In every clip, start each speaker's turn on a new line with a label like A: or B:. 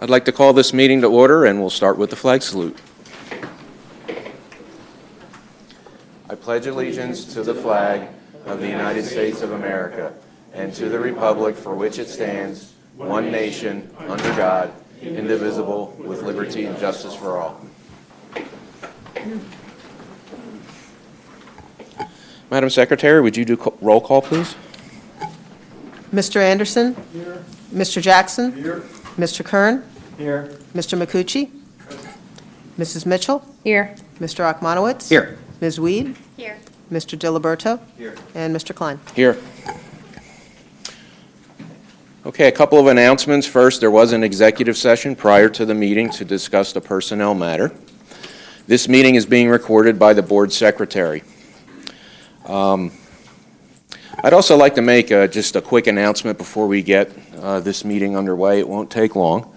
A: I'd like to call this meeting to order, and we'll start with the flag salute. I pledge allegiance to the flag of the United States of America and to the republic for which it stands, one nation, under God, indivisible, with liberty and justice for all. Madam Secretary, would you do roll call, please?
B: Mr. Anderson?
C: Here.
B: Mr. Jackson?
C: Here.
B: Mr. Kern?
C: Here.
B: Mr. McCucci? Mrs. Mitchell?
D: Here.
B: Mr. Achmanowitz?
A: Here.
B: Ms. Weed?
D: Here.
B: Mr. Diliberto?
C: Here.
B: And Mr. Klein.
A: Here. Okay, a couple of announcements. First, there was an executive session prior to the meeting to discuss the personnel matter. This meeting is being recorded by the board secretary. I'd also like to make just a quick announcement before we get this meeting underway. It won't take long.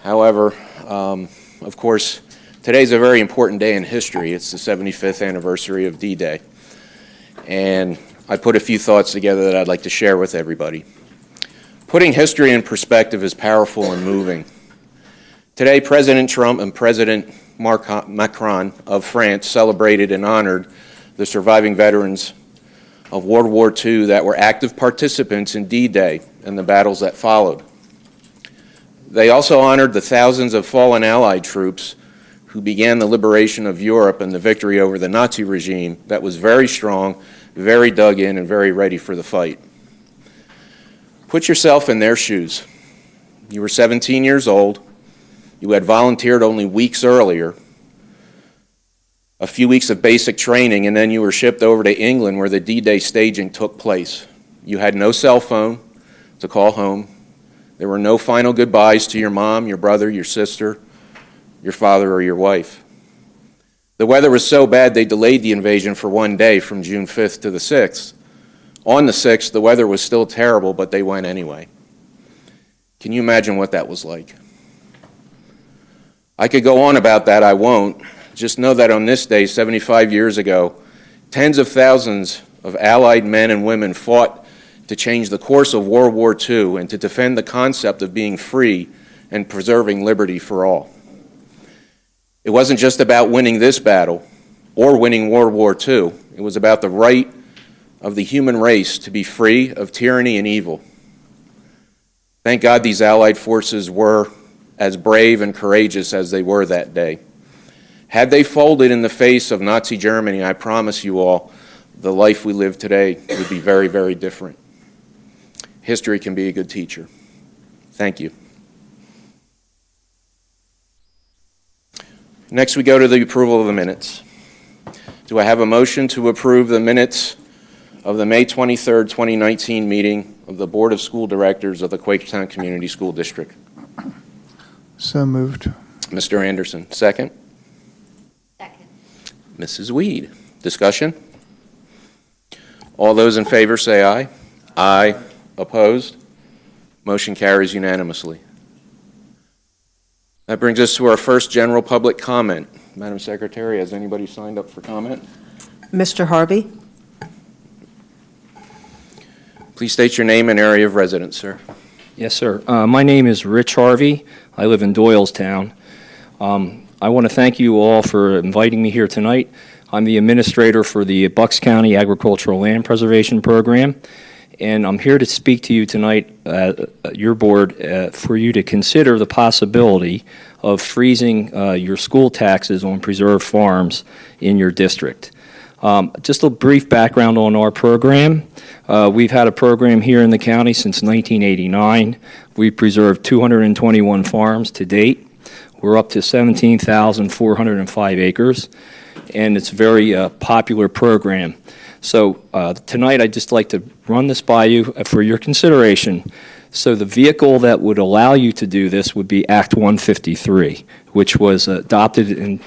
A: However, of course, today's a very important day in history. It's the 75th anniversary of D-Day. And I put a few thoughts together that I'd like to share with everybody. Putting history in perspective is powerful and moving. Today, President Trump and President Macron of France celebrated and honored the surviving veterans of World War II that were active participants in D-Day and the battles that followed. They also honored the thousands of fallen Allied troops who began the liberation of Europe and the victory over the Nazi regime that was very strong, very dug in, and very ready for the fight. Put yourself in their shoes. You were 17 years old. You had volunteered only weeks earlier, a few weeks of basic training, and then you were shipped over to England where the D-Day staging took place. You had no cell phone to call home. There were no final goodbyes to your mom, your brother, your sister, your father, or your wife. The weather was so bad they delayed the invasion for one day from June 5th to the 6th. On the 6th, the weather was still terrible, but they went anyway. Can you imagine what that was like? I could go on about that, I won't. Just know that on this day, 75 years ago, tens of thousands of Allied men and women fought to change the course of World War II and to defend the concept of being free and preserving liberty for all. It wasn't just about winning this battle or winning World War II. It was about the right of the human race to be free of tyranny and evil. Thank God these Allied forces were as brave and courageous as they were that day. Had they folded in the face of Nazi Germany, I promise you all, the life we live today would be very, very different. History can be a good teacher. Thank you. Next, we go to the approval of the minutes. Do I have a motion to approve the minutes of the May 23rd, 2019 meeting of the Board of School Directors of the Quakertown Community School District?
C: So moved.
A: Mr. Anderson, second.
D: Second.
A: Mrs. Weed, discussion? All those in favor say aye. Aye. Opposed? Motion carries unanimously. That brings us to our first general public comment. Madam Secretary, has anybody signed up for comment?
B: Mr. Harvey?
A: Please state your name and area of residence, sir.
E: Yes, sir. My name is Rich Harvey. I live in Doylestown. I want to thank you all for inviting me here tonight. I'm the administrator for the Bucks County Agricultural Land Preservation Program, and I'm here to speak to you tonight, your board, for you to consider the possibility of freezing your school taxes on preserved farms in your district. Just a brief background on our program. We've had a program here in the county since 1989. We've preserved 221 farms to date. We're up to 17,405 acres, and it's a very popular program. So tonight I'd just like to run this by you for your consideration. So the vehicle that would allow you to do this would be Act 153, which was adopted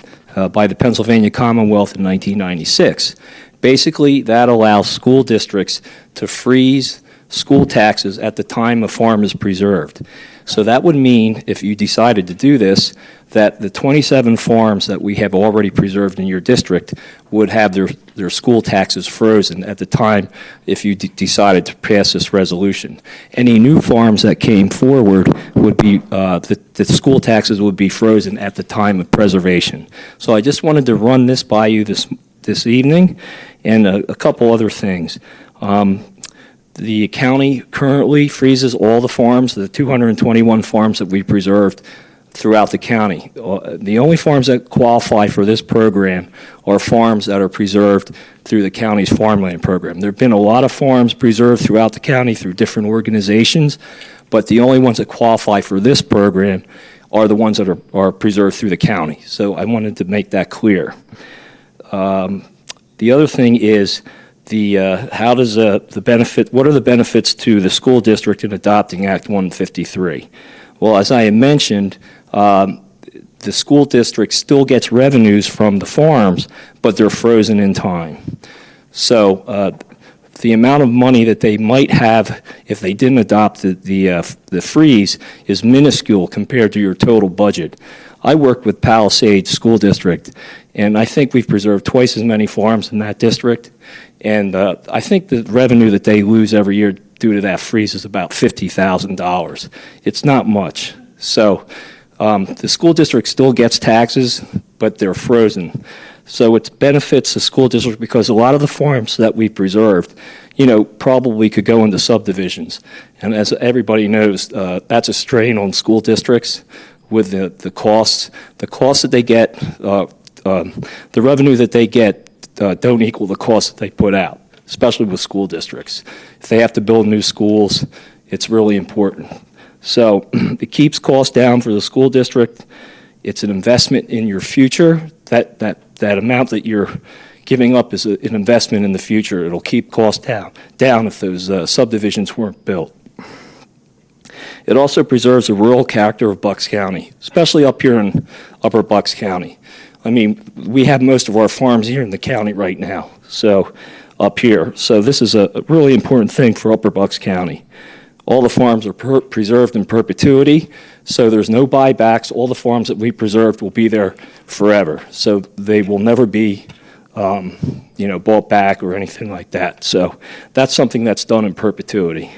E: by the Pennsylvania Commonwealth in 1996. Basically, that allows school districts to freeze school taxes at the time a farm is preserved. So that would mean, if you decided to do this, that the 27 farms that we have already preserved in your district would have their school taxes frozen at the time if you decided to pass this resolution. Any new farms that came forward would be, the school taxes would be frozen at the time of preservation. So I just wanted to run this by you this evening, and a couple other things. The county currently freezes all the farms, the 221 farms that we preserved throughout the county. The only farms that qualify for this program are farms that are preserved through the county's farmland program. There have been a lot of farms preserved throughout the county through different organizations, but the only ones that qualify for this program are the ones that are preserved through the county. So I wanted to make that clear. The other thing is how does the benefit? What are the benefits to the school district in adopting Act 153? Well, as I had mentioned, the school district still gets revenues from the farms, but they're frozen in time. So the amount of money that they might have if they didn't adopt the freeze is minuscule compared to your total budget. I work with Palisades School District, and I think we've preserved twice as many farms in that district. And I think the revenue that they lose every year due to that freeze is about $50,000. It's not much. So the school district still gets taxes, but they're frozen. So it benefits the school district because a lot of the farms that we preserved, probably could go into subdivisions. And as everybody knows, that's a strain on school districts with the costs. The costs that they get, the revenue that they get don't equal the costs that they put out, especially with school districts. If they have to build new schools, it's really important. So it keeps costs down for the school district. It's an investment in your future. That amount that you're giving up is an investment in the future. It'll keep costs down if those subdivisions weren't built. It also preserves the rural character of Bucks County, especially up here in Upper Bucks County. I mean, we have most of our farms here in the county right now, so up here. So this is a really important thing for Upper Bucks County. All the farms are preserved in perpetuity, so there's no buybacks. All the farms that we preserved will be there forever, so they will never be bought back or anything like that. So that's something that's done in perpetuity.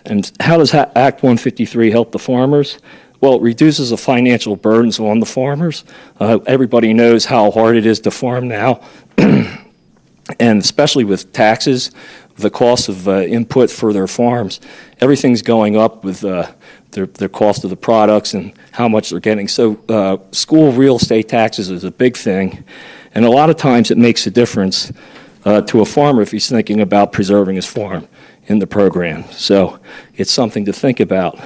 E: And how does Act 153 help the farmers? Well, it reduces the financial burdens on the farmers. Everybody knows how hard it is to farm now, and especially with taxes, the cost of input for their farms, everything's going up with their cost of the products and how much they're getting. So school real estate taxes is a big thing, and a lot of times it makes a difference to a farmer if he's thinking about preserving his farm in the program. So it's something to think about.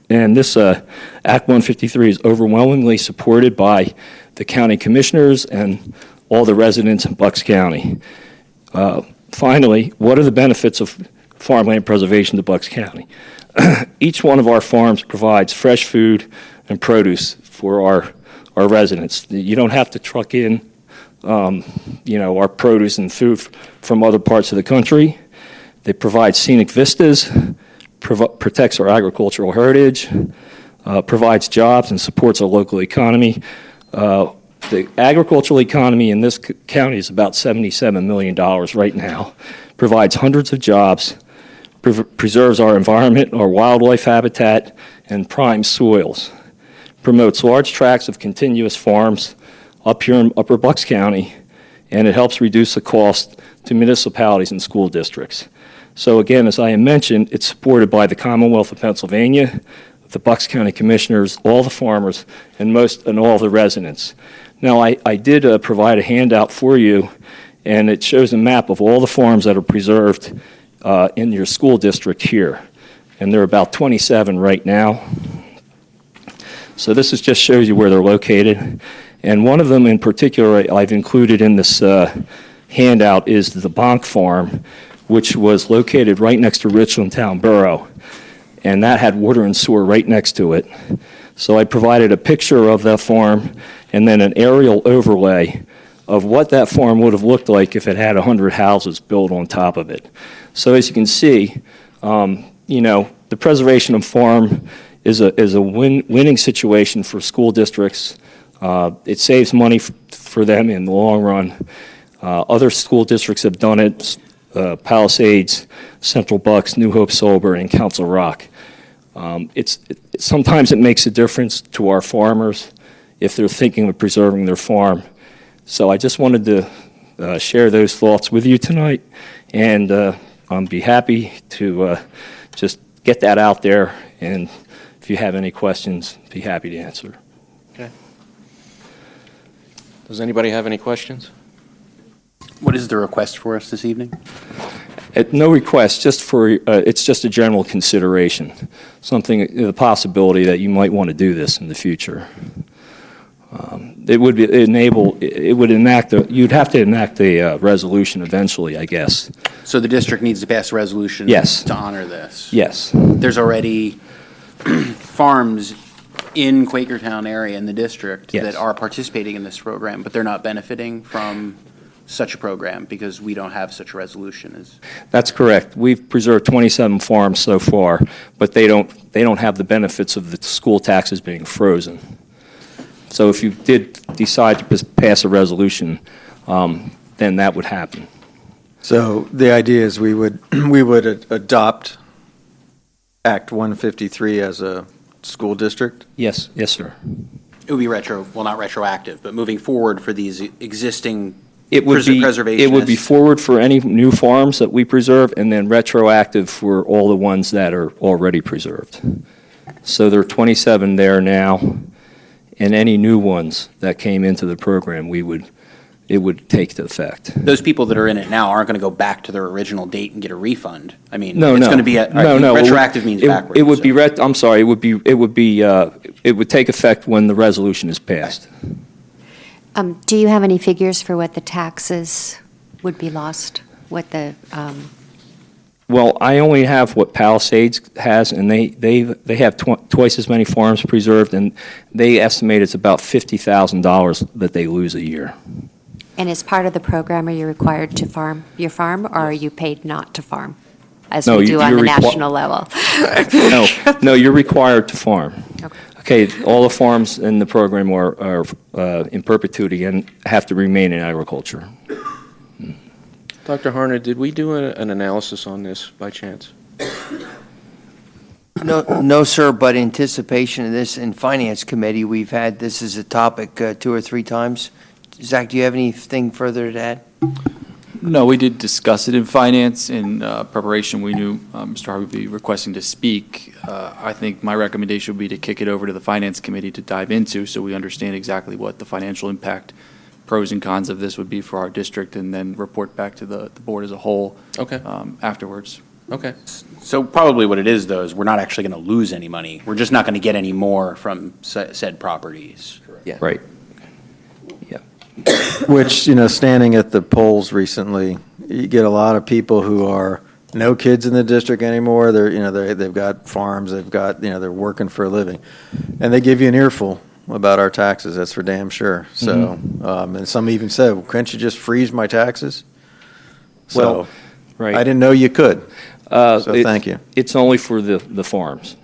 E: And this Act 153 is overwhelmingly supported by the county commissioners and all the residents in Bucks County. Finally, what are the benefits of farmland preservation to Bucks County? Each one of our farms provides fresh food and produce for our residents. You don't have to truck in, our produce and food from other parts of the country. They provide scenic vistas, protects our agricultural heritage, provides jobs and supports our local economy. The agricultural economy in this county is about $77 million right now, provides hundreds of jobs, preserves our environment, our wildlife habitat, and prime soils, promotes large tracts of continuous farms up here in Upper Bucks County, and it helps reduce the cost to municipalities and school districts. So again, as I mentioned, it's supported by the Commonwealth of Pennsylvania, the Bucks County Commissioners, all the farmers, and all the residents. Now, I did provide a handout for you, and it shows a map of all the farms that are preserved in your school district here. And there are about 27 right now. So this just shows you where they're located. And one of them in particular I've included in this handout is the Bonk Farm, which was located right next to Richland Town Borough. And that had water and sewer right next to it. So I provided a picture of that farm and then an aerial overlay of what that farm would have looked like if it had 100 houses built on top of it. So as you can see, the preservation of farm is a winning situation for school districts. It saves money for them in the long run. Other school districts have done it, Palisades, Central Bucks, New Hope Sober, and Council Rock. Sometimes it makes a difference to our farmers if they're thinking of preserving their farm. So I just wanted to share those thoughts with you tonight, and I'll be happy to just get that out there, and if you have any questions, be happy to answer.
A: Okay. Does anybody have any questions?
F: What is the request for us this evening?
E: No request, just for, it's just a general consideration, the possibility that you might want to do this in the future. It would you'd have to enact a resolution eventually, I guess.
F: So the district needs to pass a resolution
E: Yes.
F: to honor this?
E: Yes.
F: There's already farms in Quakertown area in the district
E: Yes.
F: that are participating in this program, but they're not benefiting from such a program because we don't have such a resolution.
E: That's correct. We've preserved 27 farms so far, but they don't have the benefits of the school taxes being frozen. So if you did decide to pass a resolution, then that would happen.
C: So the idea is we would adopt Act 153 as a school district?
E: Yes, yes, sir.
F: It would be not retroactive, but moving forward for these existing
E: It would be
F: preservationists.
E: forward for any new farms that we preserve, and then retroactive for all the ones that are already preserved. So there are 27 there now, and any new ones that came into the program, it would take to effect.
F: Those people that are in it now aren't going to go back to their original date and get a refund. I mean,
E: No,
F: it's
E: no.
F: going to be retroactive means backwards.
E: It would be I'm sorry. It would take effect when the resolution is passed.
D: Do you have any figures for what the taxes would be lost? What the,
E: Well, I only have what Palisades has, and they have twice as many farms preserved, and they estimate it's about $50,000 that they lose a year.
D: and as part of the program, are you required to farm your farm, or are you paid not to farm, as
E: No,
D: we do on
E: you're
D: the national level?
E: No, you're required to farm.
D: Okay.
E: Okay, all the farms in the program are in perpetuity and have to remain in agriculture.
A: Dr. Harner, did we do an analysis on this by chance?
G: No, sir, but anticipation of this in Finance Committee, we've had this as a topic 2 or 3 times. Zach, do you have anything further to add?
H: No, we did discuss it in finance. In preparation, we knew Mr. Harvey would be requesting to speak. I think my recommendation would be to kick it over to the Finance Committee to dive into so we understand exactly what the financial impact, pros and cons of this would be for our district, and then report back to the board as a whole
A: Okay.
H: Afterwards.
A: Okay.
F: So probably what it is, though, is we're not actually going to lose any money. We're just not going to get any more from said properties.
A: Yeah.
E: Right.
C: Which, standing at the polls recently, you get a lot of people who are no kids in the district anymore. They've got farms, they're working for a living. And they give you an earful about our taxes, that's for damn sure. So, and some even said, well, can't you just freeze my taxes? So,
E: Right.
C: I didn't know you could. So thank you.
E: It's only for the farms.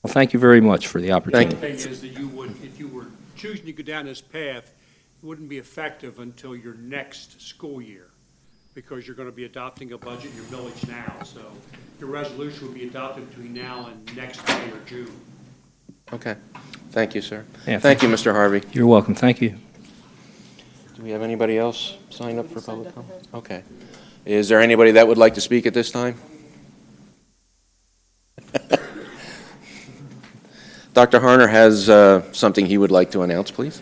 E: Well, thank you very much for the opportunity.
I: The thing is that if you were choosing to go down this path, it wouldn't be effective until your next school year, because you're going to be adopting a budget in your village now. So your resolution would be adopted between now and next May or June.
A: Okay. Thank you, sir.
E: Yeah,
A: Thank you, Mr. Harvey.
E: You're welcome. Thank you.
A: Do we have anybody else signed up for public comment? Okay. Is there anybody that would like to speak at this time? Dr. Harner has something he would like to announce, please.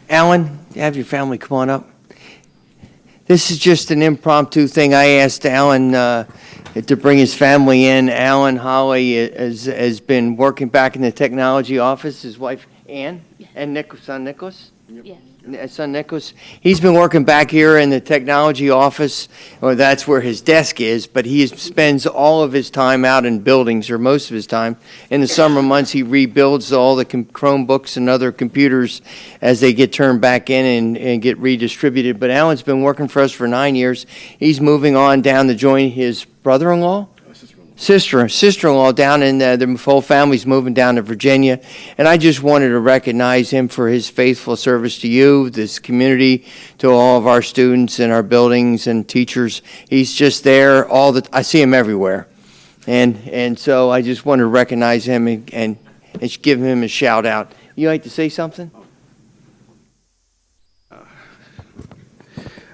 G: Alan, have your family come on up. This is just an impromptu thing. I asked Alan to bring his family in. Alan Holly has been working back in the technology office. His wife, Ann, and son Nicholas. Son Nicholas. He's been working back here in the technology office, or that's where his desk is, but he spends all of his time out in buildings, or most of his time. In the summer months, he rebuilds all the Chromebooks and other computers as they get turned back in and get redistributed. But Alan's been working for us for 9 years. He's moving on down to join his brother-in-law, sister-in-law down in, their whole family's moving down to Virginia. And I just wanted to recognize him for his faithful service to you, this community, to all of our students in our buildings and teachers. He's just there I see him everywhere. And so I just wanted to recognize him and give him a shout out. You like to say something?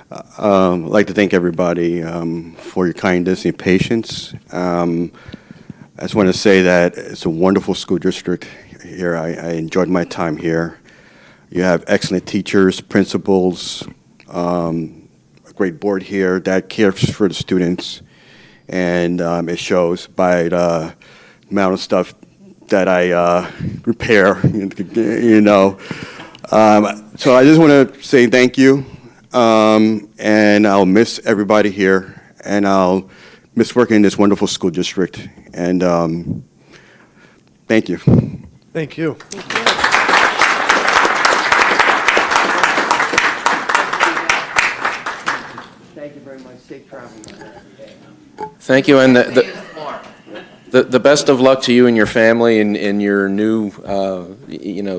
J: I'd like to thank everybody for your kindness and patience. I just want to say that it's a wonderful school district here. I enjoyed my time here. You have excellent teachers, principals, a great board here that cares for the students, and it shows by the amount of stuff that I repair, you know. So I just want to say thank you. And I'll miss everybody here, and I'll miss working in this wonderful school district. And thank you.
C: Thank you.
G: Thank you very much. Safe travel.
A: Thank you, and the best of luck to you and your family in your new,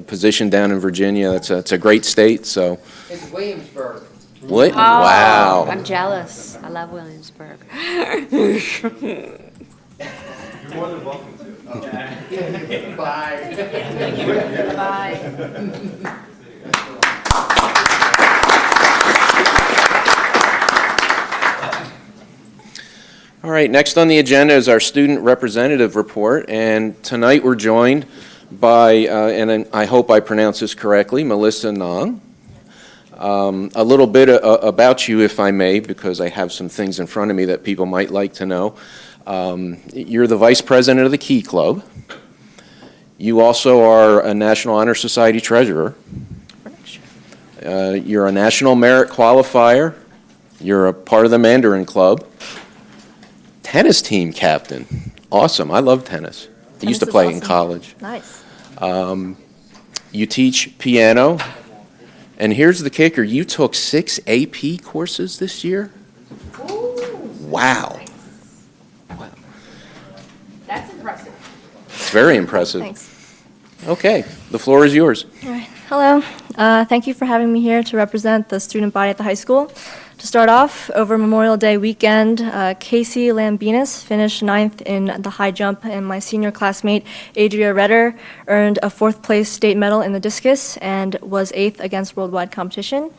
A: position down in Virginia. It's a great state, so.
G: It's Williamsburg.
A: What?
D: Oh,
A: Wow.
D: I'm jealous. I love Williamsburg.
G: You're more than welcome to. Bye.
D: Bye.
A: All right, next on the agenda is our student representative report, and tonight we're joined by, and I hope I pronounce this correctly, Melissa Nong. A little bit about you, if I may, because I have some things in front of me that people might like to know. You're the vice president of the Key Club. You also are a National Honor Society treasurer. You're a National Merit Qualifier. You're a part of the Mandarin Club. Tennis team captain. Awesome. I love tennis. I used to play in college.
K: Nice.
A: You teach piano. And here's the kicker. You took 6 AP courses this year? Wow. Wow.
K: That's impressive.
A: It's very impressive.
K: Thanks.
A: Okay, the floor is yours.
K: All right. Hello. Thank you for having me here to represent the student body at the high school. To start off, over Memorial Day weekend, Casey Lambinas finished 9th in the high jump, and my senior classmate, Adria Redder, earned a 4th place state medal in the discus and was 8th against worldwide competition.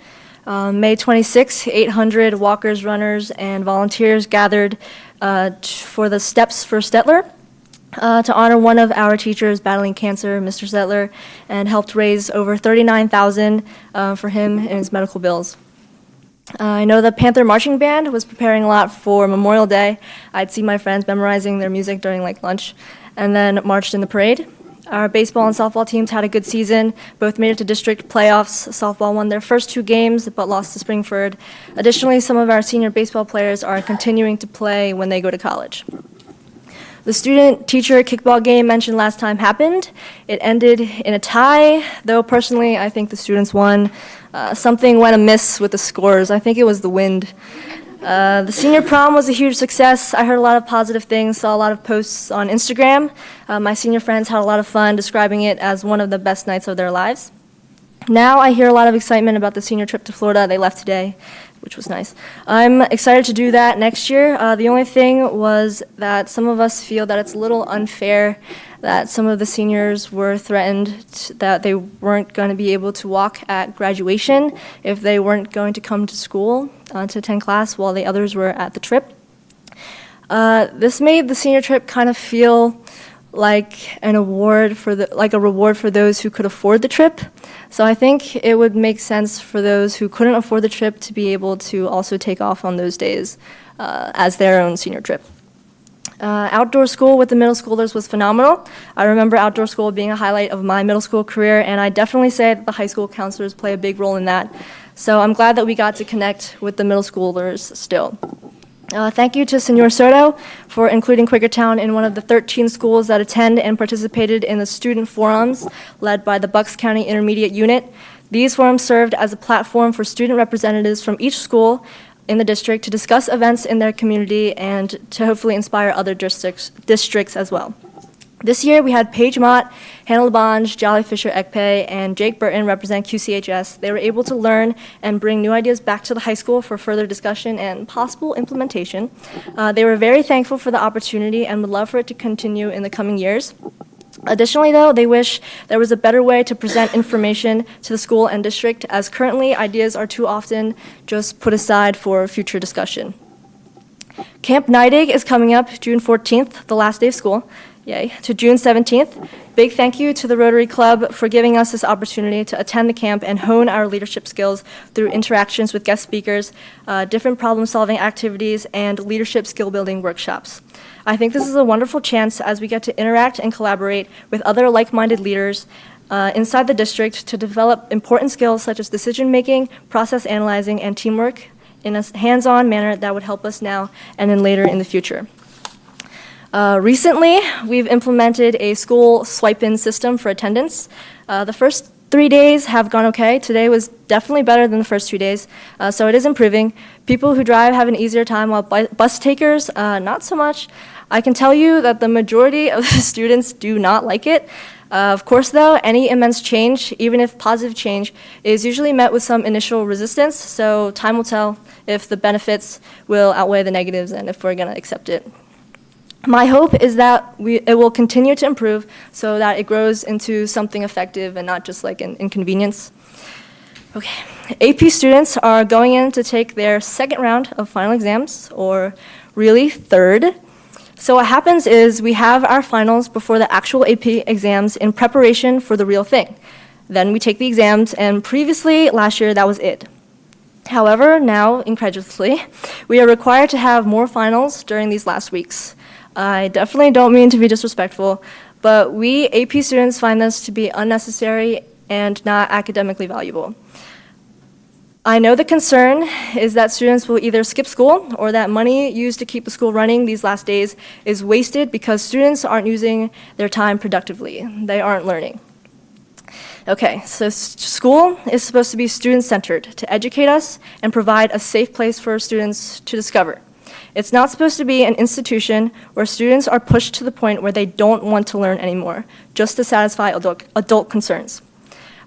K: May 26, 800 walkers, runners, and volunteers gathered for the Steps for Stetler to honor one of our teachers battling cancer, Mr. Stetler, and helped raise over $39,000 for him and his medical bills. I know the Panther Marching Band was preparing a lot for Memorial Day. I'd see my friends memorizing their music during lunch and then marched in the parade. Our baseball and softball teams had a good season. Both made it to district playoffs. Softball won their first 2 games but lost to Springford. Additionally, some of our senior baseball players are continuing to play when they go to college. The student-teacher kickball game mentioned last time happened. It ended in a tie, though personally I think the students won. Something went amiss with the scores. I think it was the wind. The senior prom was a huge success. I heard a lot of positive things, saw a lot of posts on Instagram. My senior friends had a lot of fun describing it as one of the best nights of their lives. Now I hear a lot of excitement about the senior trip to Florida. They left today, which was nice. I'm excited to do that next year. The only thing was that some of us feel that it's a little unfair that some of the seniors were threatened that they weren't going to be able to walk at graduation if they weren't going to come to school to attend class while the others were at the trip. This made the senior trip kind of feel like a reward for those who could afford the trip. So I think it would make sense for those who couldn't afford the trip to be able to also take off on those days as their own senior trip. Outdoor school with the middle schoolers was phenomenal. I remember outdoor school being a highlight of my middle school career, and I definitely say that the high school counselors play a big role in that. So I'm glad that we got to connect with the middle schoolers still. Thank you to Senor Soto for including Quakertown in one of the 13 schools that attend and participated in the student forums led by the Bucks County Intermediate Unit. These forums served as a platform for student representatives from each school in the district to discuss events in their community and to hopefully inspire other districts as well. This year, we had Paige Mott, Hannah LaBonge, Jolly Fisher Ekpe, and Jake Burton represent QCHS. They were able to learn and bring new ideas back to the high school for further discussion and possible implementation. They were very thankful for the opportunity and would love for it to continue in the coming years. Additionally, though, they wish there was a better way to present information to the school and district, as currently ideas are too often just put aside for future discussion. Camp Neidig is coming up June 14th, the last day of school. Yay, to June 17th. Big thank you to the Rotary Club for giving us this opportunity to attend the camp and hone our leadership skills through interactions with guest speakers, different problem-solving activities, and leadership skill-building workshops. I think this is a wonderful chance as we get to interact and collaborate with other like-minded leaders inside the district to develop important skills such as decision-making, process analyzing, and teamwork in a hands-on manner that would help us now and then later in the future. Recently, we've implemented a school swipe-in system for attendance. The first 3 days have gone okay. Today was definitely better than the first 2 days, so it is improving. People who drive have an easier time, while bus takers, not so much. I can tell you that the majority of the students do not like it. Of course, though, any immense change, even if positive change, is usually met with some initial resistance, so time will tell if the benefits will outweigh the negatives and if we're going to accept it. My hope is that it will continue to improve so that it grows into something effective and not just like an inconvenience. Okay, AP students are going in to take their second round of final exams, or really third. So what happens is we have our finals before the actual AP exams in preparation for the real thing. Then we take the exams, and previously, last year, that was it. However, now, incredulously, we are required to have more finals during these last weeks. I definitely don't mean to be disrespectful, but we AP students find this to be unnecessary and not academically valuable. I know the concern is that students will either skip school or that money used to keep the school running these last days is wasted because students aren't using their time productively. They aren't learning. Okay, so school is supposed to be student-centered, to educate us and provide a safe place for students to discover. It's not supposed to be an institution where students are pushed to the point where they don't want to learn anymore, just to satisfy adult concerns.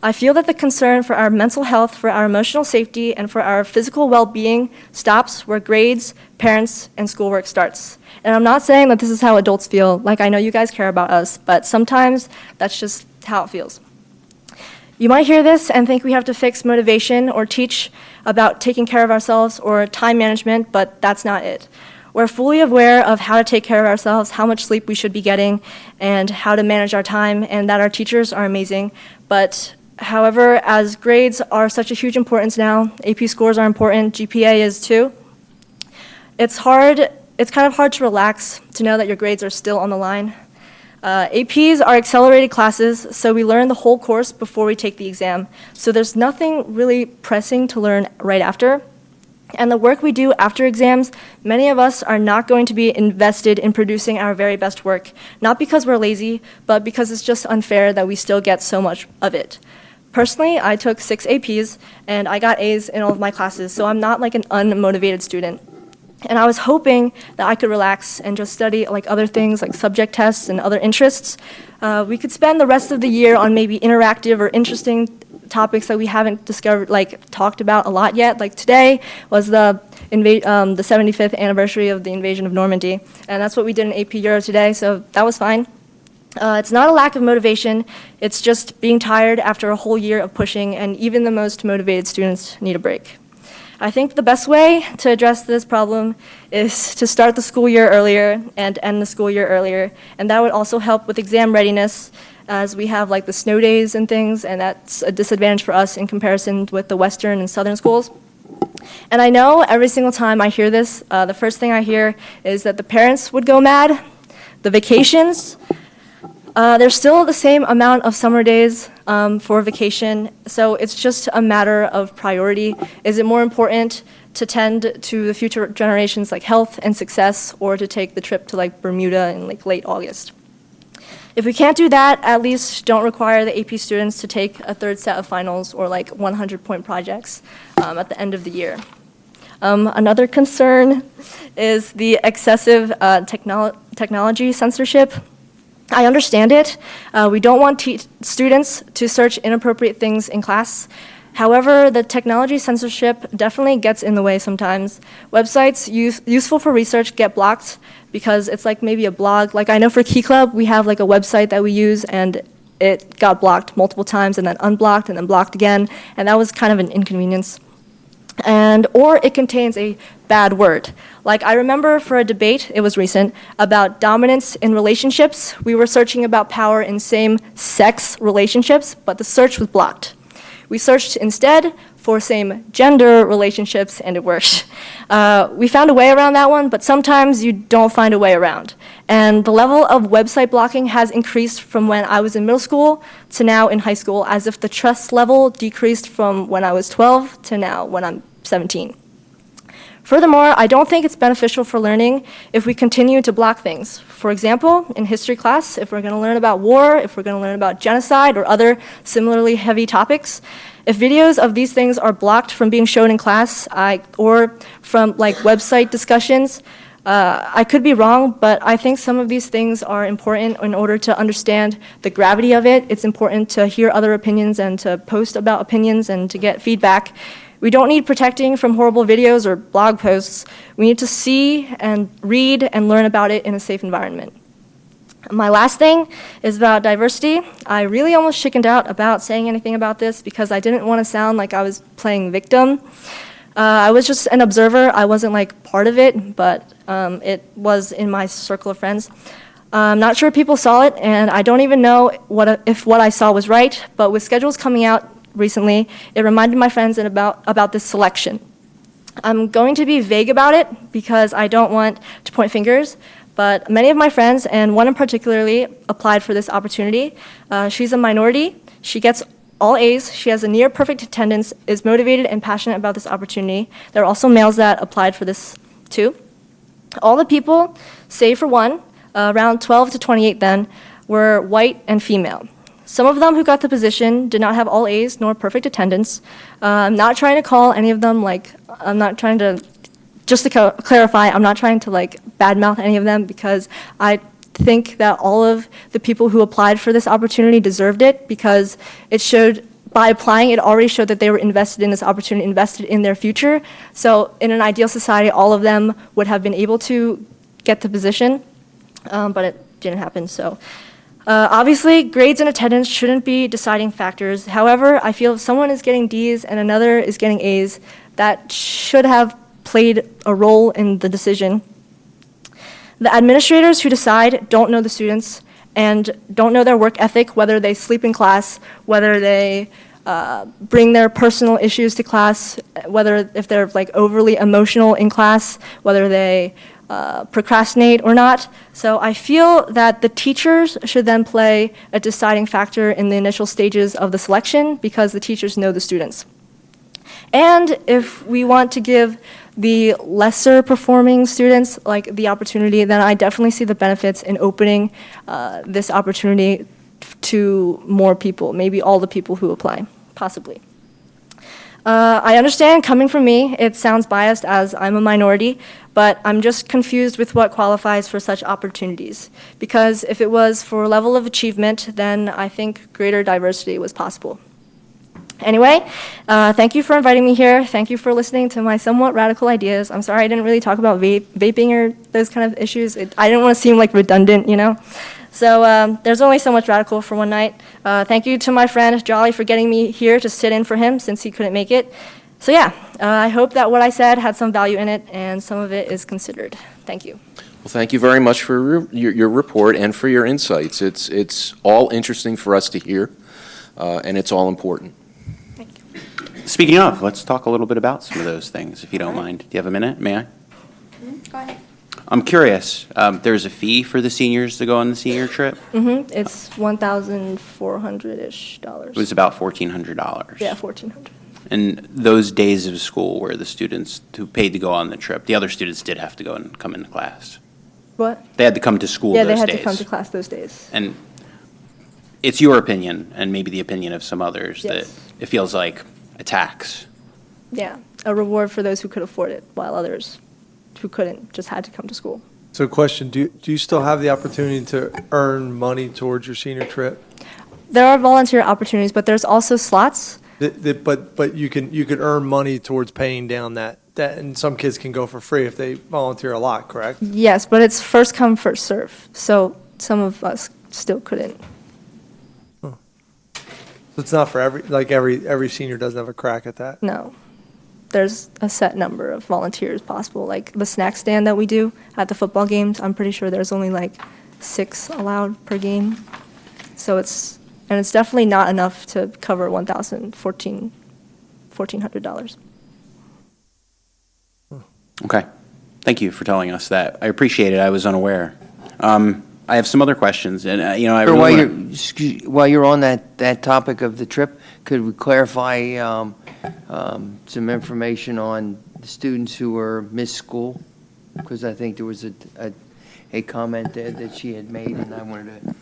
K: I feel that the concern for our mental health, for our emotional safety, and for our physical well-being stops where grades, parents, and schoolwork starts. And I'm not saying that this is how adults feel, like I know you guys care about us, but sometimes that's just how it feels. You might hear this and think we have to fix motivation or teach about taking care of ourselves or time management, but that's not it. We're fully aware of how to take care of ourselves, how much sleep we should be getting, and how to manage our time, and that our teachers are amazing. But however, as grades are such a huge importance now, AP scores are important, GPA is too, it's kind of hard to relax to know that your grades are still on the line. APs are accelerated classes, so we learn the whole course before we take the exam. So there's nothing really pressing to learn right after. And the work we do after exams, many of us are not going to be invested in producing our very best work, not because we're lazy, but because it's just unfair that we still get so much of it. Personally, I took 6 APs, and I got A's in all of my classes, so I'm not like an unmotivated student. And I was hoping that I could relax and just study like other things like subject tests and other interests. We could spend the rest of the year on maybe interactive or interesting topics that we haven't talked about a lot yet. Like today was the 75th anniversary of the invasion of Normandy, and that's what we did in AP Euro today, so that was fine. It's not a lack of motivation, it's just being tired after a whole year of pushing, and even the most motivated students need a break. I think the best way to address this problem is to start the school year earlier and end the school year earlier, and that would also help with exam readiness as we have like the snow days and things, and that's a disadvantage for us in comparison with the western and southern schools. And I know every single time I hear this, the first thing I hear is that the parents would go mad, the vacations. There's still the same amount of summer days for vacation, so it's just a matter of priority. Is it more important to tend to the future generations like health and success, or to take the trip to like Bermuda in like late August? If we can't do that, at least don't require the AP students to take a third set of finals or like 100-point projects at the end of the year. Another concern is the excessive technology censorship. I understand it. We don't want students to search inappropriate things in class. However, the technology censorship definitely gets in the way sometimes. Websites useful for research get blocked because it's like maybe a blog. Like I know for Key Club, we have like a website that we use and it got blocked multiple times and then unblocked and then blocked again. And that was kind of an inconvenience. Or it contains a bad word. Like I remember for a debate, it was recent, about dominance in relationships. We were searching about power in same-sex relationships, but the search was blocked. We searched instead for same-gender relationships, and it worked. We found a way around that one, but sometimes you don't find a way around. And the level of website blocking has increased from when I was in middle school to now in high school, as if the trust level decreased from when I was 12 to now when I'm 17. Furthermore, I don't think it's beneficial for learning if we continue to block things. For example, in history class, if we're going to learn about war, if we're going to learn about genocide or other similarly heavy topics, if videos of these things are blocked from being shown in class or from like website discussions, I could be wrong, but I think some of these things are important in order to understand the gravity of it. It's important to hear other opinions and to post about opinions and to get feedback. We don't need protecting from horrible videos or blog posts. We need to see and read and learn about it in a safe environment. My last thing is about diversity. I really almost chickened out about saying anything about this because I didn't want to sound like I was playing victim. I was just an observer. I wasn't like part of it, but it was in my circle of friends. I'm not sure if people saw it, and I don't even know if what I saw was right, but with schedules coming out recently, it reminded my friends about this selection. I'm going to be vague about it because I don't want to point fingers, but many of my friends, and one in particularly, applied for this opportunity. She's a minority. She gets all A's. She has a near perfect attendance, is motivated and passionate about this opportunity. There are also males that applied for this too. All the people, save for one, around 12 to 28 then, were white and female. Some of them who got the position did not have all A's nor perfect attendance. I'm not trying to call any of them I'm not trying to, just to clarify, I'm not trying to badmouth any of them because I think that all of the people who applied for this opportunity deserved it because it showed, by applying, it already showed that they were invested in this opportunity, invested in their future. So in an ideal society, all of them would have been able to get the position, but it didn't happen. So. Obviously, grades and attendance shouldn't be deciding factors. However, I feel if someone is getting D's and another is getting A's, that should have played a role in the decision. The administrators who decide don't know the students and don't know their work ethic, whether they sleep in class, whether they bring their personal issues to class, whether if they're overly emotional in class, whether they procrastinate or not. So I feel that the teachers should then play a deciding factor in the initial stages of the selection because the teachers know the students. And if we want to give the lesser performing students the opportunity, then I definitely see the benefits in opening this opportunity to more people, maybe all the people who apply, possibly. I understand coming from me, it sounds biased as I'm a minority, but I'm just confused with what qualifies for such opportunities. Because if it was for level of achievement, then I think greater diversity was possible. Anyway, thank you for inviting me here. Thank you for listening to my somewhat radical ideas. I'm sorry I didn't really talk about vaping or those kind of issues. I didn't want to seem redundant, you know? So there's only so much radical for one night. Thank you to my friend Jolly for getting me here to sit in for him since he couldn't make it. So yeah, I hope that what I said had some value in it and some of it is considered. Thank you.
A: Well, thank you very much for your report and for your insights. It's all interesting for us to hear, and it's all important.
K: Thank you.
F: Speaking of, let's talk a little bit about some of those things, if you don't mind. Do you have a minute? May I?
K: Go ahead.
F: I'm curious. There's a fee for the seniors to go on the senior trip?
K: Mm-hmm. It's $1,400-ish.
F: It was about $1,400.
K: Yeah, $1,400.
F: And those days of school where the students who paid to go on the trip, the other students did have to go and come into class.
K: What?
F: They had to come to school
K: Yeah,
F: those days.
K: they had to come to class those days.
F: And it's your opinion, and maybe the opinion of some others,
K: Yes.
F: that it feels like a tax.
K: Yeah. a reward for those who could afford it, while others who couldn't just had to come to school.
L: So question, do you still have the opportunity to earn money towards your senior trip?
K: There are volunteer opportunities, but there's also slots.
L: But you can earn money towards paying down that, and some kids can go for free if they volunteer a lot, correct?
K: Yes, but it's first come, first serve. So some of us still couldn't.
L: So it's not for every senior doesn't have a crack at that?
K: No. There's a set number of volunteers possible. Like the snack stand that we do at the football games, I'm pretty sure there's only like 6 allowed per game. So it's definitely not enough to cover $1,400.
F: Okay. Thank you for telling us that. I appreciate it. I was unaware. I have some other questions, and I
G: Sir,
F: really
G: while you're on that topic of the trip, could we clarify some information on the students who were missed school? Because I think there was a comment there that she had made, and I wanted to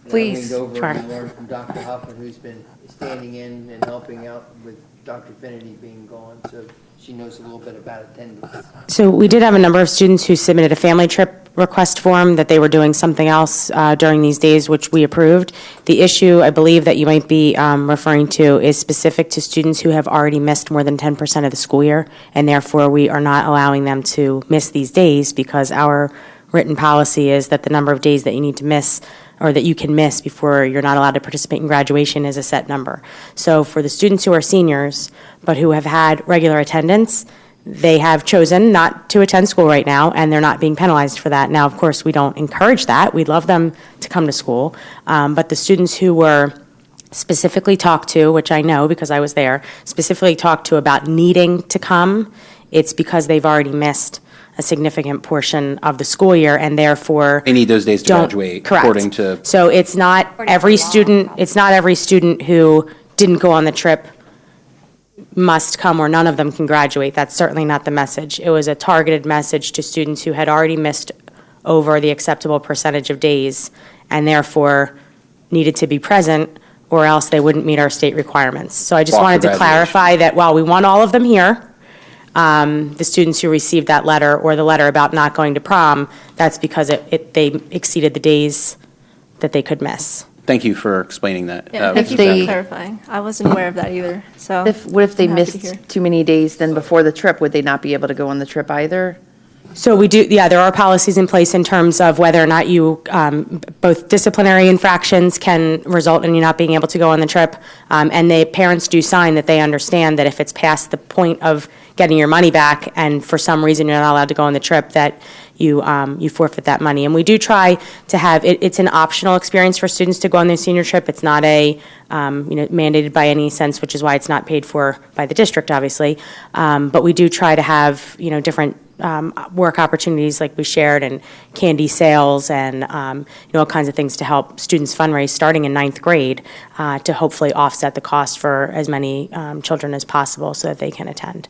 D: Please,
G: leaned over
D: sure.
G: and learned from Dr. Huffman, who's been standing in and helping out with Dr. Finity being gone, so she knows a little bit about attendance.
M: So we did have a number of students who submitted a family trip request form that they were doing something else during these days, which we approved. The issue, I believe, that you might be referring to is specific to students who have already missed more than 10% of the school year, and therefore we are not allowing them to miss these days because our written policy is that the number of days that you need to miss or that you can miss before you're not allowed to participate in graduation is a set number. So for the students who are seniors but who have had regular attendance, they have chosen not to attend school right now, and they're not being penalized for that. Now, of course, we don't encourage that. We'd love them to come to school. But the students who were specifically talked to, which I know because I was there, specifically talked to about needing to come, it's because they've already missed a significant portion of the school year, and therefore
F: they need those days to
M: don't-
F: graduate,
M: correct.
F: according to.
M: So it's not every student, it's not every student who didn't go on the trip must come, or none of them can graduate. That's certainly not the message. It was a targeted message to students who had already missed over the acceptable percentage of days and therefore needed to be present, or else they wouldn't meet our state requirements. So I just
F: Walk
M: wanted
F: for
M: to clarify that while we want all of them here, the students who received that letter or the letter about not going to prom, that's because they exceeded the days that they could miss.
F: Thank you for explaining that.
K: Yeah, thank you for clarifying. I wasn't aware of that either, so.
N: What if they
K: I'm happy to hear.
N: missed too many days then before the trip? Would they not be able to go on the trip either?
M: So we do, yeah, there are policies in place in terms of whether or not you, both disciplinary infractions can result in you not being able to go on the trip, and the parents do sign that they understand that if it's past the point of getting your money back and for some reason you're not allowed to go on the trip, that you forfeit that money. And we do try to have, it's an optional experience for students to go on their senior trip. It's not mandated by any sense, which is why it's not paid for by the district, obviously. But we do try to have, different work opportunities like we shared, and candy sales, and all kinds of things to help students fundraise starting in 9th grade to hopefully offset the cost for as many children as possible so that they can attend.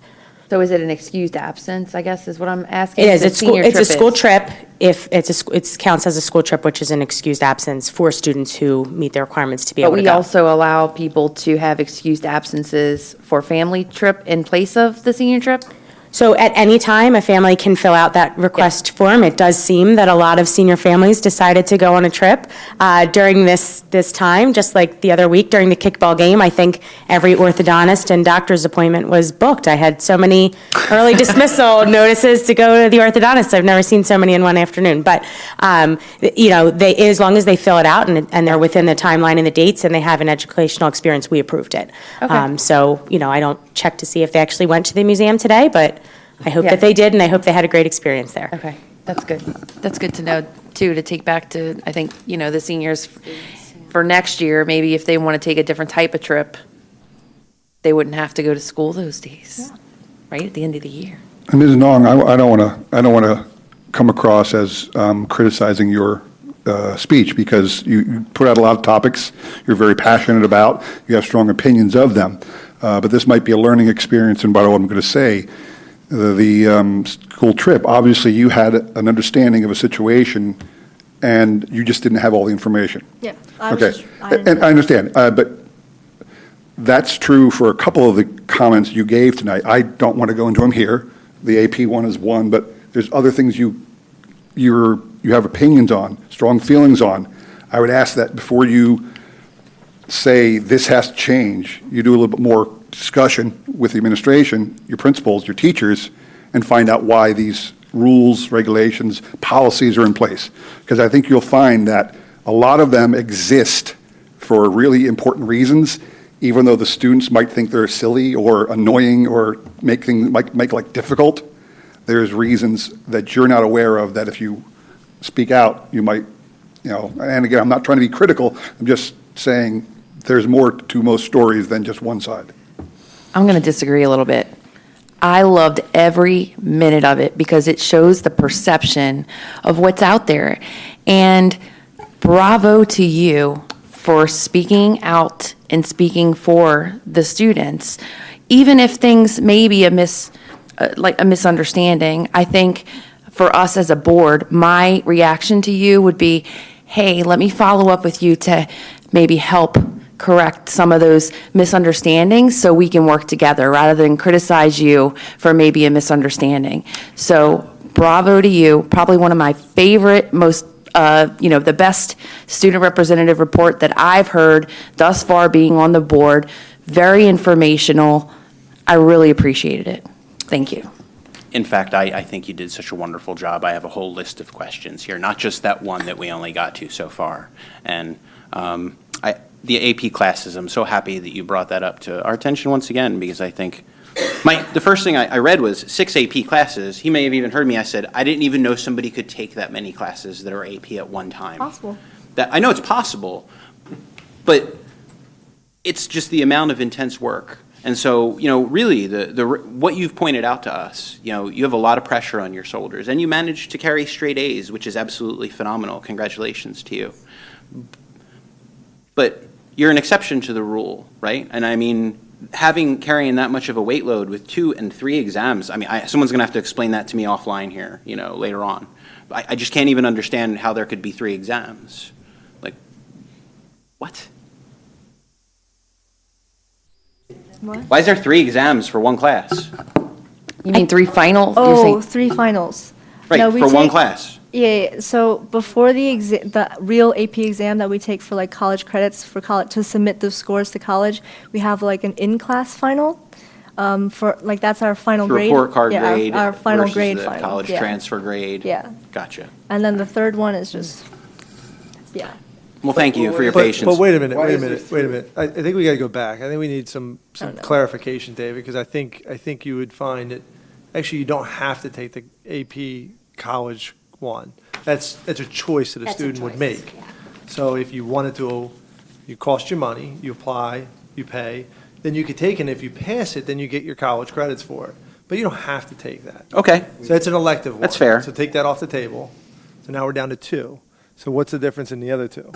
N: So is it an excused absence, I guess, is what I'm asking?
M: It is.
N: The
M: It's
N: senior
M: a
N: trip
M: school
N: is.
M: trip. If it counts as a school trip, which is an excused absence for students who meet the requirements to be
N: But
M: able to
N: we
M: go.
N: also allow people to have excused absences for family trip in place of the senior trip?
M: So at any time, a family can fill out that request form. It does seem that a lot of senior families decided to go on a trip during this time, just like the other week during the kickball game. I think every orthodontist and doctor's appointment was booked. I had so many early dismissal notices to go to the orthodontist. I've never seen so many in one afternoon. But, as long as they fill it out and they're within the timeline and the dates and they have an educational experience, we approved it.
N: Okay.
M: I don't check to see if they actually went to the museum today, but I hope
N: Yeah.
M: that they did, and I hope they had a great experience there.
N: Okay, that's good. That's good to know, too, to take back to, I think, the seniors for next year, maybe if they want to take a different type of trip, they wouldn't have to go to school those days, right, at the end of the year.
O: And Ms. Nong, I don't want to come across as criticizing your speech, because you put out a lot of topics you're very passionate about, you have strong opinions of them, but this might be a learning experience in what I'm going to say. The school trip, obviously you had an understanding of a situation and you just didn't have all the information.
K: Yeah.
O: Okay, and I understand, but That's true for a couple of the comments you gave tonight. I don't want to go into them here. The AP one is one, but there's other things you have opinions on, strong feelings on. I would ask that before you say this has to change, you do a little bit more discussion with the administration, your principals, your teachers, and find out why these rules, regulations, policies are in place. Because I think you'll find that a lot of them exist for really important reasons, even though the students might think they're silly or annoying or make like difficult. There's reasons that you're not aware of that if you speak out, you might, and again, I'm not trying to be critical, I'm just saying there's more to most stories than just one side.
N: I'm going to disagree a little bit. I loved every minute of it because it shows the perception of what's out there. And bravo to you for speaking out and speaking for the students. Even if things may be like a misunderstanding, I think for us as a board, my reaction to you would be, hey, let me follow up with you to maybe help correct some of those misunderstandings so we can work together rather than criticize you for maybe a misunderstanding. So bravo to you. Probably one of my favorite, most, the best student representative report that I've heard thus far being on the board. Very informational. I really appreciated it. Thank you.
F: In fact, I think you did such a wonderful job. I have a whole list of questions here, not just that one that we only got to so far. And the AP classes, I'm so happy that you brought that up to our attention once again, because I think the first thing I read was 6 AP classes. He may have even heard me. I said, I didn't even know somebody could take that many classes that are AP at one time.
K: Possible.
F: I know it's possible, but it's just the amount of intense work. And so, really, what you've pointed out to us, you have a lot of pressure on your shoulders, and you managed to carry straight A's, which is absolutely phenomenal. Congratulations to you. But you're an exception to the rule, right? And I mean, carrying that much of a weight load with 2 and 3 exams, I mean, someone's going to have to explain that to me offline here, later on. I just can't even understand how there could be 3 exams. Like, what?
K: What?
F: Why is there 3 exams for one class?
N: You mean 3 finals?
K: Oh, 3 finals.
F: Right,
K: No, we
F: for one
K: take-
F: class.
K: Yeah, so before the real AP exam that we take for like college credits for college to submit those scores to college, we have like an in-class final. For like that's our final
F: The
K: grade.
F: report card
K: yeah,
F: grade
K: our final
F: versus
K: grade
F: the
K: final.
F: college
K: yeah.
F: transfer grade.
K: Yeah.
F: Gotcha.
K: And then the third one is just, yeah.
F: Well, thank you for your
L: But
F: patience.
L: wait a minute,
C: Why
L: wait a
C: is
L: minute, wait a minute. I think we got to go back. I think we need some clarification, David, because I think you would find that actually you don't have to take the AP college one. That's a choice that a student would make. So if you wanted to, you cost your money, you apply, you pay, then you could take it. And if you pass it, then you get your college credits for it. But you don't have to take that.
F: Okay.
L: So it's an elective one.
F: That's fair.
L: So take that off the table. So now we're down to 2. So what's the difference in the other 2?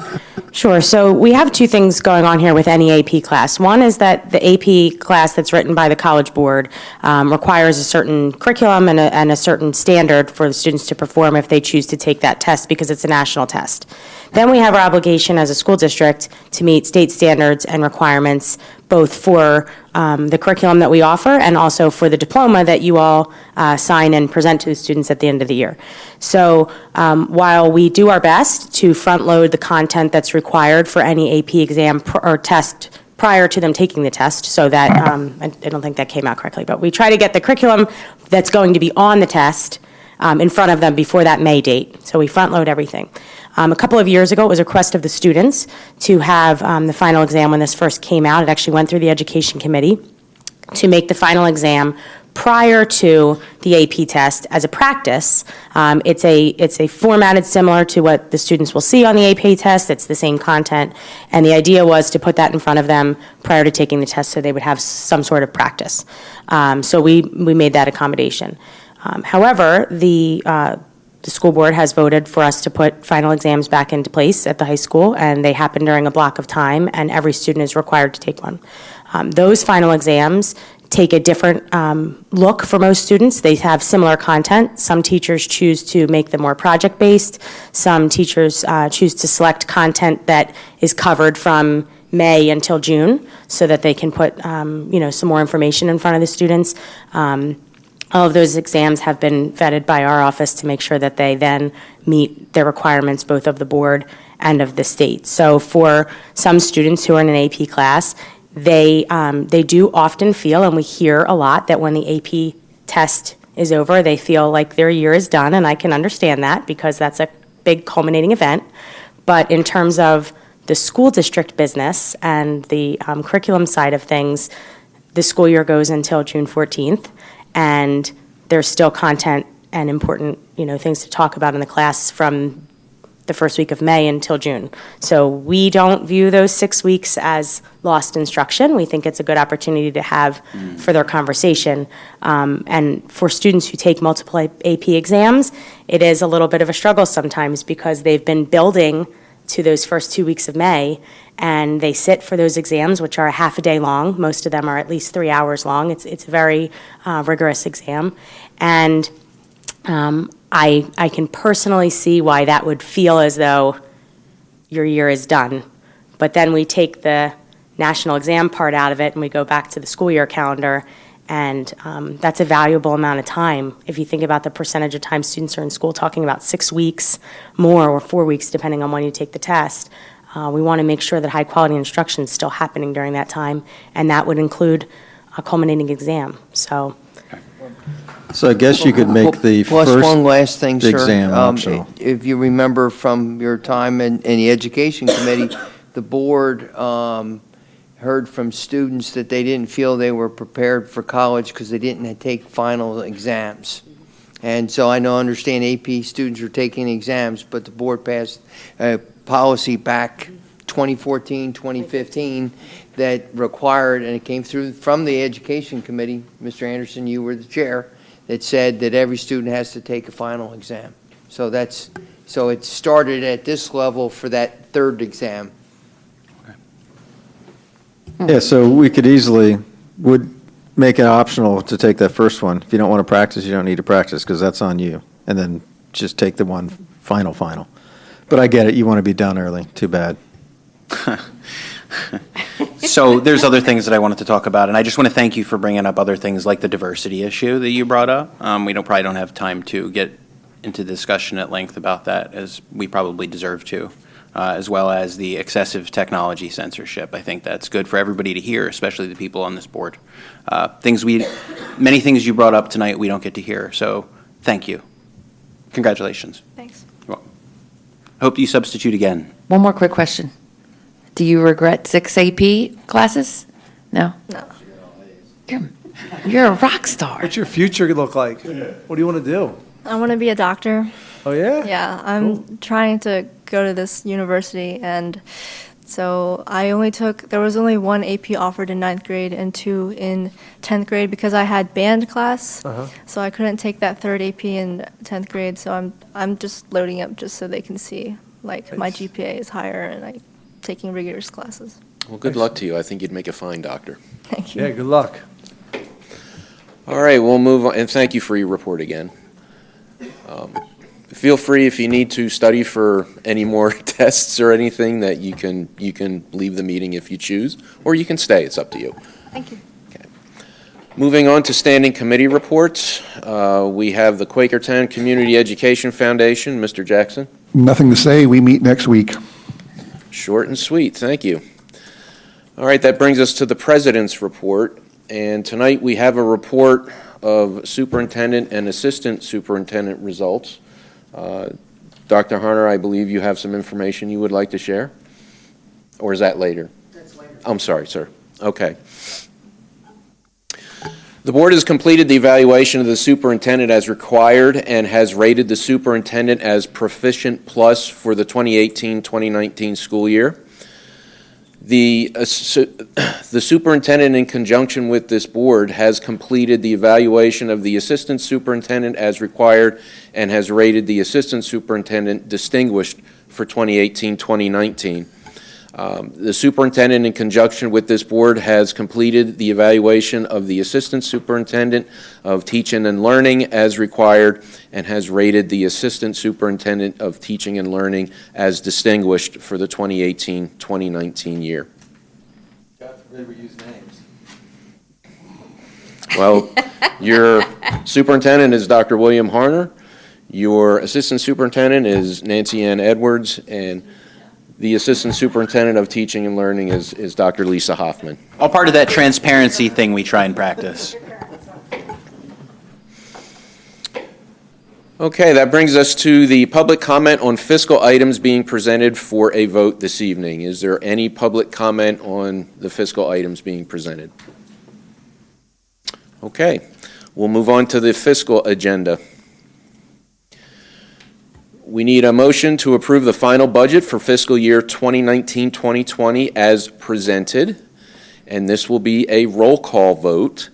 M: Sure. So we have 2 things going on here with any AP class. One is that the AP class that's written by the College Board requires a certain curriculum and a certain standard for the students to perform if they choose to take that test because it's a national test. Then we have our obligation as a school district to meet state standards and requirements both for the curriculum that we offer and also for the diploma that you all sign and present to the students at the end of the year. So while we do our best to front load the content that's required for any AP exam or test prior to them taking the test, so that, I don't think that came out correctly, but we try to get the curriculum that's going to be on the test in front of them before that May date. So we front load everything. A couple of years ago, it was a request of the students to have the final exam when this first came out. It actually went through the Education Committee to make the final exam prior to the AP test as a practice. It's a formatted similar to what the students will see on the AP test. It's the same content. And the idea was to put that in front of them prior to taking the test so they would have some sort of practice. So we made that accommodation. However, the school board has voted for us to put final exams back into place at the high school, and they happen during a block of time, and every student is required to take one. Those final exams take a different look for most students. They have similar content. Some teachers choose to make them more project-based. Some teachers choose to select content that is covered from May until June so that they can put, some more information in front of the students. All of those exams have been vetted by our office to make sure that they then meet the requirements both of the board and of the state. So for some students who are in an AP class, they do often feel, and we hear a lot, that when the AP test is over, they feel like their year is done, and I can understand that because that's a big culminating event. But in terms of the school district business and the curriculum side of things, the school year goes until June 14th, and there's still content and important, things to talk about in the class from the first week of May until June. So we don't view those 6 weeks as lost instruction. We think it's a good opportunity to have further conversation. And for students who take multiple AP exams, it is a little bit of a struggle sometimes because they've been building to those first 2 weeks of May, and they sit for those exams, which are a half a day long. Most of them are at least 3 hours long. It's a very rigorous exam. And I can personally see why that would feel as though your year is done. But then we take the national exam part out of it and we go back to the school year calendar, and that's a valuable amount of time. If you think about the percentage of time students are in school, talking about 6 weeks more or 4 weeks, depending on when you take the test, we want to make sure that high-quality instruction is still happening during that time, and that would include a culminating exam. So
C: I guess you could make the
G: Plus,
C: first
G: one last thing, sir.
C: exam optional.
G: If you remember from your time in the Education Committee, the board heard from students that they didn't feel they were prepared for college because they didn't take final exams. And so I understand AP students are taking exams, but the board passed a policy back 2014, 2015 that required, and it came through from the Education Committee, Mr. Anderson, you were the chair, that said that every student has to take a final exam. So it started at this level for that third exam.
C: Yeah, so we could would make it optional to take that first one. If you don't want to practice, you don't need to practice because that's on you. And then just take the one final. But I get it, you want to be done early. Too bad.
F: So there's other things that I wanted to talk about, and I just want to thank you for bringing up other things like the diversity issue that you brought up. We probably don't have time to get into discussion at length about that, as we probably deserve to, as well as the excessive technology censorship. I think that's good for everybody to hear, especially the people on this board. Many things you brought up tonight we don't get to hear, so thank you. Congratulations.
K: Thanks.
F: You're welcome. I hope you substitute again.
N: One more quick question. Do you regret 6 AP classes? No?
K: No.
N: You're a rock star.
L: What's your future look like? What do you want to do?
K: I want to be a doctor.
L: Oh, yeah?
K: Yeah, I'm trying to go to this university, and so there was only 1 AP offered in 9th grade and 2 in 10th grade because I had band class, so I couldn't take that third AP in 10th grade, so I'm just loading up just so they can see, like, my GPA is higher and I'm taking rigorous classes.
A: Well, good luck to you. I think you'd make a fine doctor.
K: Thank you.
L: Yeah, good luck.
A: All right, we'll move on, and thank you for your report again. Feel free, if you need to study for any more tests or anything, that you can leave the meeting if you choose, or you can stay. It's up to you.
K: Thank you.
A: Okay. Moving on to standing committee reports, we have the Quakertown Community Education Foundation. Mr. Jackson.
O: Nothing to say. We meet next week.
A: Short and sweet. Thank you. All right, that brings us to the President's report, and tonight we have a report of superintendent and assistant superintendent results. Dr. Harner, I believe you have some information you would like to share? Or is that later? That's later. I'm sorry, sir. Okay. The board has completed the evaluation of the superintendent as required and has rated the superintendent as Proficient Plus for the 2018-2019 school year. The superintendent, in conjunction with this board, has completed the evaluation of the assistant superintendent as required and has rated the assistant superintendent distinguished for 2018-2019. The superintendent, in conjunction with this board, has completed the evaluation of the assistant superintendent of teaching and learning as required and has rated the assistant superintendent of teaching and learning as distinguished for the 2018-2019 year.
C: They would use names.
A: Well, your superintendent is Dr. William Harner. Your assistant superintendent is Nancy Ann Edwards, and the assistant superintendent of teaching and learning is Dr. Lisa Hoffman.
F: All part of that transparency thing we try and practice.
A: Okay, that brings us to the public comment on fiscal items being presented for a vote this evening. Is there any public comment on the fiscal items being presented? Okay, we'll move on to the fiscal agenda. We need a motion to approve the final budget for fiscal year 2019-2020 as presented, and this will be a roll call vote.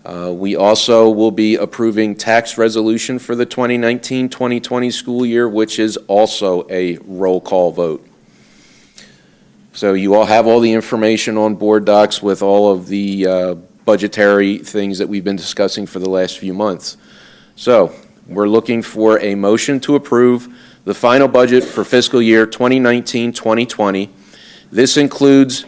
A: We also will be approving tax resolution for the 2019-2020 school year, which is also a roll call vote. So you all have all the information on board docs with all of the budgetary things that we've been discussing for the last few months. So we're looking for a motion to approve the final budget for fiscal year 2019-2020. This includes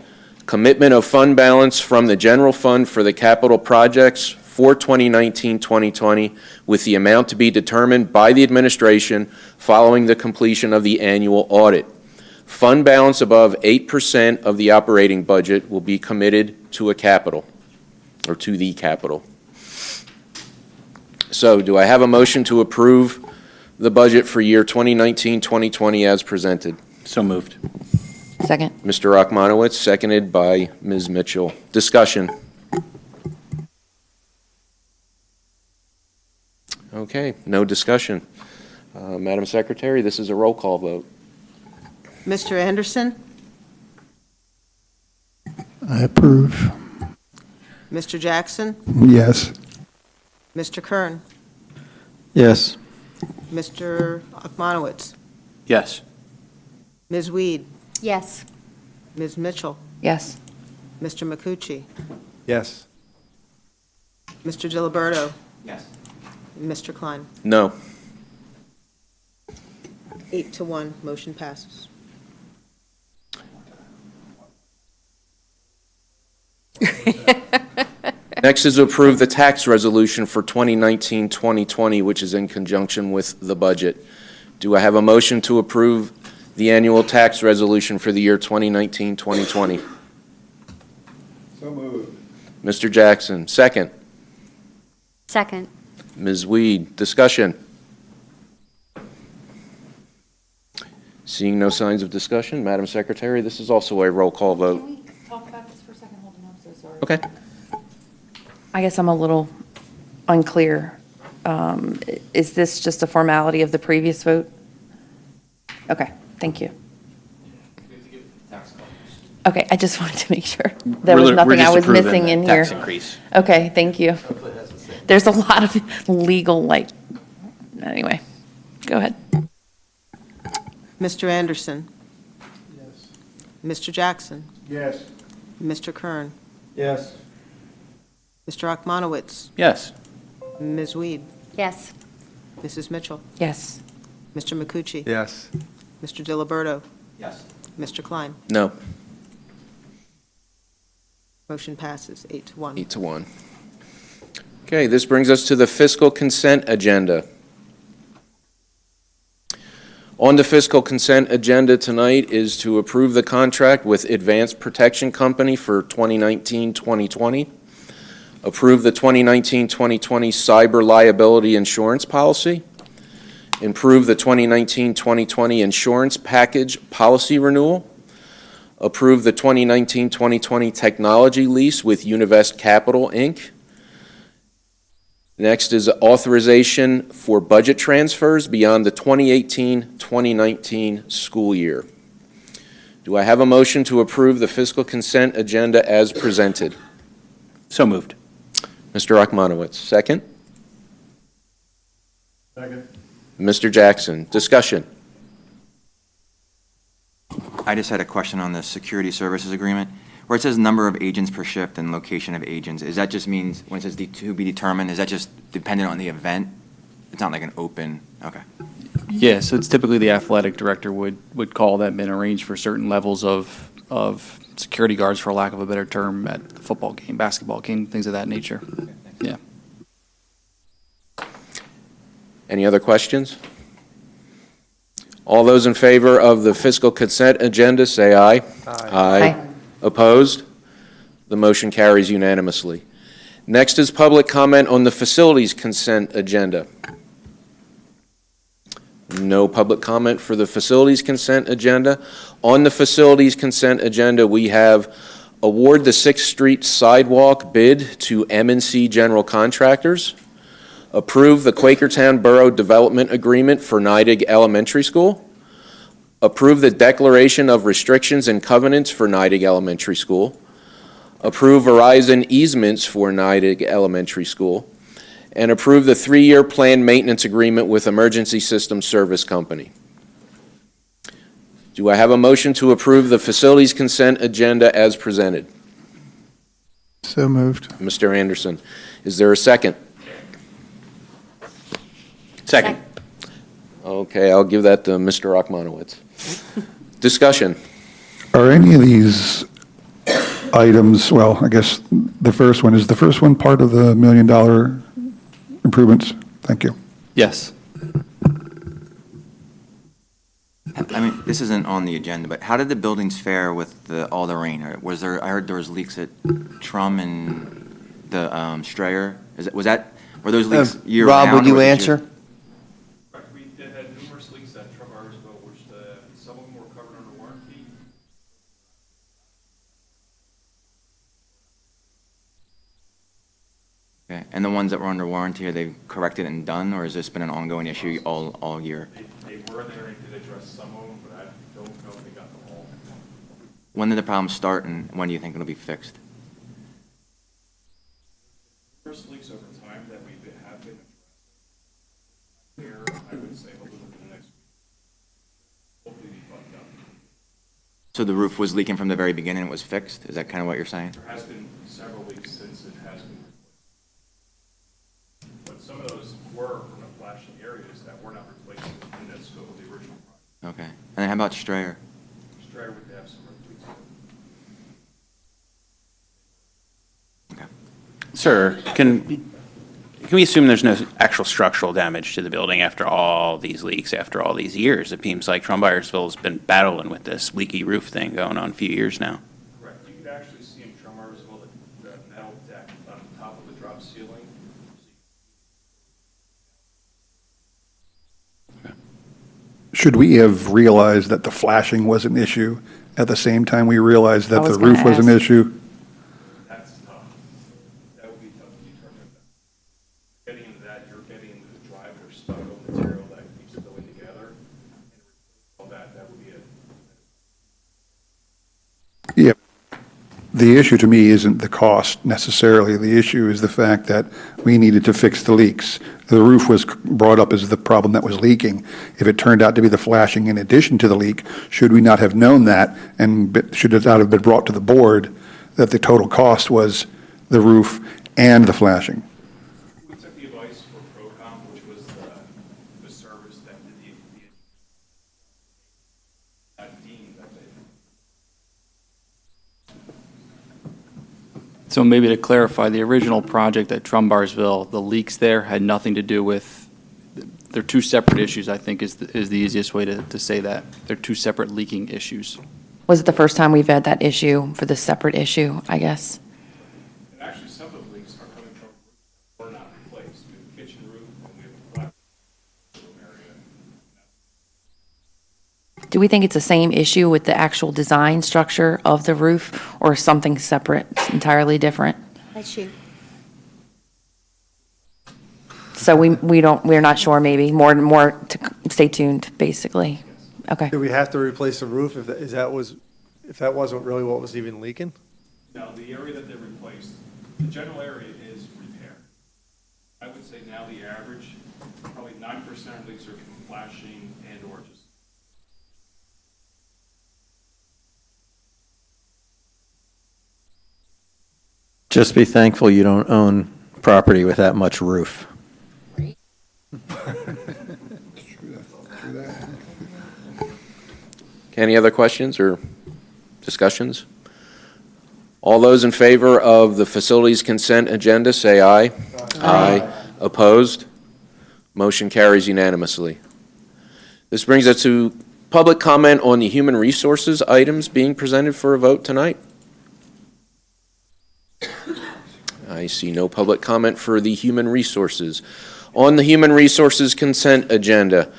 A: commitment of fund balance from the general fund for the capital projects for 2019-2020 with the amount to be determined by the administration following the completion of the annual audit. Fund balance above 8% of the operating budget will be committed to a capital, or to the capital. So do I have a motion to approve the budget for year 2019-2020 as presented?
F: So moved.
N: Second.
A: Mr. Rachmanowitz, seconded by Ms. Mitchell. Discussion. Okay, no discussion. Madam Secretary, this is a roll call vote.
B: Mr. Anderson?
O: I approve.
B: Mr. Jackson?
O: Yes.
B: Mr. Kern?
C: Yes.
B: Mr. Akmanowitz?
F: Yes.
B: Ms. Weed?
D: Yes.
B: Ms. Mitchell?
N: Yes.
B: Mr. Makucci?
L: Yes.
B: Mr. Diliberto?
F: Yes.
B: Mr. Klein?
A: No.
B: 8-1, motion passes.
A: Next is to approve the tax resolution for 2019-2020, which is in conjunction with the budget. Do I have a motion to approve the annual tax resolution for the year 2019-2020?
O: So moved.
A: Mr. Jackson, second.
D: Second.
A: Ms. Weed, discussion. Seeing no signs of discussion, Madam Secretary, this is also a roll call vote.
N: Can we talk about this for a second? Hold on, I'm so sorry.
A: Okay.
N: I guess I'm a little unclear. Is this just a formality of the previous vote? Okay, thank you. Okay, I just wanted to make sure there was nothing I was missing in here.
F: Tax increase.
N: Okay, thank you. There's a lot of legal, anyway, go ahead.
B: Mr. Anderson?
L: Yes.
B: Mr. Jackson?
O: Yes.
B: Mr. Kern?
L: Yes.
B: Mr. Akmanowitz?
F: Yes.
B: Ms. Weed?
D: Yes.
B: Mrs. Mitchell?
N: Yes.
B: Mr. Makucci?
L: Yes.
B: Mr. Diliberto?
F: Yes.
B: Mr. Klein?
A: No.
B: Motion passes 8-1.
A: 8-1. Okay, this brings us to the fiscal consent agenda. On the fiscal consent agenda tonight is to approve the contract with Advanced Protection Company for 2019-2020, approve the 2019-2020 cyber liability insurance policy, improve the 2019-2020 insurance package policy renewal, approve the 2019-2020 technology lease with Univest Capital, Inc. Next is authorization for budget transfers beyond the 2018-2019 school year. Do I have a motion to approve the fiscal consent agenda as presented?
F: So moved.
A: Mr. Rachmanowitz, second.
O: Second.
A: Mr. Jackson, discussion.
P: I just had a question on the security services agreement, where it says number of agents per shift and location of agents. Is that just means, when it says to be determined, is that just dependent on the event? It's not like an open, okay.
H: Yeah, so it's typically the athletic director would call them and arrange for certain levels of security guards, for lack of a better term, at the football game, basketball game, things of that nature. Yeah.
A: Any other questions? All those in favor of the fiscal consent agenda, say aye.
B: Aye.
A: Opposed? The motion carries unanimously. Next is public comment on the facilities consent agenda. No public comment for the facilities consent agenda. On the facilities consent agenda, we have award the 6th Street sidewalk bid to M&C General Contractors, approve the Quakertown Borough Development Agreement for Niding Elementary School, approve the Declaration of Restrictions and Covenants for Niding Elementary School, approve Verizon easements for Niding Elementary School, and approve the 3-year planned maintenance agreement with Emergency System Service Company. Do I have a motion to approve the facilities consent agenda as presented?
O: So moved.
A: Mr. Anderson. Is there a second?
F: Second.
A: Okay, I'll give that to Mr. Rachmanowitz. Discussion.
O: Are any of these items, well, I guess the first one, is the first one part of the $1 million improvements? Thank you.
H: Yes.
P: I mean, this isn't on the agenda, but how did the buildings fare with all the rain? Or was there, I heard there was leaks at Trum and the Strayer. Were those leaks year-round?
G: Rob, would you answer?
E: We had numerous leaks at Trum Irisville, which some of them were covered under warranty.
P: Okay. And the ones that were under warranty, are they corrected and done, or has this been an ongoing issue all year?
E: They were there and did address some of them, but I don't know if they got them all.
P: When did the problem start, and when do you think it'll be fixed?
E: First leaks over time that we have been addressing. Here, I would say hopefully within the next week, hopefully be buttoned up.
P: So the roof was leaking from the very beginning and it was fixed? Is that kind of what you're saying?
E: There has been several leaks since it has been replaced. But some of those were from the flashing areas that were not replaced in that scope of the original project.
P: Okay. And then how about Strayer?
E: Strayer would have some leaks.
F: Sir, can we assume there's no actual structural damage to the building after all these leaks, after all these years? It seems like Trum Irisville has been battling with this leaky roof thing going on a few years now.
E: Correct. You could actually see in Trum Irisville the metal deck on top of the drop ceiling.
O: Should we have realized that the flashing was an issue at the same time we realized that
N: I was
O: the roof
N: gonna
O: was an
N: ask.
O: issue?
E: That's tough. That would be tough to determine. Getting into that, you're getting into the drive or stucco material that keeps the building together. And all that would be it.
O: Yeah. The issue to me isn't the cost necessarily. The issue is the fact that we needed to fix the leaks. The roof was brought up as the problem that was leaking. If it turned out to be the flashing in addition to the leak, should we not have known that, and should it not have been brought to the board that the total cost was the roof and the flashing?
E: We took the advice for Procom, which was the service that did deemed that they.
H: So maybe to clarify, the original project at Trum Irisville, the leaks there had nothing to do with, they're two separate issues, I think is the easiest way to say that. They're two separate leaking issues.
N: Was it the first time we've had that issue for the separate issue, I guess?
E: And actually, some of the leaks are coming from roofs that were not replaced. We have a kitchen roof and we have a flat room area.
N: Do we think it's the same issue with the actual design structure of the roof or something separate, entirely different? So we're not sure maybe, more to stay tuned, basically. Okay.
L: Do we have to replace the roof if that wasn't really what was even leaking?
E: Now, the area that they replaced, the general area is repair. I would say now the average, probably 9% of leaks are from flashing and or just.
C: Just be thankful you don't own property with that much roof.
A: Any other questions or discussions? All those in favor of the facilities consent agenda, say aye. Aye. Opposed? Motion carries unanimously. This brings us to public comment on the human resources items being presented for a vote tonight. I see no public comment for the human resources. On the human resources consent agenda,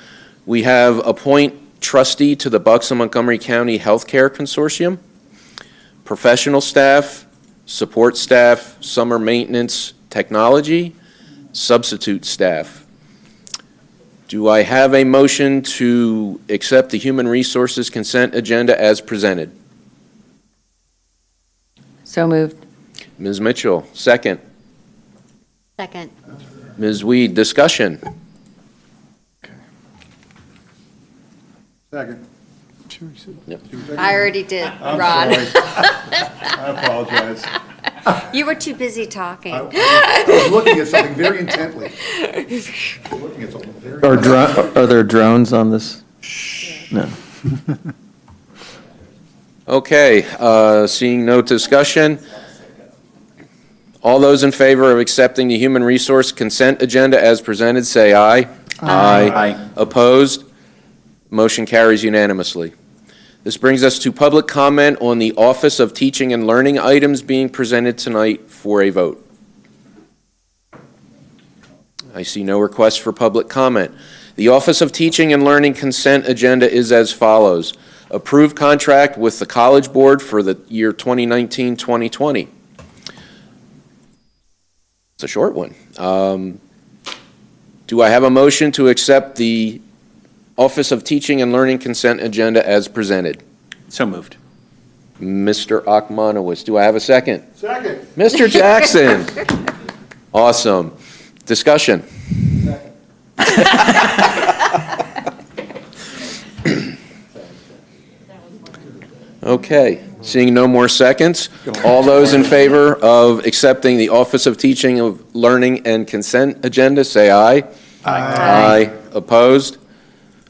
A: we have appoint trustee to the Bucks and Montgomery County Healthcare Consortium, professional staff, support staff, summer maintenance, technology, substitute staff. Do I have a motion to accept the human resources consent agenda as presented?
N: So moved.
A: Ms. Mitchell, second.
D: Second.
A: Ms. Weed, discussion.
O: Second.
A: Yep.
D: I already did,
O: I'm
D: Rod.
O: sorry. I apologize.
D: You were too busy talking.
O: I was looking at something very intently. I was looking at something very.
C: Are there drones on this? No.
A: Okay, seeing no discussion. All those in favor of accepting the human resource consent agenda as presented, say aye. Aye. Opposed? Motion carries unanimously. This brings us to public comment on the Office of Teaching and Learning items being presented tonight for a vote. I see no requests for public comment. The Office of Teaching and Learning consent agenda is as follows. Approve contract with the College Board for the year 2019-2020. It's a short one. Do I have a motion to accept the Office of Teaching and Learning consent agenda as presented?
F: So moved.
A: Mr. Akmanowitz, do I have a second?
O: Second.
A: Mr. Jackson. Awesome. Discussion. Okay, seeing no more seconds, all those in favor of accepting the Office of Teaching of Learning and consent agenda, say aye. Aye. Opposed?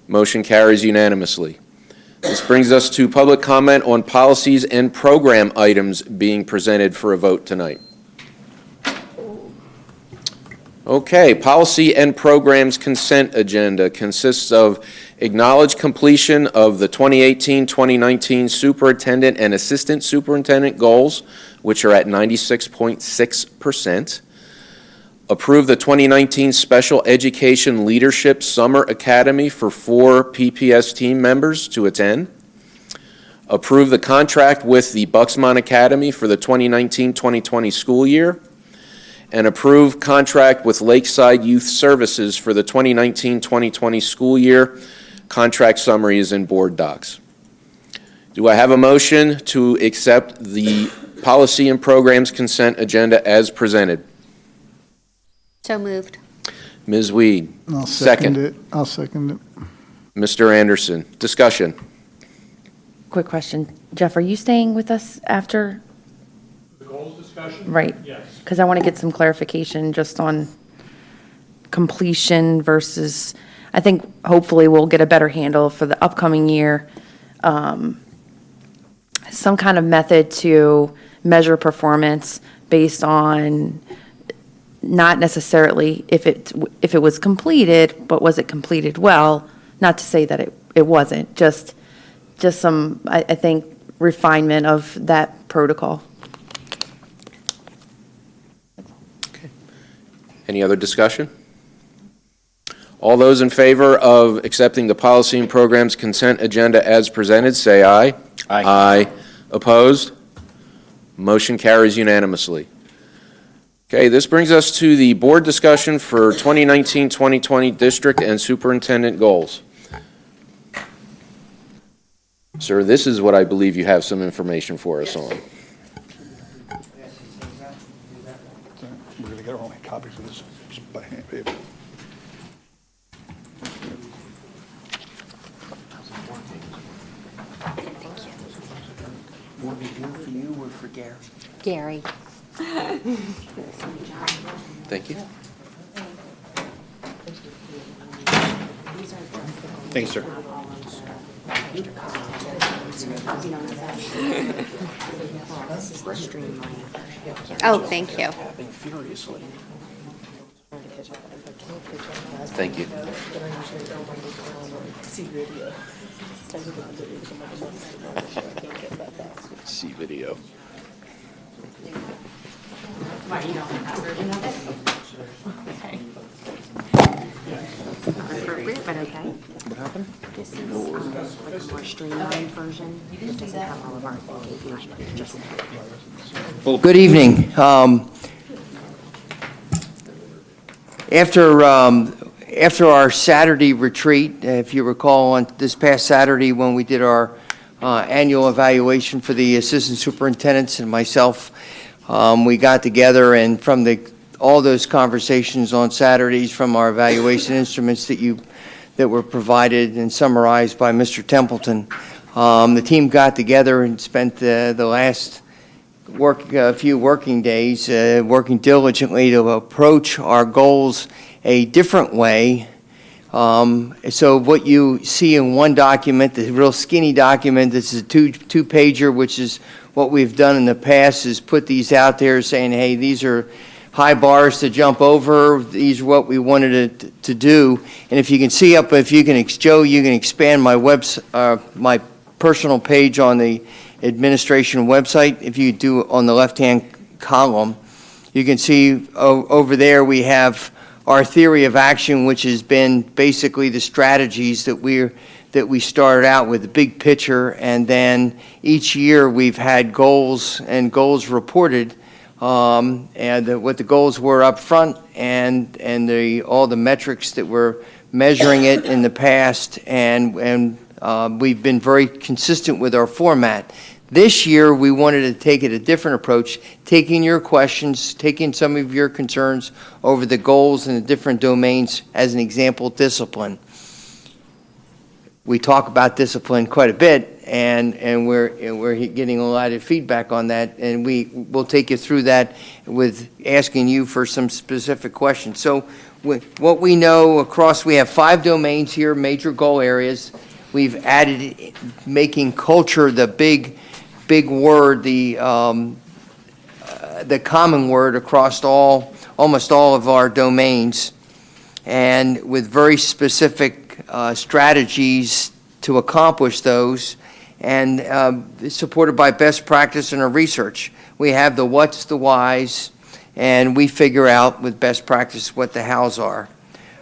A: Motion carries unanimously. This brings us to public comment on policies and program items being presented for a vote tonight. Okay, policy and programs consent agenda consists of acknowledge completion of the 2018-2019 superintendent and assistant superintendent goals, which are at 96.6%. Approve the 2019 Special Education Leadership Summer Academy for 4 PPS team members to attend. Approve the contract with the Bucksmont Academy for the 2019-2020 school year. And approve contract with Lakeside Youth Services for the 2019-2020 school year. Contract summary is in board docs. Do I have a motion to accept the policy and programs consent agenda as presented?
D: So moved.
A: Ms. Weed.
Q: I'll second it. I'll second it.
A: Mr. Anderson, discussion.
N: Quick question. Jeff, are you staying with us after?
I: The goals discussion?
N: Right.
I: Yes.
N: Because I want to get some clarification just on completion versus, I think hopefully we'll get a better handle for the upcoming year. Some kind of method to measure performance based on not necessarily if it was completed, but was it completed well? Not to say that it wasn't, just some, I think, refinement of that protocol.
A: Any other discussion? All those in favor of accepting the policy and programs consent agenda as presented, say aye.
F: Aye.
A: Aye. Opposed? Motion carries unanimously. Okay, this brings us to the board discussion for 2019-2020 district and superintendent goals. Sir, this is what I believe you have some information for us on.
O: We're going to get our own copies of this by hand, babe.
G: For you or for Gary?
D: Gary.
A: Thank you.
F: Thank you, sir.
D: Oh, thank you.
A: Thank you. See video.
M: Appropriate, but okay.
A: What happened?
M: This is like a more streamlined version. It doesn't have all of our information, just
G: Well, good evening. After our Saturday retreat, if you recall, on this past Saturday when we did our annual evaluation for the assistant superintendents and myself, we got together, and from all those conversations on Saturdays, from our evaluation instruments that were provided and summarized by Mr. Templeton, the team got together and spent the last few working days working diligently to approach our goals a different way. So what you see in one document, the real skinny document, this is a two-pager, which is what we've done in the past, is put these out there saying, hey, these are high bars to jump over. These are what we wanted to do. And if you can see up, Joe, you can expand my personal page on the administration website. If you do on the left-hand column, you can see over there we have our theory of action, which has been basically the strategies that we started out with, the big picture, and then each year we've had goals and goals reported, and what the goals were up front, and all the metrics that we're measuring it in the past, and we've been very consistent with our format. This year, we wanted to take it a different approach, taking your questions, taking some of your concerns over the goals in the different domains, as an example, discipline. We talk about discipline quite a bit, and we're getting a lot of feedback on that, and we'll take you through that with asking you for some specific questions. So what we know across, we have 5 domains here, major goal areas. We've added making culture the big word, the common word across almost all of our domains, and with very specific strategies to accomplish those, and supported by best practice in our research. We have the what's, the whys, and we figure out with best practice what the hows are.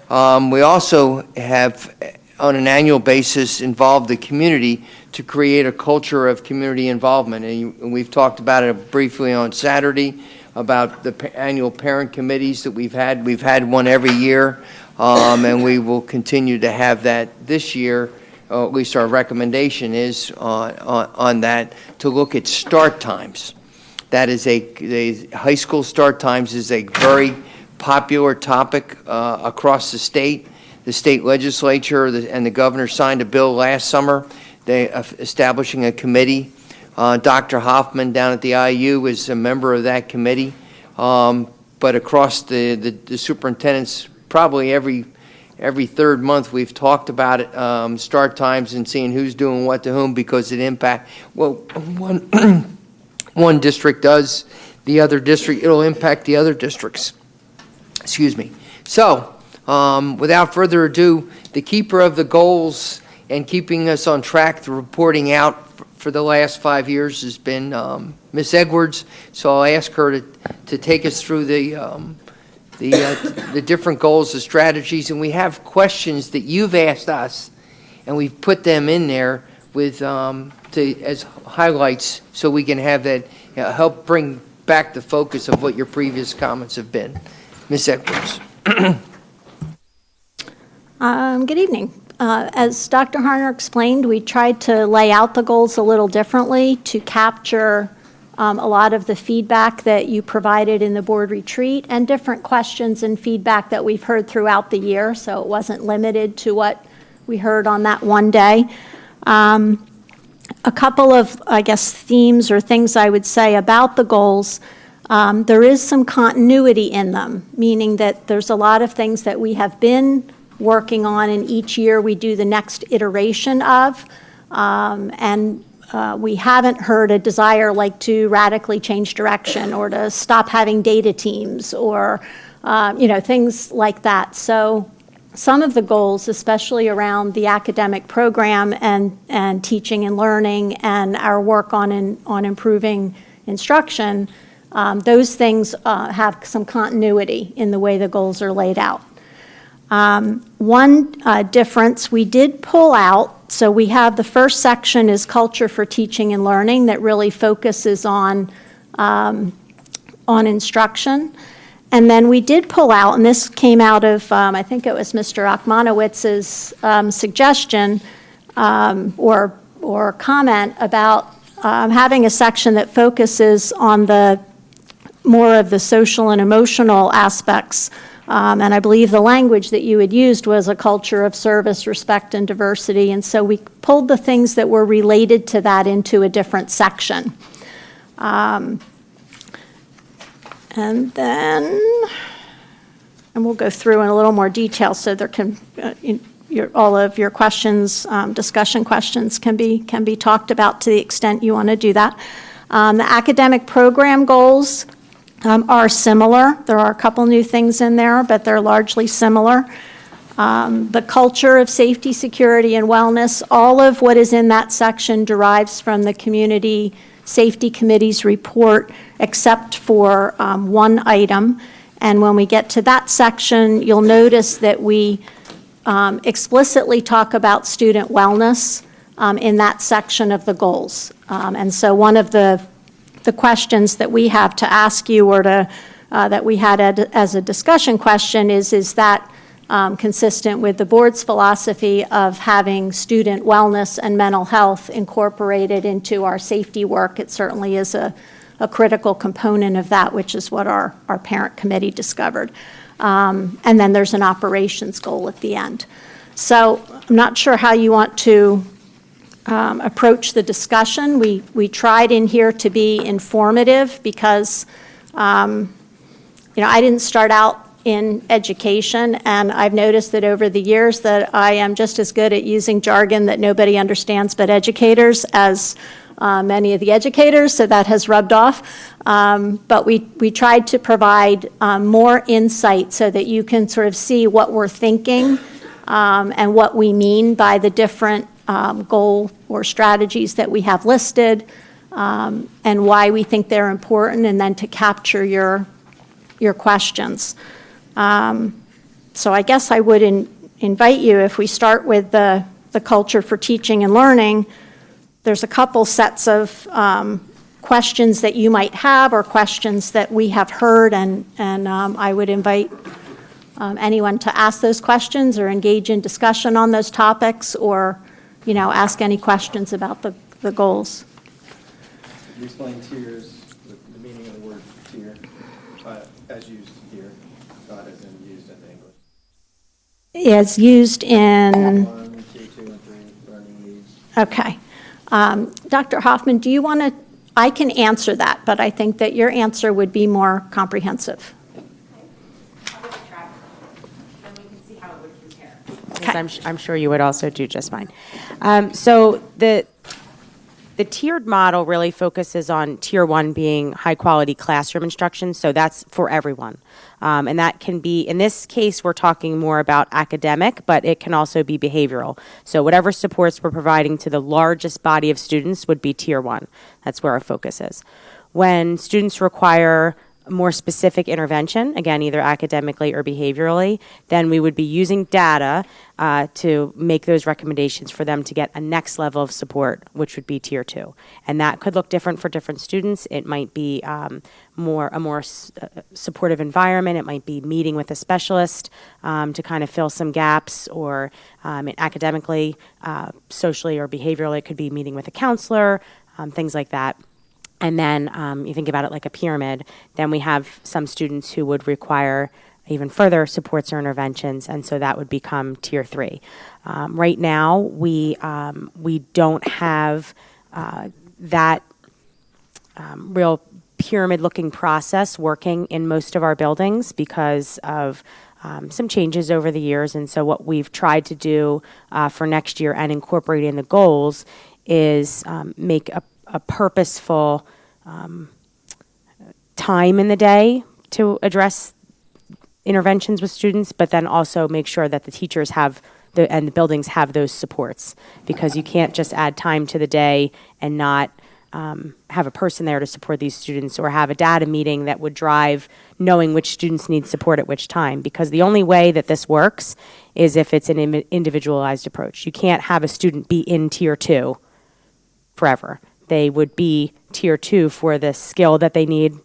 G: We also have, on an annual basis, involved the community to create a culture of community involvement. And we've talked about it briefly on Saturday, about the annual parent committees that we've had. We've had one every year, and we will continue to have that this year. At least our recommendation is on that, to look at start times. That is the high school start times is a very popular topic across the state. The state legislature and the governor signed a bill last summer, establishing a committee. Dr. Hoffman down at the IU is a member of that committee. But across the superintendents, probably every third month we've talked about it, start times and seeing who's doing what to whom, because it impacts, well, one district does, the other district, it'll impact the other districts. Excuse me. So, without further ado, the keeper of the goals and keeping us on track to reporting out for the last 5 years has been Ms. Edwards. So I'll ask her to take us through the different goals, the strategies, and we have questions that you've asked us, and we've put them in there with as highlights, so we can have that help bring back the focus of what your previous comments have been. Ms. Edwards.
R: Good evening. As Dr. Harner explained, we tried to lay out the goals a little differently to capture a lot of the feedback that you provided in the board retreat and different questions and feedback that we've heard throughout the year, so it wasn't limited to what we heard on that one day. A couple of, I guess, themes or things I would say about the goals. There is some continuity in them, meaning that there's a lot of things that we have been working on, and each year we do the next iteration of. And we haven't heard a desire like to radically change direction or to stop having data teams or, things like that. So some of the goals, especially around the academic program and teaching and learning and our work on improving instruction, those things have some continuity in the way the goals are laid out. One difference we did pull out, so we have the first section is culture for teaching and learning that really focuses on instruction. And then we did pull out, and this came out of, I think it was Mr. Achmanowicz's suggestion or comment about having a section that focuses on more of the social and emotional aspects. And I believe the language that you had used was a culture of service, respect, and diversity. And so we pulled the things that were related to that into a different section. And we'll go through in a little more detail so there can, all of your questions, discussion questions can be talked about to the extent you want to do that. The academic program goals are similar. There are a couple new things in there, but they're largely similar. The culture of safety, security, and wellness, all of what is in that section derives from the Community Safety Committee's report, except for one item. And when we get to that section, you'll notice that we explicitly talk about student wellness in that section of the goals. And so one of the questions that we have to ask you or that we had as a discussion question is that consistent with the board's philosophy of having student wellness and mental health incorporated into our safety work? It certainly is a critical component of that, which is what our parent committee discovered. And then there's an operations goal at the end. So I'm not sure how you want to approach the discussion. We tried in here to be informative because, I didn't start out in education, and I've noticed that over the years that I am just as good at using jargon that nobody understands but educators as many of the educators, so that has rubbed off. But we tried to provide more insight so that you can sort of see what we're thinking and what we mean by the different goal or strategies that we have listed, and why we think they're important, and then to capture your questions. So I guess I would invite you, if we start with the culture for teaching and learning, there's a couple sets of questions that you might have or questions that we have heard, and I would invite anyone to ask those questions or engage in discussion on those topics, or ask any questions about the goals.
C: Could you explain tiers, the meaning of the word tier, as used here, not as in used in English?
R: As used in...
C: Tier 2 and 3, learning needs.
R: Okay. Dr. Hoffman, do you want to... I can answer that, but I think that your answer would be more comprehensive.
M: Because I'm sure you would also do just fine. So the tiered model really focuses on tier 1 being high quality classroom instruction, so that's for everyone. And that can be, in this case, we're talking more about academic, but it can also be behavioral. So whatever supports we're providing to the largest body of students would be tier 1. That's where our focus is. When students require more specific intervention, again, either academically or behaviorally, then we would be using data to make those recommendations for them to get a next level of support, which would be tier 2. And that could look different for different students. It might be a more supportive environment. It might be meeting with a specialist to kind of fill some gaps, or academically, socially, or behaviorally, it could be meeting with a counselor, things like that. And then you think about it like a pyramid, then we have some students who would require even further supports or interventions, and so that would become tier 3. Right now, we don't have that real pyramid-looking process working in most of our buildings because of some changes over the years. And so what we've tried to do for next year and incorporate in the goals is make a purposeful time in the day to address interventions with students, but then also make sure that the teachers have and the buildings have those supports, because you can't just add time to the day and not have a person there to support these students, or have a data meeting that would drive knowing which students need support at which time, because the only way that this works is if it's an individualized approach. You can't have a student be in tier 2 forever. They would be tier 2 for the skill that they need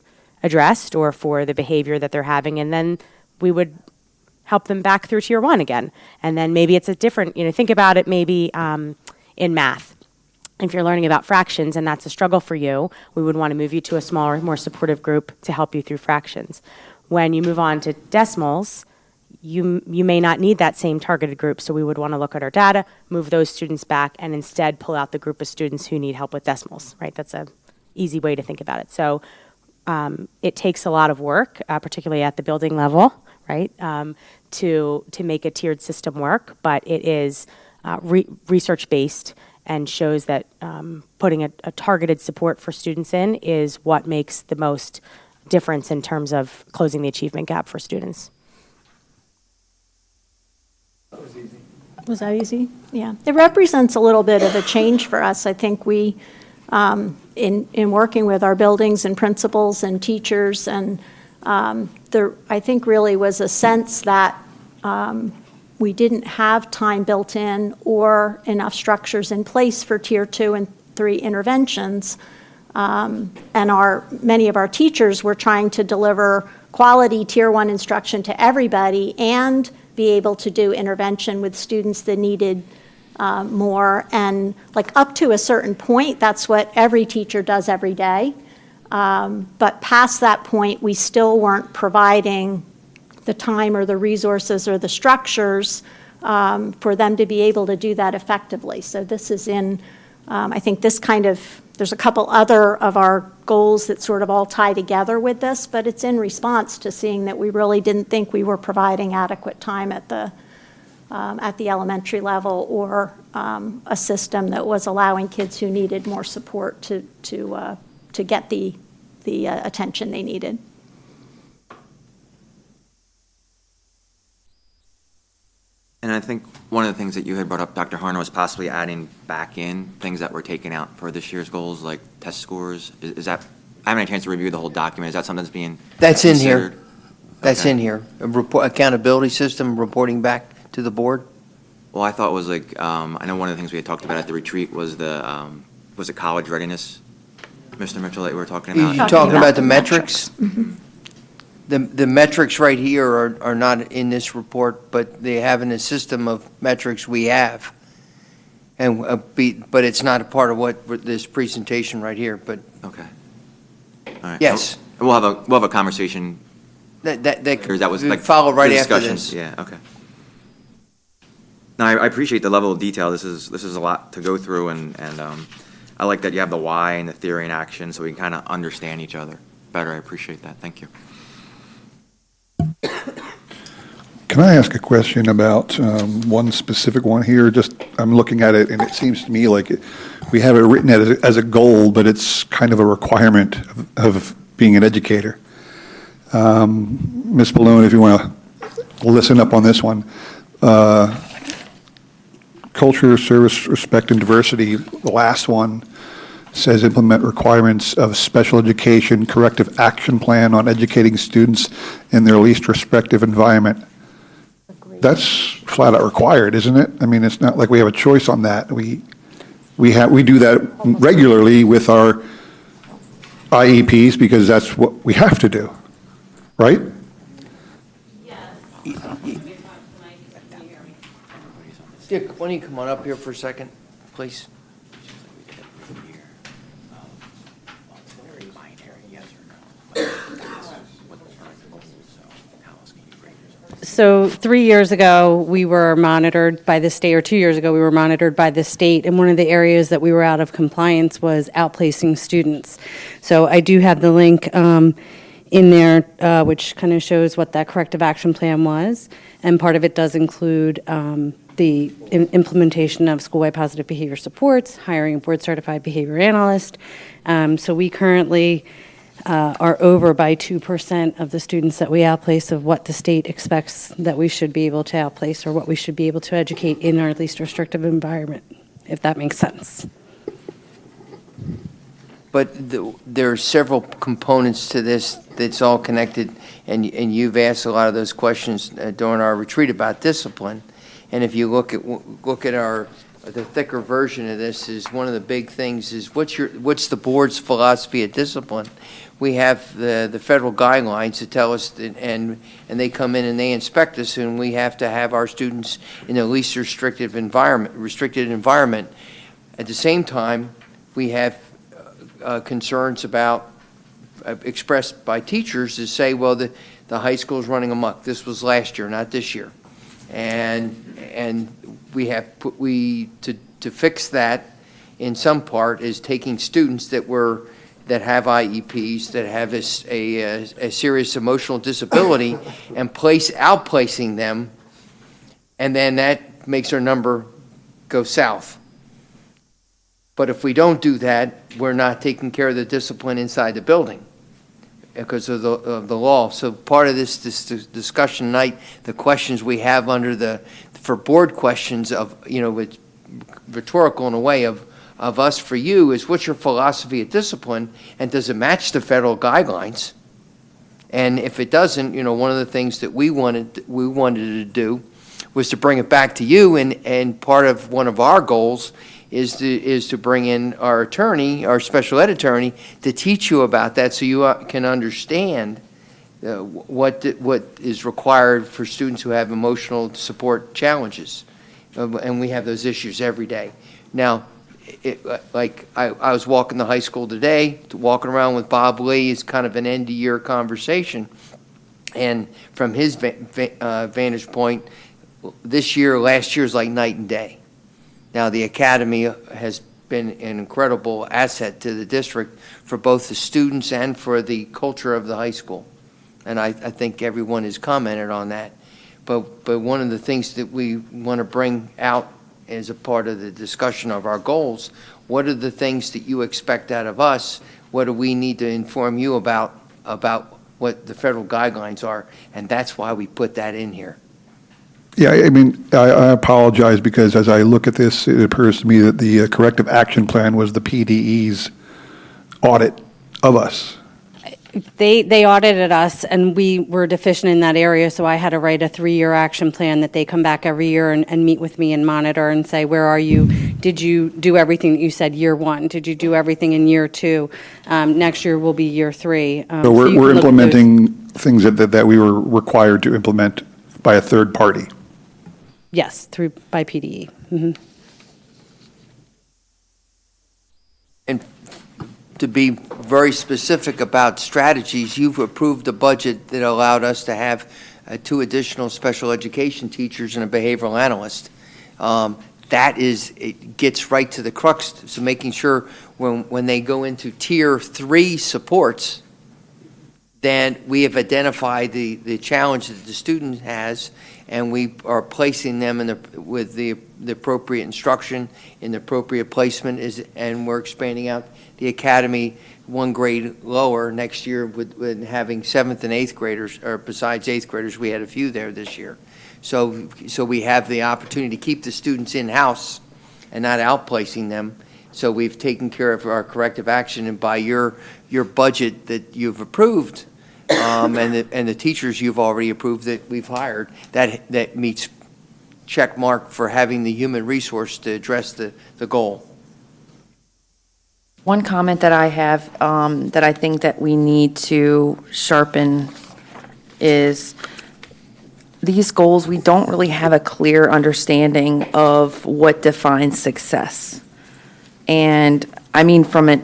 M: addressed or for the behavior that they're having, and then we would help them back through tier 1 again. And then maybe it's a different, think about it maybe in math. If you're learning about fractions and that's a struggle for you, we would want to move you to a smaller, more supportive group to help you through fractions. When you move on to decimals, you may not need that same targeted group, so we would want to look at our data, move those students back, and instead pull out the group of students who need help with decimals, right? That's an easy way to think about it. So it takes a lot of work, particularly at the building level, right, to make a tiered system work, but it is research-based and shows that putting a targeted support for students in is what makes the most difference in terms of closing the achievement gap for students.
R: Was that easy? Yeah. It represents a little bit of a change for us. I think we, in working with our buildings and principals and teachers, and there, I think really was a sense that we didn't have time built in or enough structures in place for tier 2 and 3 interventions. And many of our teachers were trying to deliver quality tier 1 instruction to everybody and be able to do intervention with students that needed more. And like up to a certain point, that's what every teacher does every day. But past that point, we still weren't providing the time or the resources or the structures for them to be able to do that effectively. So this is I think this kind of, there's a couple other of our goals that sort of all tie together with this, but it's in response to seeing that we really didn't think we were providing adequate time at the elementary level, or a system that was allowing kids who needed more support to get the attention they needed.
P: And I think one of the things that you had brought up, Dr. Harner, was possibly adding back in things that were taken out for this year's goals, like test scores. Is that, I haven't had a chance to review the whole document. Is that something that's being
G: That's in
P: considered?
G: here. That's
P: Okay.
G: in here. Accountability system reporting back to the board.
P: Well, I thought it was like, I know one of the things we had talked about at the retreat was the college readiness, Mr. Mitchell, that we were talking about.
G: You talking about the metrics? Mm-hmm. The metrics right here are not in this report, but they have in the system of metrics we have. And, but it's not a part of what this presentation right here, but.
P: Okay. All right.
G: Yes.
P: We'll have a conversation.
G: That
P: was like
G: follow right
P: the
G: after
P: discussions.
G: this.
P: Yeah, okay. No, I appreciate the level of detail. This is a lot to go through, and I like that you have the why and the theory and action, so we can kind of understand each other better. I appreciate that. Thank you.
O: Can I ask a question about one specific one here? Just, I'm looking at it, and it seems to me like we have it written as a goal, but it's kind of a requirement of being an educator. Ms. Balloon, if you want to listen up on this one. Culture, service, respect, and diversity, the last one says implement requirements of special education corrective action plan on educating students in their least respective environment. That's flat out required, isn't it? I mean, it's not like we have a choice on that. We do that regularly with our IEPs because that's what we have to do, right?
G: Dick, why don't you come on up here for a second, please?
S: So 3 years ago, we were monitored by the state, or 2 years ago, we were monitored by the state, and one of the areas that we were out of compliance was outplacing students. So I do have the link in there, which kind of shows what that corrective action plan was, and part of it does include the implementation of school-wide positive behavior supports, hiring a board-certified behavior analyst. So we currently are over by 2% of the students that we outplace of what the state expects that we should be able to outplace or what we should be able to educate in our least restrictive environment, if that makes sense.
G: But there are several components to this that's all connected, and you've asked a lot of those questions during our retreat about discipline. And if you look at the thicker version of this, is one of the big things is what's the board's philosophy of discipline? We have the federal guidelines that tell us and they come in and they inspect us, and we have to have our students in the least restricted environment. At the same time, we have concerns about expressed by teachers to say, well, the high school is running amok. This was last year, not this year, and we have to fix that in some part is taking students that have IEPs, that have a serious emotional disability, and outplacing them, and then that makes our number go south. But if we don't do that, we're not taking care of the discipline inside the building because of the law. So part of this discussion tonight, the questions we have for board questions of, it's rhetorical in a way of us for you is what's your philosophy of discipline, and does it match the federal guidelines? And if it doesn't, one of the things that we wanted to do was to bring it back to you, and part of one of our goals is to bring in our attorney, our special ed attorney, to teach you about that so you can understand what is required for students who have emotional support challenges. And we have those issues every day. Now, I was walking the high school today, walking around with Bob Lee. It's kind of an end-of-year conversation. And from his vantage point, last year is like night and day. Now, the academy has been an incredible asset to the district for both the students and for the culture of the high school. And I think everyone has commented on that. But one of the things that we want to bring out as a part of the discussion of our goals, what are the things that you expect out of us? What do we need to inform you about what the federal guidelines are? And that's why we put that in here.
O: Yeah, I mean, I apologize because as I look at this, it appears to me that the corrective action plan was the PDE's audit of us.
S: They audited us, and we were deficient in that area, so I had to write a 3-year action plan that they come back every year and meet with me and monitor and say, where are you? Did you do everything that you said year 1? Did you do everything in year 2? Next year will be year 3.
O: So we're implementing things that we were required to implement by a third party.
S: Yes, by PDE. Mm-hmm.
G: And to be very specific about strategies, you've approved a budget that allowed us to have 2 additional special education teachers and a behavioral analyst. It gets right to the crux, so making sure when they go into tier 3 supports, then we have identified the challenge that the student has, and we are placing them with the appropriate instruction in the appropriate placement, and we're expanding out the academy 1 grade lower next year with having 7th and 8th graders, or besides 8th graders, we had a few there this year. So we have the opportunity to keep the students in-house and not outplacing them. So we've taken care of our corrective action, and by your budget that you've approved, and the teachers you've already approved that we've hired, that meets check mark for having the human resource to address the goal.
N: One comment that I have that I think that we need to sharpen is these goals, we don't really have a clear understanding of what defines success. And I mean from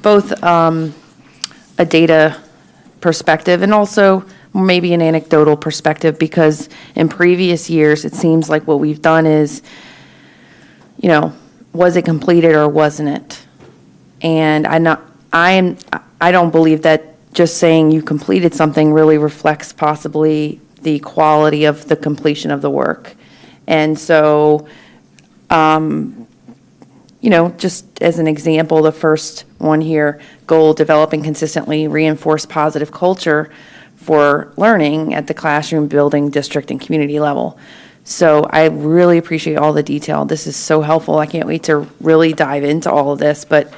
N: both a data perspective and also maybe an anecdotal perspective, because in previous years it seems like what we've done is, was it completed or wasn't it? And I don't believe that just saying you completed something really reflects possibly the quality of the completion of the work. And so, just as an example, the first one here, goal, develop and consistently reinforce positive culture for learning at the classroom, building, district, and community level. So I really appreciate all the detail. This is so helpful. I can't wait to really dive into all of this, but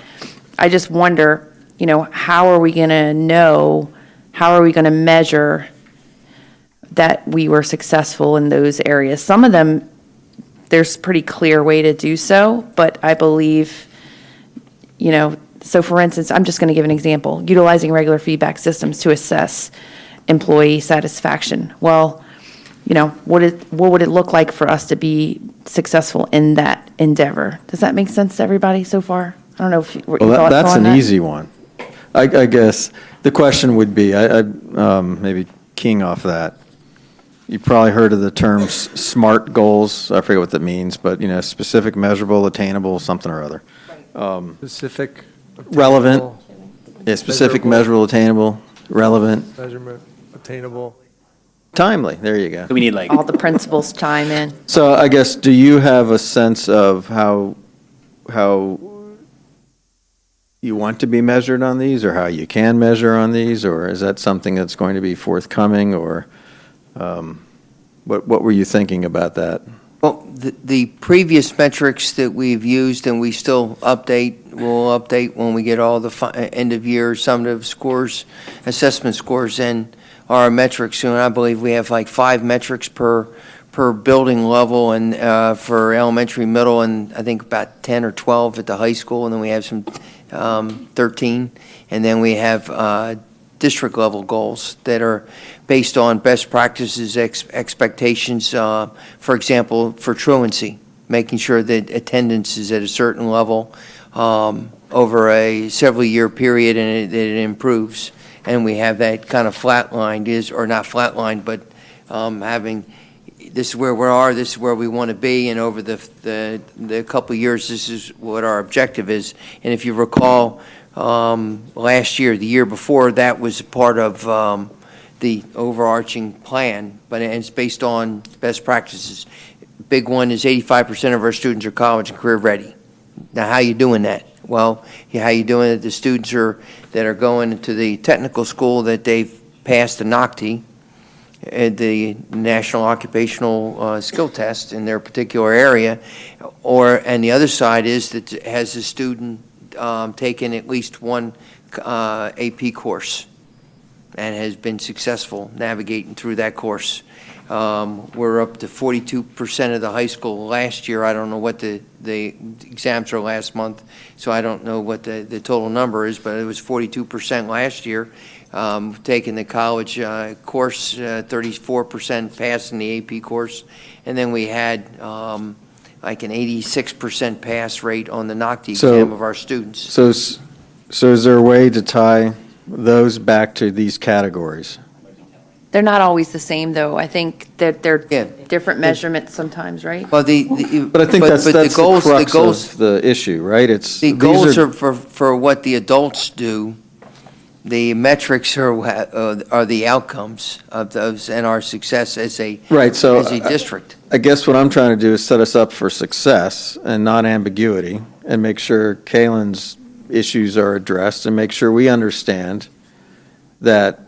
N: I just wonder, how are we going to know, how are we going to measure that we were successful in those areas? Some of them, there's a pretty clear way to do so, but I believe, so for instance, I'm just going to give an example, utilizing regular feedback systems to assess employee satisfaction. Well, what would it look like for us to be successful in that endeavor? Does that make sense to everybody so far? I don't know if what your thoughts
C: That's
N: on
C: an
N: that?
C: easy one. I guess the question would be, maybe keying off that, you probably heard of the term SMART goals. I forget what that means, but, specific, measurable, attainable, something or other.
L: Specific.
C: Relevant. Yeah, specific,
L: measurable,
C: measurable, attainable, relevant,
L: Measurement, attainable.
C: timely. There you go.
F: Do we need
N: All the principals chime in.
C: So I guess, do you have a sense of how you want to be measured on these, or how you can measure on these, or is that something that's going to be forthcoming, or what were you thinking about that?
G: Well, the previous metrics that we've used and we still update, we'll update when we get all the end of year summative scores, assessment scores in our metrics. And I believe we have like 5 metrics per building level, and for elementary, middle, and I think about 10 or 12 at the high school. And then we have some 13. And then we have district level goals that are based on best practices, expectations, for example, for truancy, making sure that attendance is at a certain level over a several year period, and it improves. And we have that kind of flatlined, or not flatlined, but having, this is where we are, this is where we want to be, and over the couple of years, this is what our objective is. And if you recall, last year, the year before, that was part of the overarching plan, but it's based on best practices. Big one is 85% of our students are college and career ready. Now, how you doing that? Well, how you doing it? The students that are going to the technical school, that they've passed the NOCTI, the National Occupational Skill Test in their particular area, and the other side is that has the student taken at least one AP course and has been successful navigating through that course. We're up to 42% of the high school last year. I don't know what the exams are last month, so I don't know what the total number is, but it was 42% last year. Taking the college course, 34% passing the AP course, and then we had like an 86% pass rate on the NOCTI exam of our students.
C: So is there a way to tie those back to these categories?
N: They're not always the same, though. I think that they're different measurements sometimes, right?
G: Well,
C: but I think that's the crux of the issue, right?
G: The goals are for what the adults do. The metrics are the outcomes of those and our success as a district.
C: I guess what I'm trying to do is set us up for success and not ambiguity, and make sure Kaylin's issues are addressed, and make sure we understand that,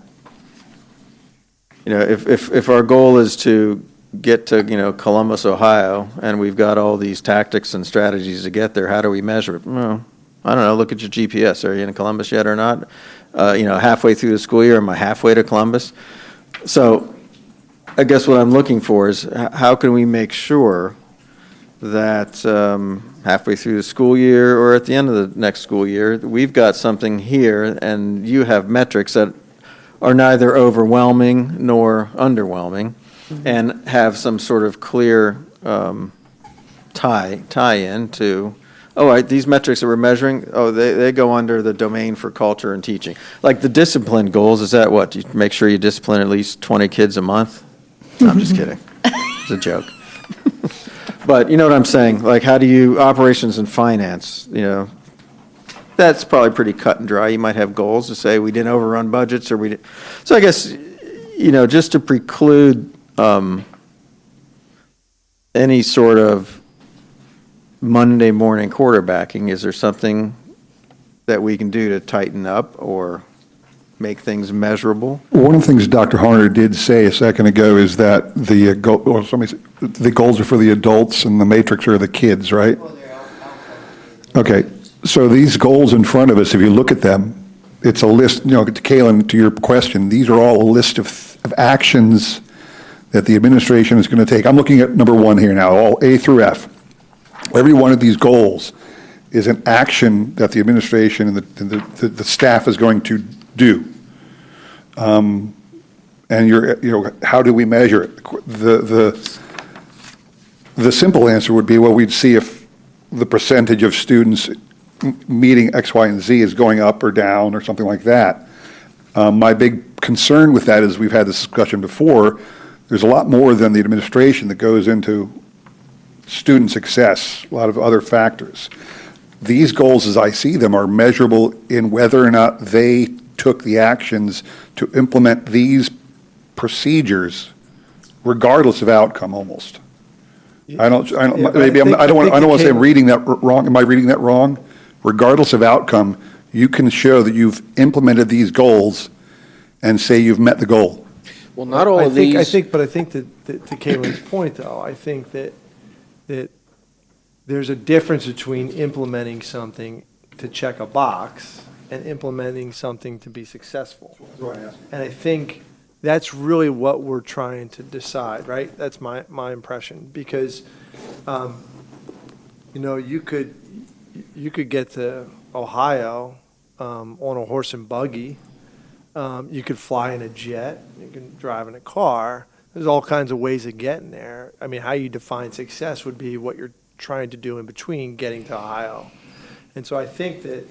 C: if our goal is to get to, Columbus, Ohio, and we've got all these tactics and strategies to get there, how do we measure it? Well, I don't know, look at your GPS. Are you in Columbus yet or not? Halfway through the school year, am I halfway to Columbus? So I guess what I'm looking for is how can we make sure that halfway through the school year or at the end of the next school year, we've got something here, and you have metrics that are neither overwhelming nor underwhelming, and have some sort of clear tie-in to, all right, these metrics that we're measuring, they go under the domain for culture and teaching. Like the discipline goals, is that what? You make sure you discipline at least 20 kids a month? No, I'm just kidding. It's a joke. But you know what I'm saying? Like, how do you, operations and finance, that's probably pretty cut and dry. You might have goals to say we didn't overrun budgets, or we did. So I guess, just to preclude any sort of Monday morning quarterbacking, is there something that we can do to tighten up or make things measurable?
O: One of the things Dr. Harner did say a second ago is that the goals are for the adults and the matrix are the kids, right? Okay, so these goals in front of us, if you look at them, it's a list, to Kaylin, to your question, these are all a list of actions that the administration is going to take. I'm looking at number 1 here now, all A through F. Every one of these goals is an action that the administration and the staff is going to do. And how do we measure it? The simple answer would be, well, we'd see if the percentage of students meeting X, Y, and Z is going up or down or something like that. My big concern with that is, we've had this discussion before, there's a lot more than the administration that goes into student success, a lot of other factors. These goals, as I see them, are measurable in whether or not they took the actions to implement these procedures, regardless of outcome, almost. I don't want to say I'm reading that wrong. Am I reading that wrong? Regardless of outcome, you can show that you've implemented these goals and say you've met the goal.
A: Well, not all of these.
L: I think that to Kaylin's point, though, I think that there's a difference between implementing something to check a box and implementing something to be successful. And I think that's really what we're trying to decide, right? That's my impression, because, you could get to Ohio on a horse and buggy. You could fly in a jet. You can drive in a car. There's all kinds of ways of getting there. I mean, how you define success would be what you're trying to do in between getting to Ohio. And so I think that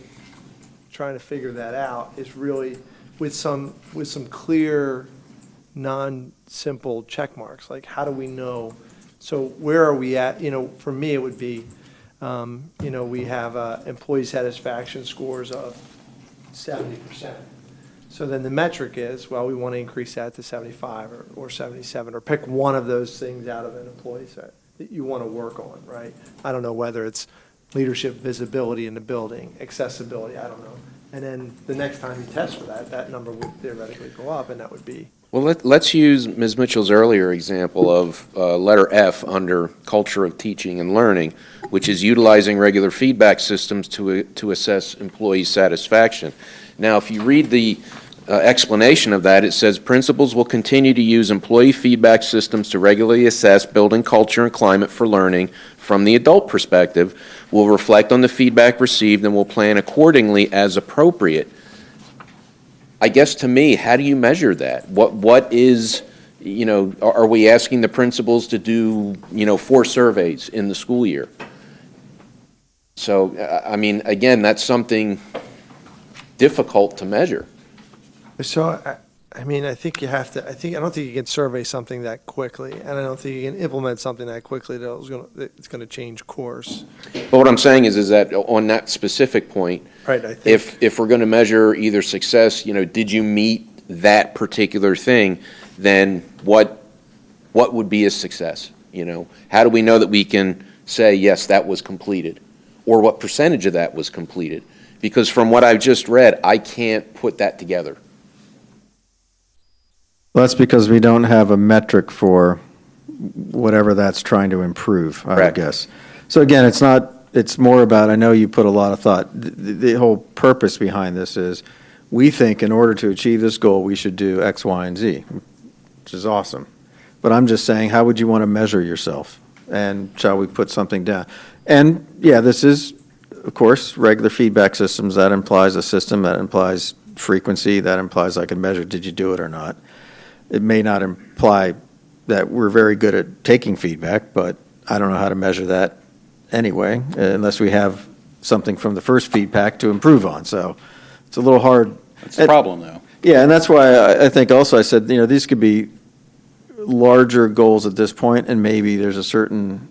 L: trying to figure that out is really with some clear, non-simple check marks. Like, how do we know? So where are we at? For me, it would be, we have employee satisfaction scores of 70%. So then the metric is, well, we want to increase that to 75 or 77, or pick one of those things out of an employee set that you want to work on, right? I don't know whether it's leadership, visibility in the building, accessibility, I don't know. And then the next time you test for that number would theoretically go up, and that would be.
A: Well, let's use Ms. Mitchell's earlier example of letter F under culture of teaching and learning, which is utilizing regular feedback systems to assess employee satisfaction. Now, if you read the explanation of that, it says principals will continue to use employee feedback systems to regularly assess building culture and climate for learning from the adult perspective, will reflect on the feedback received, and will plan accordingly as appropriate. I guess, to me, how do you measure that? What is, are we asking the principals to do, 4 surveys in the school year? So, I mean, again, that's something difficult to measure.
L: So, I think you have to, I don't think you can survey something that quickly, and I don't think you can implement something that quickly that it's going to change course.
A: But what I'm saying is that on that specific point,
L: right, I think,
A: if we're going to measure either success, did you meet that particular thing, then what would be a success? How do we know that we can say, yes, that was completed? Or what percentage of that was completed? Because from what I've just read, I can't put that together.
C: Well, that's because we don't have a metric for whatever that's trying to improve, I would guess. So again, it's more about, I know you put a lot of thought. The whole purpose behind this is, we think in order to achieve this goal, we should do X, Y, and Z, which is awesome. But I'm just saying, how would you want to measure yourself? And shall we put something down? And yeah, this is, of course, regular feedback systems. That implies a system, that implies frequency, that implies I can measure, did you do it or not? It may not imply that we're very good at taking feedback, but I don't know how to measure that anyway, unless we have something from the first feedback to improve on. So it's a little hard.
F: That's the problem, though.
C: Yeah, and that's why I think also I said, these could be larger goals at this point, and maybe there's a certain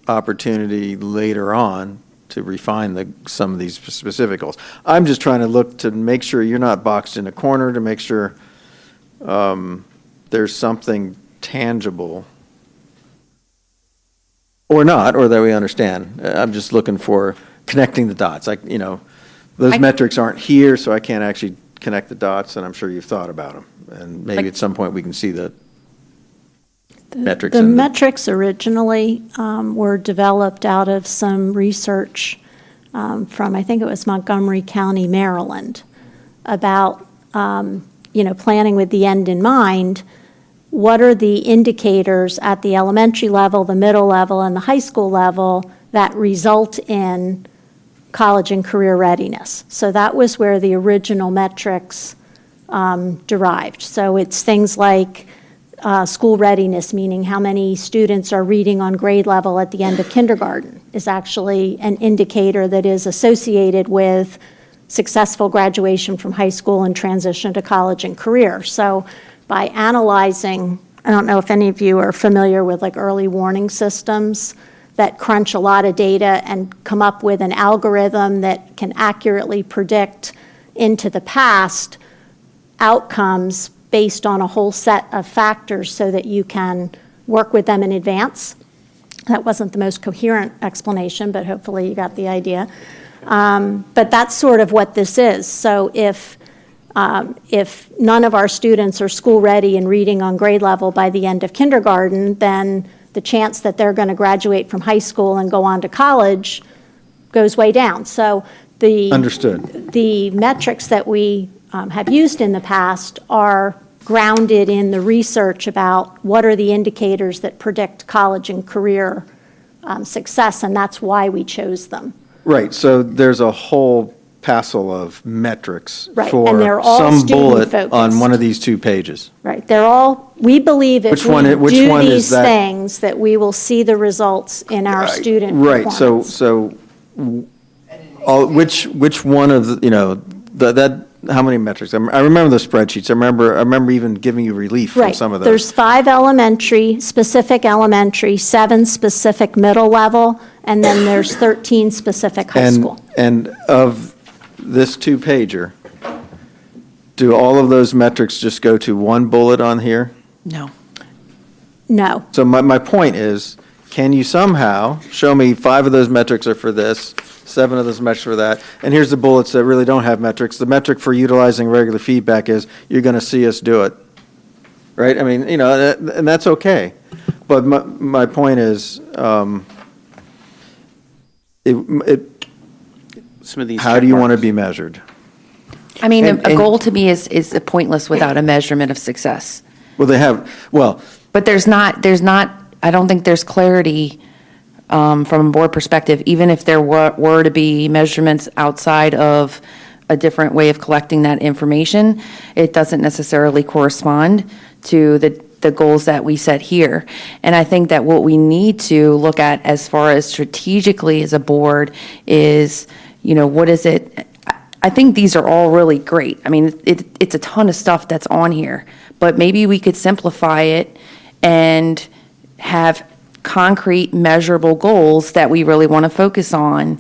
C: opportunity later on to refine some of these specific goals. I'm just trying to look to make sure you're not boxed in a corner, to make sure there's something tangible or not, or that we understand. I'm just looking for connecting the dots. Like, those metrics aren't here, so I can't actually connect the dots, and I'm sure you've thought about them. And maybe at some point we can see the metrics.
R: The metrics originally were developed out of some research from, I think it was Montgomery County, Maryland, about, planning with the end in mind. What are the indicators at the elementary level, the middle level, and the high school level that result in college and career readiness? So that was where the original metrics derived. So it's things like school readiness, meaning how many students are reading on grade level at the end of kindergarten, is actually an indicator that is associated with successful graduation from high school and transition to college and career. So by analyzing, I don't know if any of you are familiar with like early warning systems that crunch a lot of data and come up with an algorithm that can accurately predict into the past outcomes based on a whole set of factors so that you can work with them in advance. That wasn't the most coherent explanation, but hopefully you got the idea. But that's sort of what this is. So if none of our students are school ready and reading on grade level by the end of kindergarten, then the chance that they're going to graduate from high school and go on to college goes way down. So
C: Understood.
R: The metrics that we have used in the past are grounded in the research about what are the indicators that predict college and career success, and that's why we chose them.
C: Right, so there's a whole passel of metrics
R: Right,
C: for
R: and they're all
C: some bullet
R: student-focused.
C: on one of these 2 pages.
R: Right, they're all, we believe if
C: Which
R: we
C: one
R: do
C: is
R: these
C: that?
R: things, that we will see the results in our student
C: Right,
R: performance.
C: so which one of the, that how many metrics? I remember the spreadsheets. I remember even giving you relief from
R: Right.
C: some of those.
R: There's 5 specific elementary, 7 specific middle level, and then there's 13 specific high school.
C: And of this 2-pager, do all of those metrics just go to one bullet on here?
N: No.
R: No.
C: So my point is, can you somehow show me 5 of those metrics are for this, 7 of those metrics for that, and here's the bullets that really don't have metrics. The metric for utilizing regular feedback is you're going to see us do it, right? I mean, and that's okay. But my point is,
F: Some of these
C: how do you want to be measured?
N: I mean,
G: And-
N: a
G: and-
N: goal to me is pointless without a measurement of success.
C: But
N: there's not, I don't think there's clarity from a board perspective, even if there were to be measurements outside of a different way of collecting that information, it doesn't necessarily correspond to the goals that we set here. And I think that what we need to look at as far as strategically as a board is, what is it? I think these are all really great. I mean, it's a ton of stuff that's on here, but maybe we could simplify it and have concrete, measurable goals that we really want to focus on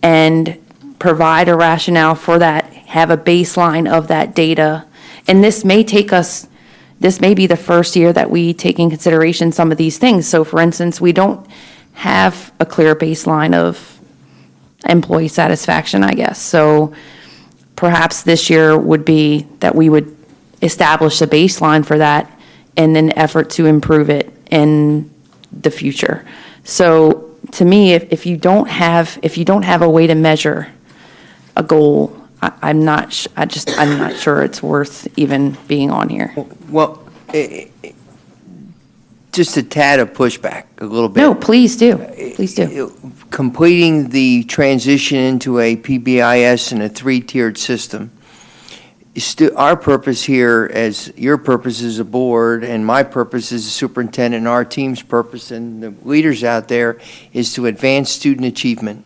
N: and provide a rationale for that, have a baseline of that data. And this may be the first year that we take in consideration some of these things. So for instance, we don't have a clear baseline of employee satisfaction, I guess. So perhaps this year would be that we would establish a baseline for that and an effort to improve it in the future. So to me, if you don't have a way to measure a goal, I'm not sure it's worth even being on here.
G: Well, just a tad of pushback, a little bit.
N: No, please do. Please do.
G: Completing the transition into a PBIS and a 3-tiered system, our purpose here, as your purpose as a board, and my purpose as a superintendent, and our team's purpose, and the leaders out there, is to advance student achievement.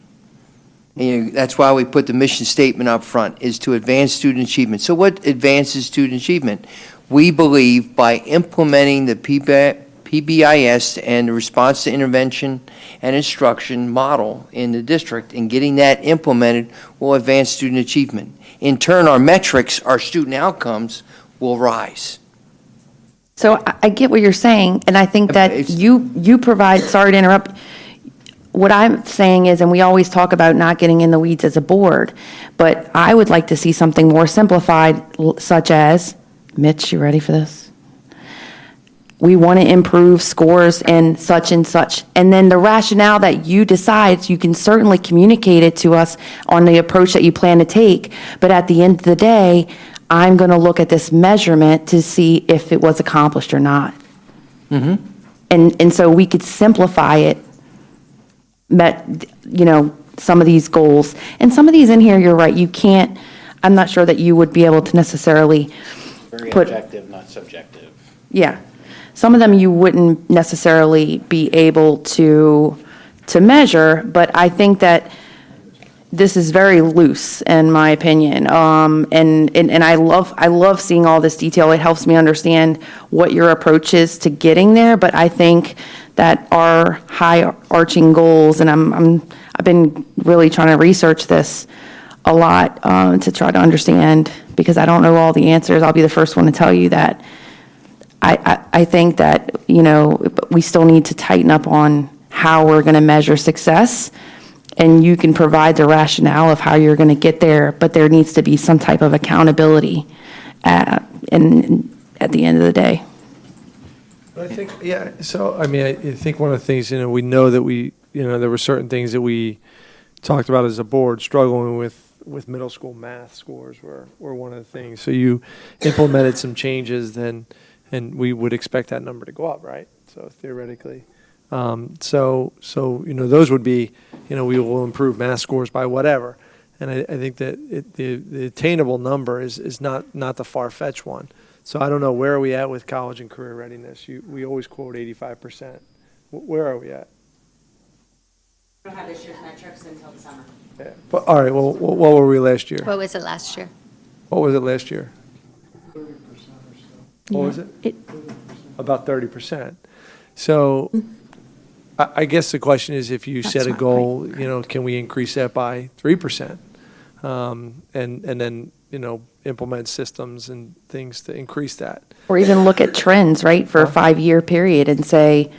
G: And that's why we put the mission statement up front, is to advance student achievement. So what advances student achievement? We believe by implementing the PBIS and the response to intervention and instruction model in the district and getting that implemented will advance student achievement. In turn, our metrics, our student outcomes will rise.
N: So I get what you're saying, and I think that you provide, sorry to interrupt, what I'm saying is, and we always talk about not getting in the weeds as a board, but I would like to see something more simplified, such as, Mitch, you ready for this? We want to improve scores and such, and then the rationale that you decide, you can certainly communicate it to us on the approach that you plan to take, but at the end of the day, I'm going to look at this measurement to see if it was accomplished or not. And so we could simplify it, some of these goals. And some of these in here, you're right, you can't, I'm not sure that you would be able to necessarily
F: Very
N: put.
F: objective, not subjective.
N: Yeah. Some of them you wouldn't necessarily be able to measure, but I think that this is very loose, in my opinion. And I love seeing all this detail. It helps me understand what your approach is to getting there, but I think that our high arching goals, and I've been really trying to research this a lot to try to understand, because I don't know all the answers. I'll be the first one to tell you that. I think that, we still need to tighten up on how we're going to measure success, and you can provide the rationale of how you're going to get there, but there needs to be some type of accountability at the end of the day.
L: But I think, yeah, so, I mean, I think one of the things, we know that there were certain things that we talked about as a board, struggling with middle school math scores were one of the things. So you implemented some changes then, and we would expect that number to go up, right? So theoretically. Those would be, we will improve math scores by whatever. And I think that the attainable number is not the far-fetched one. So I don't know, where are we at with college and career readiness? We always quote 85%. Where are we at?
M: We don't have this year's metrics until the summer.
L: Yeah. But, all right, well, what were we last year?
R: What was it last year?
L: What was it last year?
Q: 30% or so.
L: What was it? About 30%. So I guess the question is, if you set a goal, can we increase that by 3%? And then, implement systems and things to increase that.
N: Or even look at trends, right, for a 5-year period and say,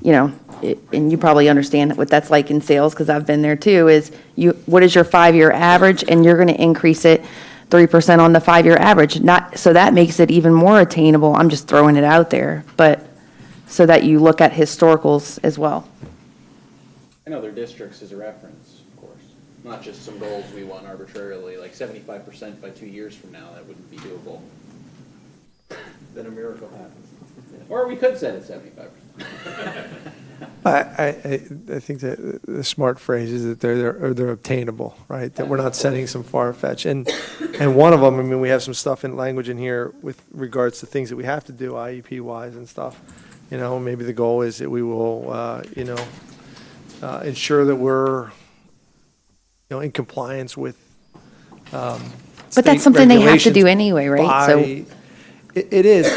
N: and you probably understand what that's like in sales, because I've been there too, is what is your 5-year average, and you're going to increase it 3% on the 5-year average. So that makes it even more attainable. I'm just throwing it out there, but so that you look at historicals as well.
H: And other districts as a reference, of course. Not just some goals we want arbitrarily, like 75% by 2 years from now, that wouldn't be doable. Then a miracle happens. Or we could set it 75%.
L: I think that the smart phrase is that they're obtainable, right? That we're not setting some far-fetched. And one of them, we have some stuff in language in here with regards to things that we have to do IEP-wise and stuff. Maybe the goal is that we will, ensure that we're, in compliance with
N: But that's something they have to do anyway, right?
L: It is,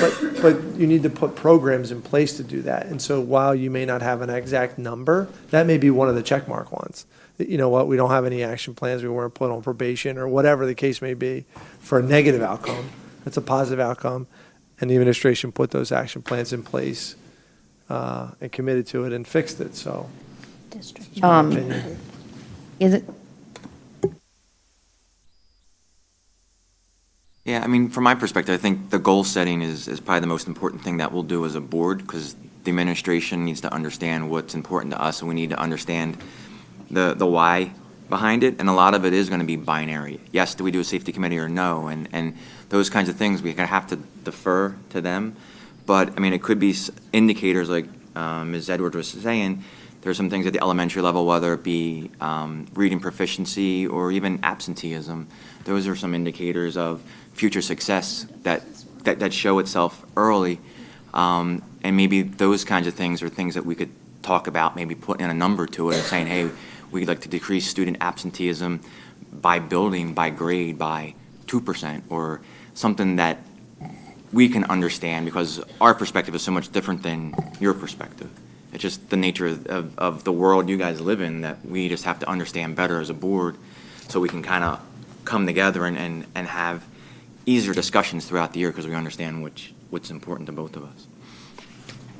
L: but you need to put programs in place to do that. And so while you may not have an exact number, that may be one of the check mark ones. You know what, we don't have any action plans, we weren't put on probation, or whatever the case may be, for a negative outcome. That's a positive outcome. And the administration put those action plans in place and committed to it and fixed it, so.
R: District.
N: Is it?
P: Yeah, from my perspective, I think the goal setting is probably the most important thing that we'll do as a board, because the administration needs to understand what's important to us, and we need to understand the why behind it, and a lot of it is going to be binary. Yes, do we do a safety committee or no? And those kinds of things, we're going to have to defer to them. But, it could be indicators like Ms. Edwards was saying. There's some things at the elementary level, whether it be reading proficiency or even absenteeism. Those are some indicators of future success that show itself early. And maybe those kinds of things are things that we could talk about, maybe put in a number to it and saying, hey, we'd like to decrease student absenteeism by building, by grade, by 2%, or something that we can understand, because our perspective is so much different than your perspective. It's just the nature of the world you guys live in that we just have to understand better as a board, so we can kind of come together and have easier discussions throughout the year, because we understand what's important to both of us.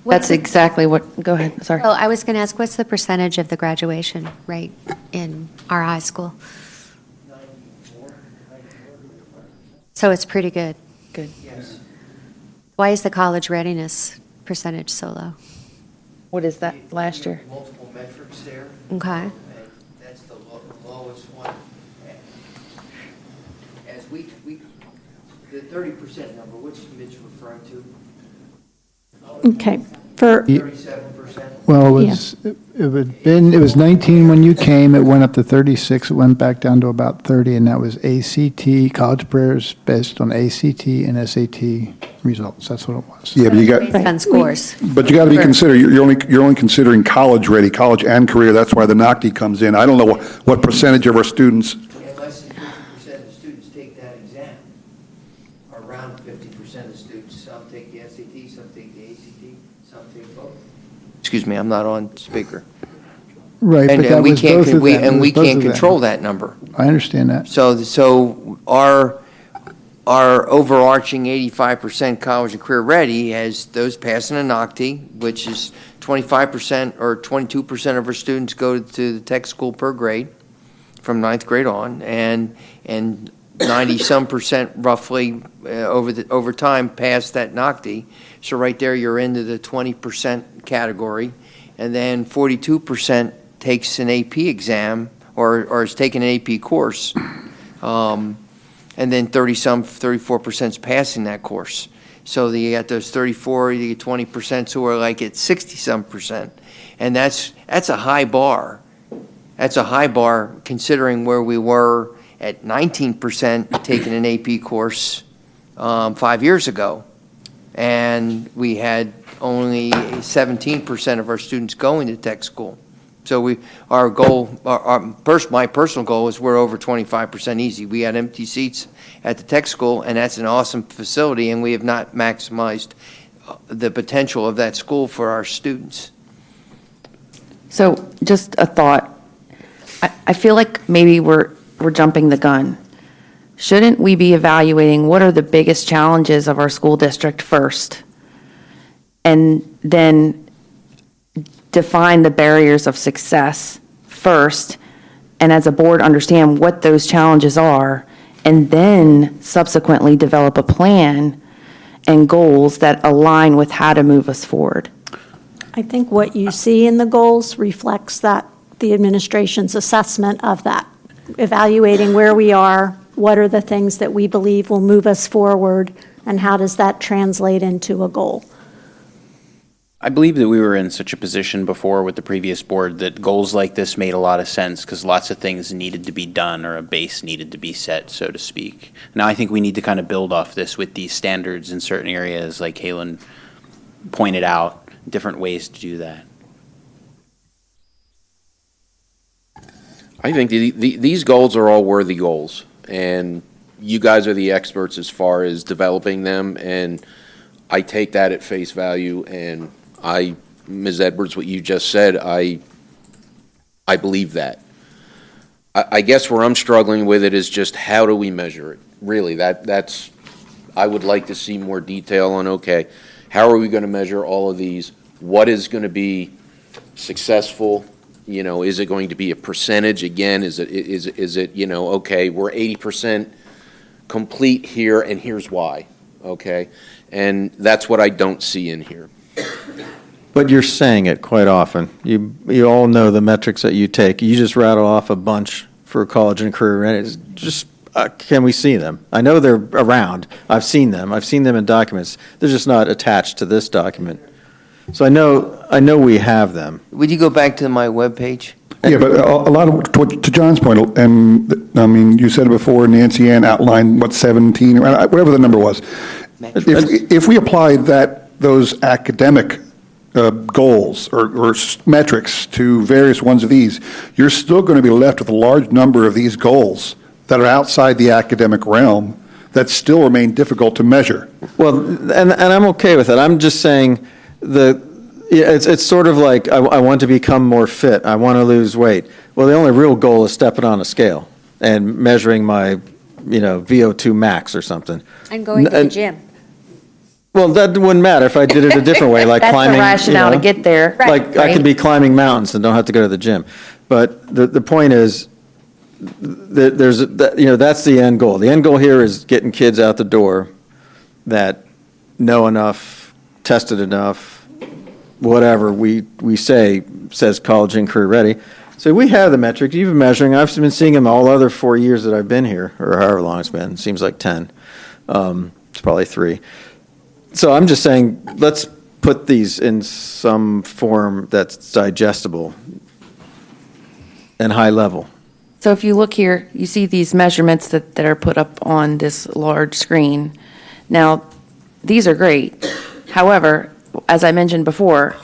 N: That's exactly what, go ahead, sorry.
D: Oh, I was going to ask, what's the percentage of the graduation rate in our high school? So it's pretty good.
N: Good.
G: Yes.
D: Why is the college readiness percentage so low?
N: What is that last year?
G: Multiple metrics there.
D: Okay.
G: And that's the lowest one. As we, the 30% number, which Mitch referring to?
R: Okay. For
G: 37%?
Q: Well, it was 19 when you came, it went up to 36, it went back down to about 30, and that was ACT, college prayers based on ACT and SAT results. That's what it was.
O: Yeah, but you got,
D: Based on scores.
O: but you got to be considered, you're only considering college ready, college and career. That's why the NOCTI comes in. I don't know what percentage of our students.
G: And less than 50% of students take that exam, or around 50% of students. Some take the SAT, some take the ACT, some take both. Excuse me, I'm not on speaker.
Q: Right, but that
G: we
Q: was
G: can't,
Q: both of them. It
G: and
Q: was
G: we
Q: both
G: can't
Q: of them.
G: control that number.
Q: I understand that.
G: So our overarching 85% college and career ready has those passing a NOCTI, which is 25% or 22% of our students go to the tech school per grade from ninth grade on, and 90-some% roughly over time pass that NOCTI. So right there, you're into the 20% category, and then 42% takes an AP exam or is taking an AP course, and then 34% is passing that course. So you got those 34, you get 20% who are like at 60-some%, and that's a high bar. That's a high bar considering where we were at 19% taking an AP course 5 years ago. And we had only 17% of our students going to tech school. So our goal, my personal goal is we're over 25% easy. We had empty seats at the tech school, and that's an awesome facility, and we have not maximized the potential of that school for our students.
N: So just a thought. I feel like maybe we're jumping the gun. Shouldn't we be evaluating what are the biggest challenges of our school district first? And then define the barriers of success first, and as a board understand what those challenges are, and then subsequently develop a plan and goals that align with how to move us forward?
R: I think what you see in the goals reflects that, the administration's assessment of that, evaluating where we are, what are the things that we believe will move us forward, and how does that translate into a goal?
F: I believe that we were in such a position before with the previous board that goals like this made a lot of sense because lots of things needed to be done or a base needed to be set, so to speak. Now I think we need to kind of build off this with these standards in certain areas, like Kaylin pointed out, different ways to do that.
A: I think these goals are all worthy goals, and you guys are the experts as far as developing them, and I take that at face value, and Ms. Edwards, what you just said, I believe that. I guess where I'm struggling with it is just how do we measure it? Really, that's, I would like to see more detail on, okay, how are we going to measure all of these? What is going to be successful? You know, is it going to be a percentage again? Is it, you know, okay, we're 80% complete here and here's why, okay? And that's what I don't see in here.
C: But you're saying it quite often. You all know the metrics that you take. You just rattle off a bunch for college and career readiness. Just can we see them? I know they're around. I've seen them. I've seen them in documents. They're just not attached to this document. So I know we have them.
G: Would you go back to my webpage?
O: Yeah, but a lot of, to John's point, and I mean, you said it before, Nancy Ann outlined, what, 17, or whatever the number was. If we apply those academic goals or metrics to various ones of these, you're still going to be left with a large number of these goals that are outside the academic realm that still remain difficult to measure.
C: Well, and I'm okay with it. I'm just saying it's sort of like I want to become more fit. I want to lose weight. Well, the only real goal is stepping on a scale and measuring my, VO2 max or something.
D: And going to the gym.
C: Well, that wouldn't matter if I did it a different way, like
N: That's
C: climbing.
N: the rationale to get there.
C: Like I could be climbing mountains and don't have to go to the gym. But the point is, that's the end goal. The end goal here is getting kids out the door that know enough, tested enough, whatever we say says college and career ready. So we have the metrics. You've been measuring. I've been seeing them all other 4 years that I've been here, or however long it's been. It seems like 10. It's probably 3. So I'm just saying, let's put these in some form that's digestible and high level.
N: So if you look here, you see these measurements that are put up on this large screen. Now, these are great. However, as I mentioned before,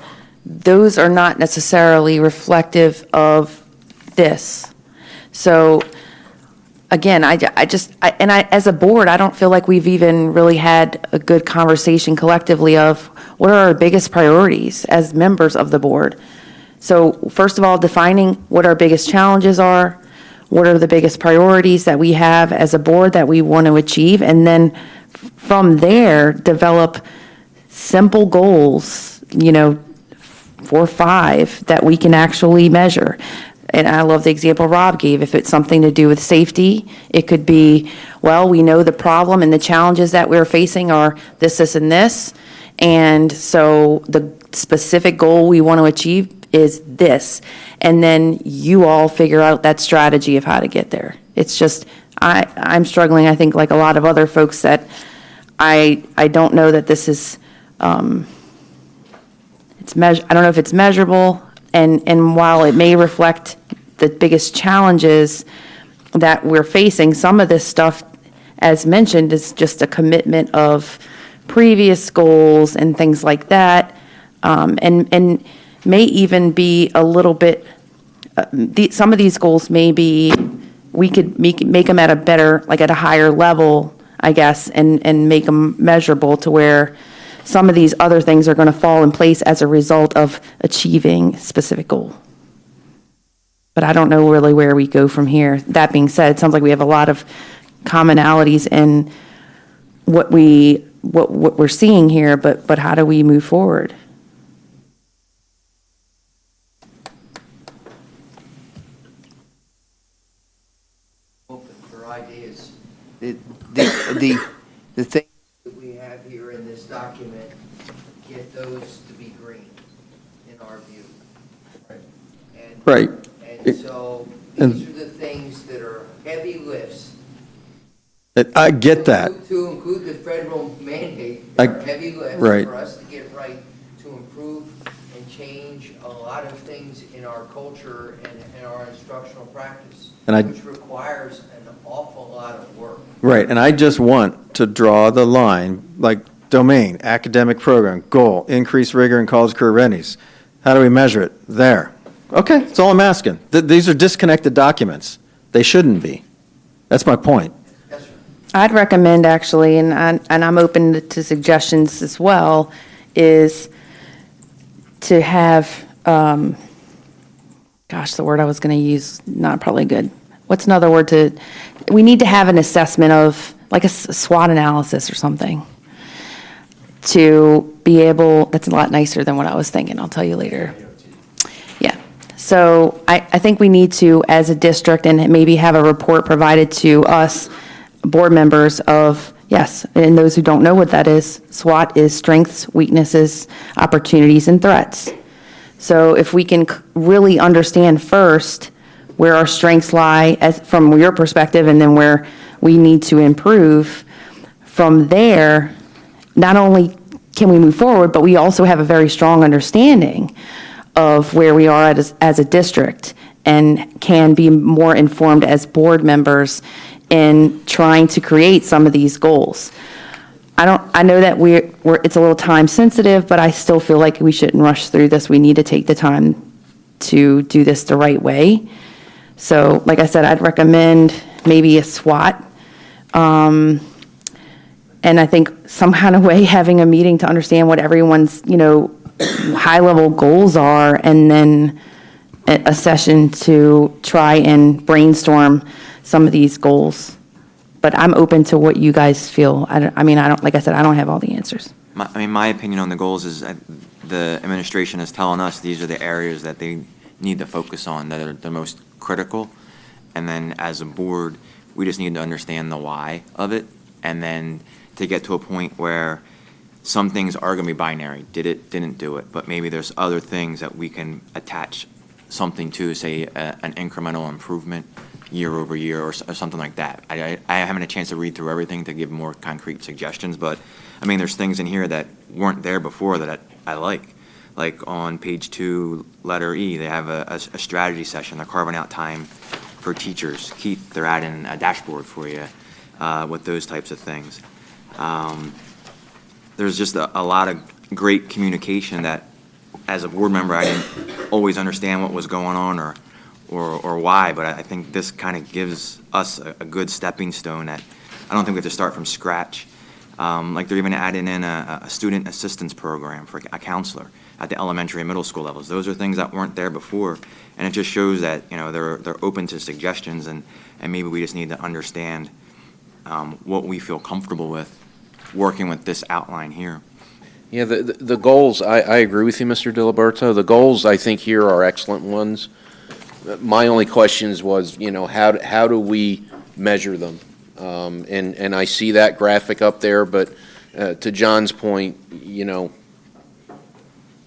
N: those are not necessarily reflective of this. So again, as a board, I don't feel like we've even really had a good conversation collectively of what are our biggest priorities as members of the board. So first of all, defining what our biggest challenges are, what are the biggest priorities that we have as a board that we want to achieve, and then from there, develop simple goals, 4 or 5 that we can actually measure. And I love the example Rob gave. If it's something to do with safety, it could be, well, we know the problem and the challenges that we're facing are this, this, and this. And so the specific goal we want to achieve is this. And then you all figure out that strategy of how to get there. It's just, I'm struggling, I think, like a lot of other folks that I don't know that this is, I don't know if it's measurable, and while it may reflect the biggest challenges that we're facing, some of this stuff, as mentioned, is just a commitment of previous goals and things like that, and may even be a little bit, some of these goals may be, we could make them at a better, like at a higher level, I guess, and make them measurable to where some of these other things are going to fall in place as a result of achieving a specific goal. But I don't know really where we go from here. That being said, it sounds like we have a lot of commonalities in what we're seeing here, but how do we move forward?
G: Open for ideas. The things that we have here in this document, get those to be green, in our view.
C: Right.
G: And so these are the things that are heavy lifts.
C: I get that.
G: To include the federal mandate, that are heavy lifts for us to get right, to improve and change a lot of things in our culture and in our instructional practice, which requires an awful lot of work.
C: Right, and I just want to draw the line, like domain, academic program, goal, increase rigor in college career readiness. How do we measure it? There. Okay, that's all I'm asking. These are disconnected documents. They shouldn't be. That's my point.
N: I'd recommend actually, and I'm open to suggestions as well, is to have, the word I was going to use, not probably good. What's another word we need to have an assessment of, like a SWOT analysis or something, to be able, that's a lot nicer than what I was thinking, I'll tell you later. Yeah, so I think we need to, as a district, and maybe have a report provided to us, board members of, yes, and those who don't know what that is, SWOT is strengths, weaknesses, opportunities, and threats. So if we can really understand first where our strengths lie from your perspective, and then where we need to improve, from there, not only can we move forward, but we also have a very strong understanding of where we are as a district, and can be more informed as board members in trying to create some of these goals. I know that it's a little time sensitive, but I still feel like we shouldn't rush through this. We need to take the time to do this the right way. So, like I said, I'd recommend maybe a SWOT. And I think some kind of way having a meeting to understand what everyone's, high-level goals are, and then a session to try and brainstorm some of these goals. But I'm open to what you guys feel. I don't, like I said, I don't have all the answers.
P: My opinion on the goals is that the administration is telling us these are the areas that they need to focus on, that are the most critical. And then as a board, we just need to understand the why of it. And then to get to a point where some things are going to be binary, did it, didn't do it. But maybe there's other things that we can attach something to, say, an incremental improvement year over year or something like that. I haven't had a chance to read through everything to give more concrete suggestions, but I mean, there's things in here that weren't there before that I like. Like on page 2, letter E, they have a strategy session. They're carving out time for teachers. Keith, they're adding a dashboard for you with those types of things. There's just a lot of great communication that, as a board member, I didn't always understand what was going on or why, but I think this kind of gives us a good stepping stone that I don't think we have to start from scratch. Like they're even adding in a student assistance program for a counselor at the elementary and middle school levels. Those are things that weren't there before, and it just shows that, you know, they're open to suggestions, and maybe we just need to understand what we feel comfortable with working with this outline here.
A: Yeah, the goals, I agree with you, Mr. Diliberto. The goals, I think, here are excellent ones. My only questions was, you know, how do we measure them? And I see that graphic up there, but to John's point, you know,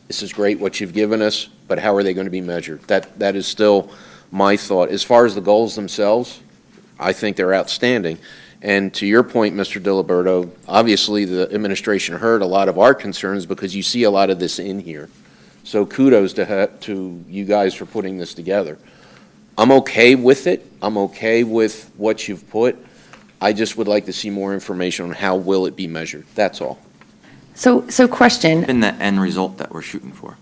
A: this is great what you've given us, but how are they going to be measured? That is still my thought. As far as the goals themselves, I think they're outstanding. And to your point, Mr. Diliberto, obviously the administration heard a lot of our concerns because you see a lot of this in here. So kudos to you guys for putting this together. I'm okay with it. I'm okay with what you've put. I just would like to see more information on how will it be measured. That's all.
N: So question.
P: In the end result that we're shooting for.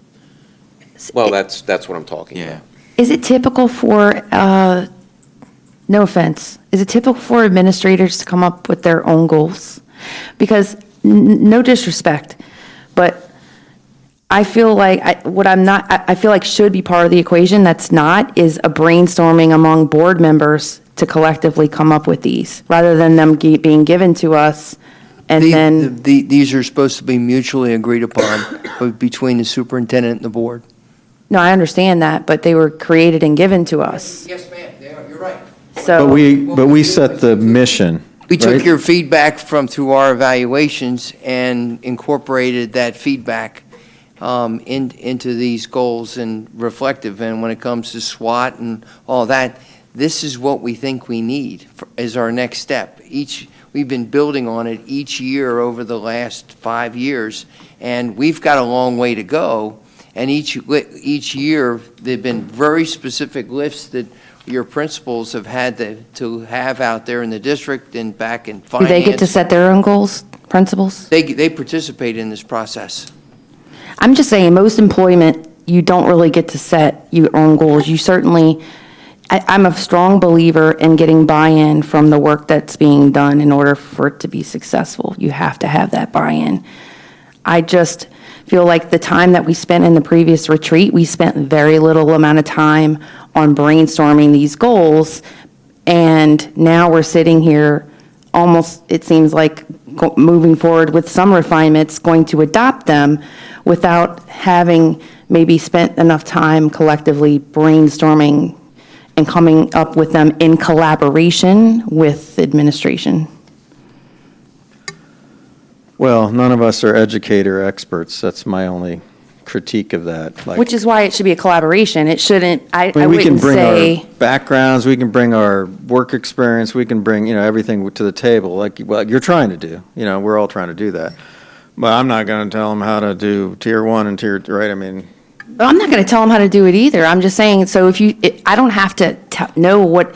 A: Well, that's what I'm talking about.
N: Is it typical for, no offense, is it typical for administrators to come up with their own goals? Because, no disrespect, but I feel like I feel like should be part of the equation that's not, is a brainstorming among board members to collectively come up with these, rather than them being given to us and then.
G: These are supposed to be mutually agreed upon between the superintendent and the board.
N: No, I understand that, but they were created and given to us.
G: Yes, ma'am, you're right.
N: So.
C: But we set the mission.
G: We took
C: right?
G: your feedback through our evaluations and incorporated that feedback into these goals and reflective. And when it comes to SWOT and all that, this is what we think we need as our next step. We've been building on it each year over the last 5 years, and we've got a long way to go. And each year, there've been very specific lifts that your principals have had to have out there in the district and back in finance.
N: Do they get to set their own goals, principals?
G: They participate in this process.
N: I'm just saying, most employment, you don't really get to set your own goals. You certainly, I'm a strong believer in getting buy-in from the work that's being done in order for it to be successful. You have to have that buy-in. I just feel like the time that we spent in the previous retreat, we spent very little amount of time on brainstorming these goals, and now we're sitting here almost, it seems like, moving forward with some refinements, going to adopt them without having maybe spent enough time collectively brainstorming and coming up with them in collaboration with administration.
C: Well, none of us are educator experts. That's my only critique of that.
N: Which is why it should be a collaboration. It shouldn't, I
C: we can
N: wouldn't
C: bring
N: say.
C: our backgrounds, we can bring our work experience, we can bring, everything to the table, like you're trying to do. We're all trying to do that. But I'm not going to tell them how to do tier 1 and tier 2, right? I mean,
N: I'm not going to tell them how to do it either. I'm just saying, so I don't have to know what,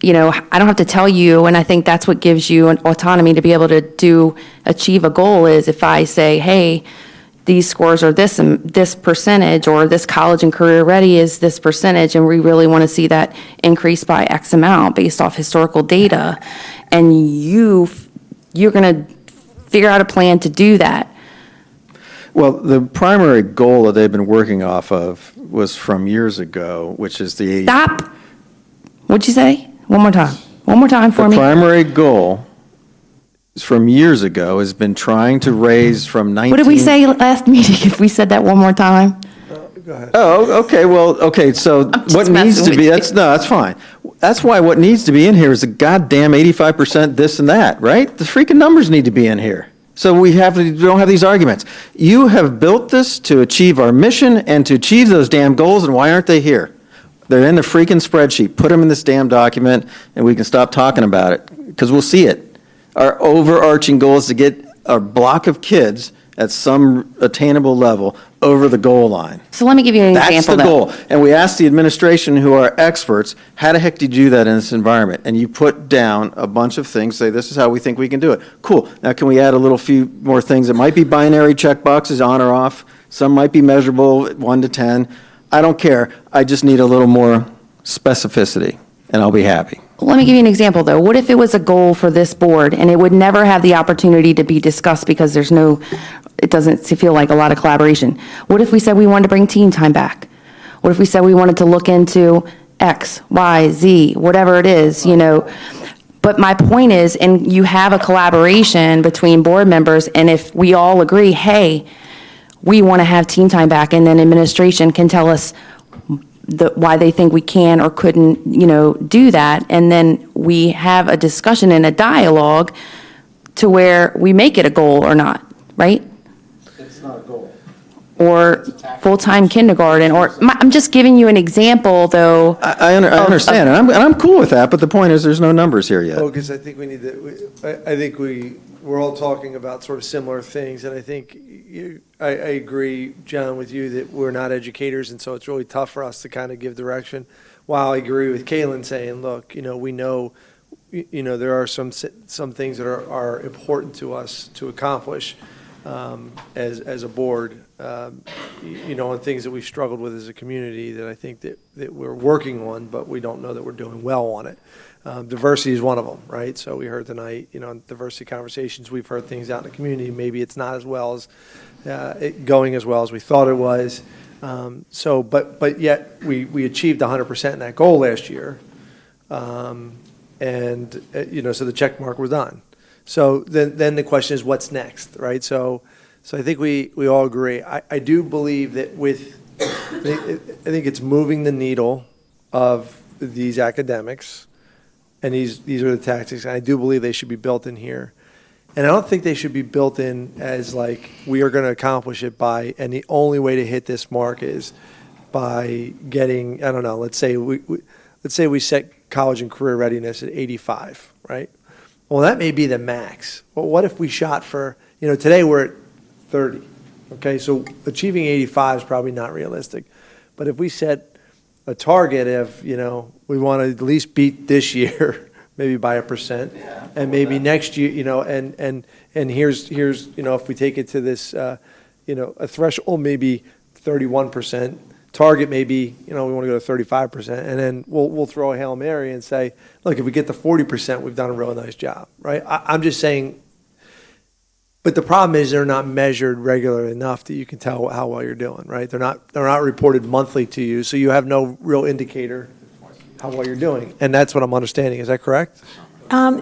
N: I don't have to tell you, and I think that's what gives you an autonomy to be able to achieve a goal, is if I say, hey, these scores are this and this percentage, or this college and career ready is this percentage, and we really want to see that increase by X amount based off historical data, and you're going to figure out a plan to do that.
C: well, the primary goal that they've been working off of was from years ago, which is the.
N: Stop. What'd you say? One more time. One more time for me.
C: The primary goal from years ago has been trying to raise from 19.
N: What did we say last meeting, if we said that one more time?
L: Go ahead.
C: Oh, okay, well, okay, so what needs to be, that's fine. That's why what needs to be in here is a goddamn 85% this and that, right? The freaking numbers need to be in here. So we don't have these arguments. You have built this to achieve our mission and to achieve those damn goals, and why aren't they here? They're in the freaking spreadsheet. Put them in this damn document, and we can stop talking about it, because we'll see it. Our overarching goal is to get a block of kids at some attainable level over the goal line.
N: So let me give you an example.
C: That's the goal. And we asked the administration, who are experts, how the heck did you do that in this environment? And you put down a bunch of things, say this is how we think we can do it. Cool. Now can we add a few more things that might be binary checkboxes, on or off? Some might be measurable, 1 to 10. I don't care. I just need a little more specificity, and I'll be happy.
N: Let me give you an example, though. What if it was a goal for this board, and it would never have the opportunity to be discussed because it doesn't feel like a lot of collaboration? What if we said we wanted to bring team time back? What if we said we wanted to look into X, Y, Z, whatever it is, But my point is, and you have a collaboration between board members, and if we all agree, hey, we want to have team time back, and then administration can tell us why they think we can or couldn't, do that, and then we have a discussion and a dialogue to where we make it a goal or not, right?
C: It's not a goal.
N: Or full-time kindergarten, I'm just giving you an example, though.
C: I understand, and I'm cool with that, but the point is there's no numbers here yet.
L: Oh, because I think we need to, I think we're all talking about sort of similar things, and I think I agree, John, with you that we're not educators, and so it's really tough for us to kind of give direction. While I agree with Kaylin saying, look, we know, there are some things that are important to us to accomplish as a board, and things that we've struggled with as a community that I think that we're working on, but we don't know that we're doing well on it. Diversity is one of them, right? So we heard tonight, in diversity conversations, we've heard things out in the community. Maybe it's not as well as going as well as we thought it was. But yet we achieved 100% in that goal last year, so the check mark was done. So then the question is, what's next, right? So I think we all agree. I do believe that I think it's moving the needle of these academics. And these are the tactics, and I do believe they should be built in here. And I don't think they should be built in as like, we are going to accomplish it by, and the only way to hit this mark is by getting, I don't know, let's say we set college and career readiness at 85, right? Well, that may be the max. Well, what if we shot for, today we're at 30, okay? So achieving 85 is probably not realistic. But if we set a target of, we want to at least beat this year, maybe by 1%, and maybe next year, and here's, if we take it to this, a threshold maybe 31%, target maybe, we want to go to 35%, and then we'll throw a Hail Mary and say, look, if we get to 40%, we've done a really nice job, right? I'm just saying, but the problem is they're not measured regularly enough that you can tell how well you're doing, right? They're not reported monthly to you, so you have no real indicator how well you're doing. And that's what I'm understanding. Is that correct?
R: A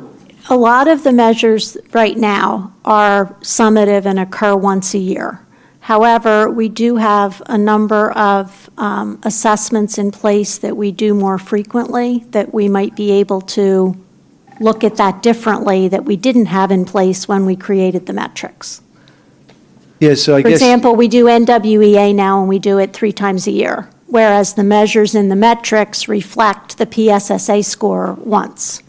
R: lot of the measures right now are summative and occur once a year. However, we do have a number of assessments in place that we do more frequently that we might be able to look at that differently that we didn't have in place when we created the metrics.
L: Yeah, so I
R: For
L: guess.
R: example, we do NWEA now and we do it 3 times a year, whereas the measures in the metrics reflect the PSSA score once.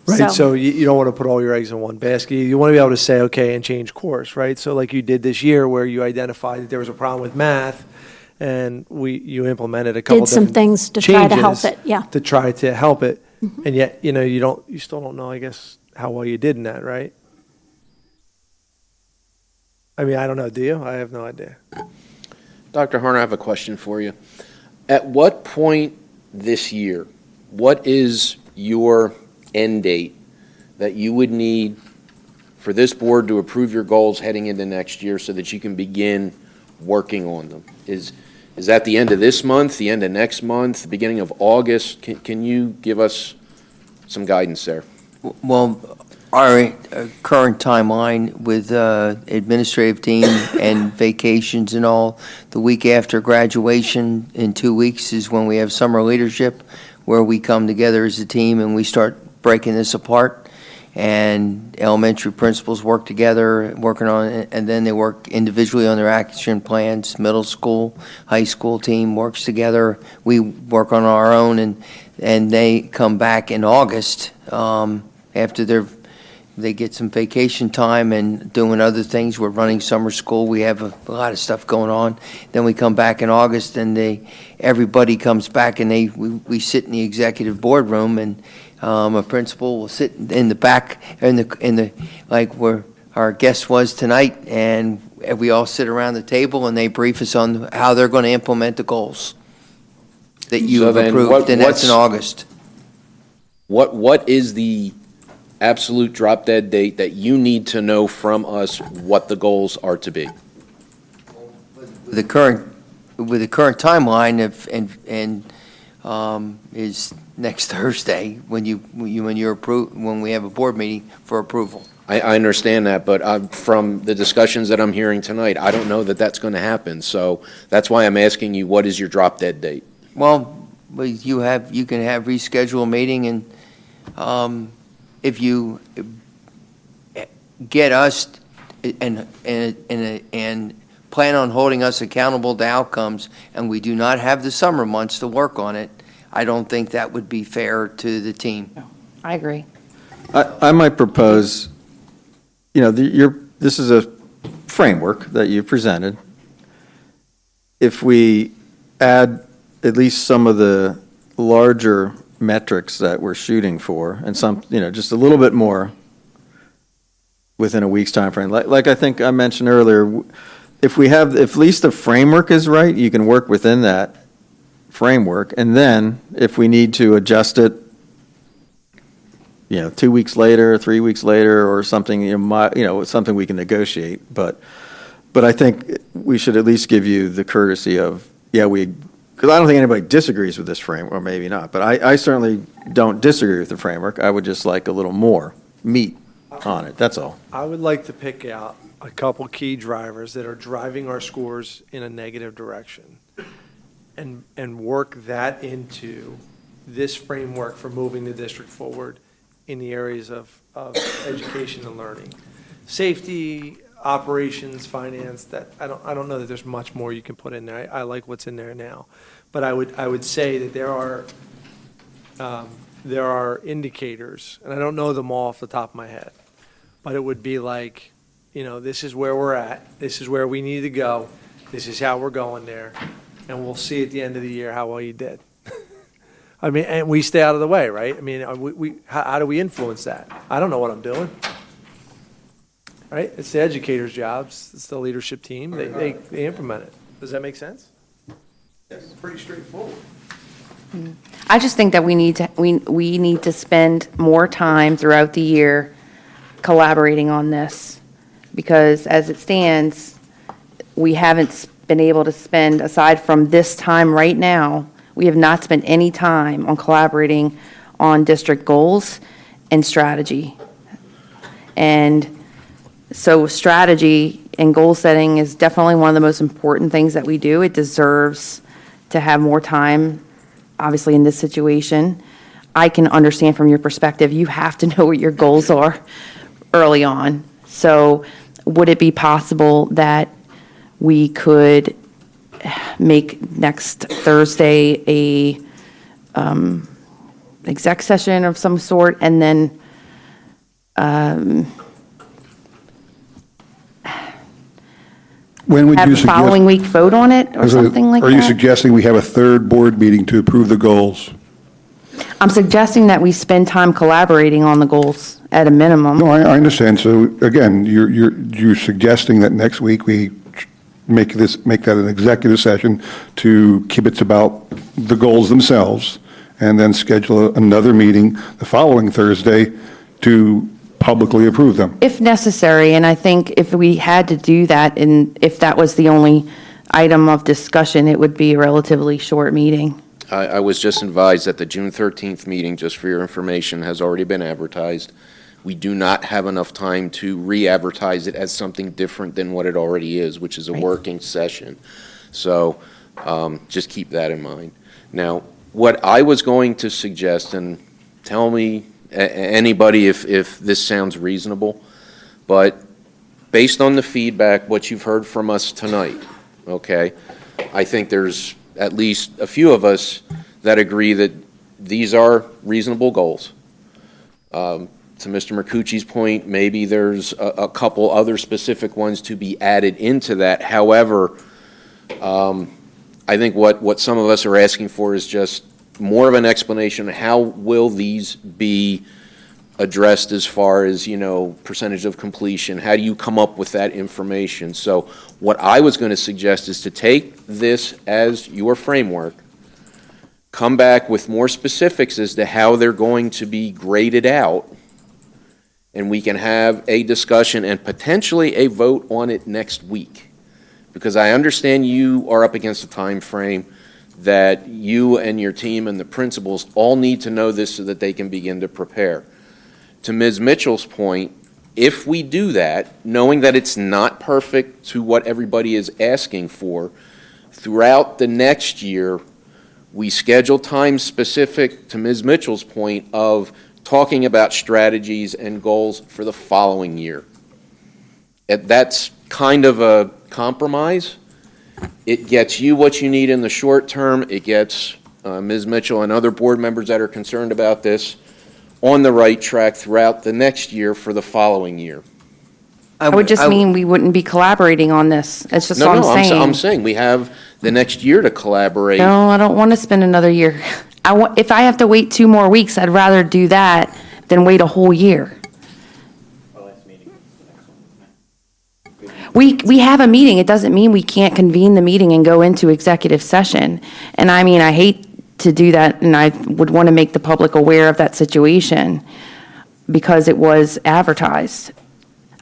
L: Right, so you don't want to put all your eggs in one basket. You want to be able to say, okay, and change course, right? So like you did this year where you identified that there was a problem with math and you implemented a couple
R: Did some things to try to help it, yeah.
L: To try to help it. And yet, you still don't know, I guess, how well you did in that, right? I mean, I don't know, do you? I have no idea.
A: Dr. Harner, I have a question for you. At what point this year, what is your end date that you would need for this board to approve your goals heading into next year so that you can begin working on them? Is that the end of this month, the end of next month, the beginning of August? Can you give us some guidance there?
F: Well,
G: our current timeline with administrative team and vacations and all, the week after graduation in 2 weeks is when we have summer leadership, where we come together as a team and we start breaking this apart. And elementary principals work together, working on it, and then they work individually on their action plans. Middle school, high school team works together. We work on our own, and they come back in August after they get some vacation time and doing other things. We're running summer school. We have a lot of stuff going on. Then we come back in August, and everybody comes back, and we sit in the executive boardroom, and a principal will sit in the back, in the like where our guest was tonight, and we all sit around the table, and they brief us on how they're going to implement the goals that you have approved, and that's in August.
A: What is the absolute drop dead date that you need to know from us what the goals are to be?
G: With the current timeline is next Thursday when we have a board meeting for approval.
A: I understand that, but from the discussions that I'm hearing tonight, I don't know that that's going to happen. So that's why I'm asking you, what is your drop dead date?
G: Well, you can have reschedule a meeting, and if you get us and plan on holding us accountable to outcomes, and we do not have the summer months to work on it, I don't think that would be fair to the team.
N: I agree.
C: I might propose, this is a framework that you presented. If we add at least some of the larger metrics that we're shooting for, and some, just a little bit more within a week's time frame, like I think I mentioned earlier, if at least the framework is right, you can work within that framework, and then if we need to adjust it 2 weeks later, 3 weeks later, or something, something we can negotiate. But I think we should at least give you the courtesy of, because I don't think anybody disagrees with this framework, or maybe not, but I certainly don't disagree with the framework. I would just like a little more meat on it, that's all.
L: I would like to pick out a couple key drivers that are driving our scores in a negative direction and work that into this framework for moving the district forward in the areas of education and learning. Safety, operations, finance, that I don't know that there's much more you can put in there. I like what's in there now. But I would say that there are indicators, and I don't know them all off the top of my head, but it would be like, this is where we're at, this is where we need to go, this is how we're going there, and we'll see at the end of the year how well you did. I mean, and we stay out of the way, right? I mean, how do we influence that? I don't know what I'm doing. Right? It's the educators' jobs. It's the leadership team. They implement it. Does that make sense? Yes. It's pretty straightforward.
N: I just think that we need to spend more time throughout the year collaborating on this, because as it stands, we haven't been able to spend, aside from this time right now, we have not spent any time on collaborating on district goals and strategy. And so strategy and goal setting is definitely one of the most important things that we do. It deserves to have more time, obviously, in this situation. I can understand from your perspective, you have to know what your goals are early on. So would it be possible that we could make next Thursday a exec session of some sort, and then
O: when would
N: have
O: you
N: the following week vote on it or something like that?
O: Are you suggesting we have a third board meeting to approve the goals?
N: I'm suggesting that we spend time collaborating on the goals at a minimum.
O: No, I understand. So again, you're suggesting that next week we make that an executive session to kibitz about the goals themselves, and then schedule another meeting the following Thursday to publicly approve them.
N: If necessary, and I think if we had to do that, and if that was the only item of discussion, it would be a relatively short meeting.
A: I was just advised that the June 13th meeting, just for your information, has already been advertised. we do not have enough time to re-advertise it as something different than what it already is, which is a working session. So just keep that in mind. Now, what I was going to suggest, and tell me, anybody, if this sounds reasonable, but based on the feedback, what you've heard from us tonight, okay, I think there's at least a few of us that agree that these are reasonable goals. To Mr. Mercucci's point, maybe there's a couple other specific ones to be added into that. However, I think what some of us are asking for is just more of an explanation of how will these be addressed as far as, percentage of completion. How do you come up with that information? So what I was going to suggest is to take this as your framework, come back with more specifics as to how they're going to be graded out, and we can have a discussion and potentially a vote on it next week. Because I understand you are up against a time frame that you and your team and the principals all need to know this so that they can begin to prepare. To Ms. Mitchell's point, if we do that, knowing that it's not perfect to what everybody is asking for, throughout the next year, we schedule time specific to Ms. Mitchell's point of talking about strategies and goals for the following year. That's kind of a compromise. It gets you what you need in the short term. It gets Ms. Mitchell and other board members that are concerned about this on the right track throughout the next year for the following year.
N: It would just mean we wouldn't be collaborating on this. That's just what I'm saying.
A: I'm saying we have the next year to collaborate.
N: No, I don't want to spend another year. If I have to wait 2 more weeks, I'd rather do that than wait a whole year. We have a meeting. It doesn't mean we can't convene the meeting and go into executive session. And I mean, I hate to do that, and I would want to make the public aware of that situation because it was advertised.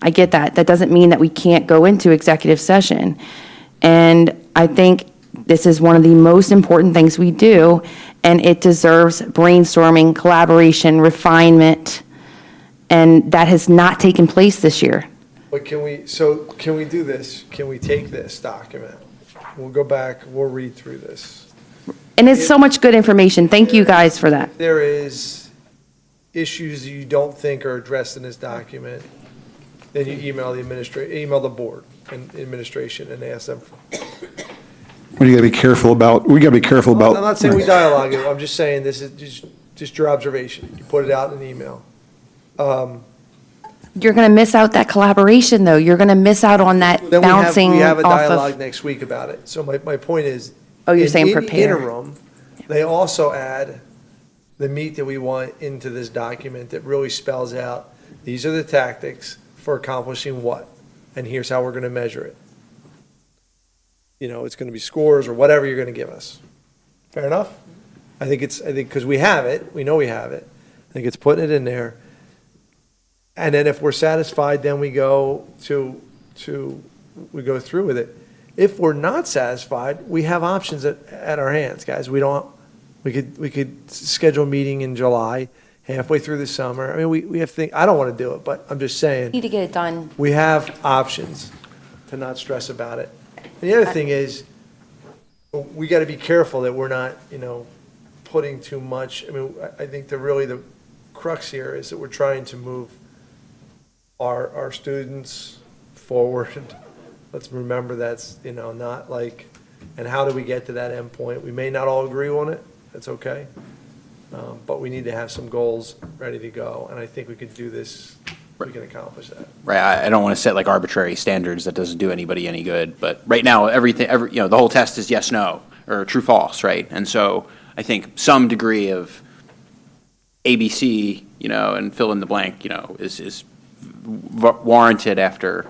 N: I get that. That doesn't mean that we can't go into executive session. And I think this is one of the most important things we do, and it deserves brainstorming, collaboration, refinement, and that has not taken place this year.
L: But can we do this? Can we take this document? We'll go back, we'll read through this.
N: And it's so much good information. Thank you guys for that.
L: If there is issues you don't think are addressed in this document, then you email the board and administration and ask them.
O: What you got to be careful about? We got to be careful about.
L: I'm not saying we dialogue it. I'm just saying this is just your observation. You put it out in an email.
N: You're going to miss out that collaboration, though. You're going to miss out on that
L: Then
N: bouncing
L: we have a
N: off
L: dialogue
N: of.
L: next week about it. So my point is.
N: Oh, you're saying
L: in
N: prepare.
L: interim, they also add the meat that we want into this document that really spells out, these are the tactics for accomplishing what, and here's how we're going to measure it. It's going to be scores or whatever you're going to give us. Fair enough? I think because we have it, we know we have it. I think it's putting it in there. And then if we're satisfied, then we go through with it. If we're not satisfied, we have options at our hands, guys. We could schedule a meeting in July, halfway through the summer. I mean, we have things. I don't want to do it, but I'm just saying.
N: Need to get it done.
L: We have options to not stress about it. And the other thing is, we got to be careful that we're not, putting too much. I mean, I think the crux here is that we're trying to move our students forward. Let's remember that's, not like, and how do we get to that end point? We may not all agree on it. That's okay. But we need to have some goals ready to go. And I think we could do this. We can accomplish that.
F: Right. I don't want to set like arbitrary standards that doesn't do anybody any good. But right now, the whole test is yes, no, or true, false, right? And so I think some degree of ABC, and fill in the blank, is warranted after,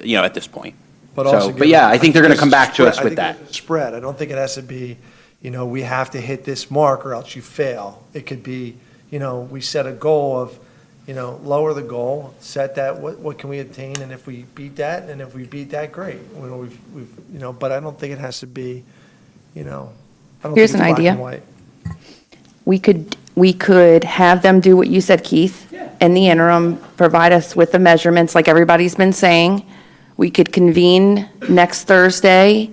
F: at this point. But yeah, I think they're going to come back to us with that.
L: Spread. I don't think it has to be, we have to hit this mark or else you fail. It could be, we set a goal of, lower the goal, set that, what can we attain, and if we beat that, great. But I don't think it has to be, I don't
N: Here's
L: think
N: an
L: it's black
N: idea.
L: and white.
N: We could have them do what you said, Keith.
F: Yeah.
N: in the interim, provide us with the measurements like everybody's been saying. We could convene next Thursday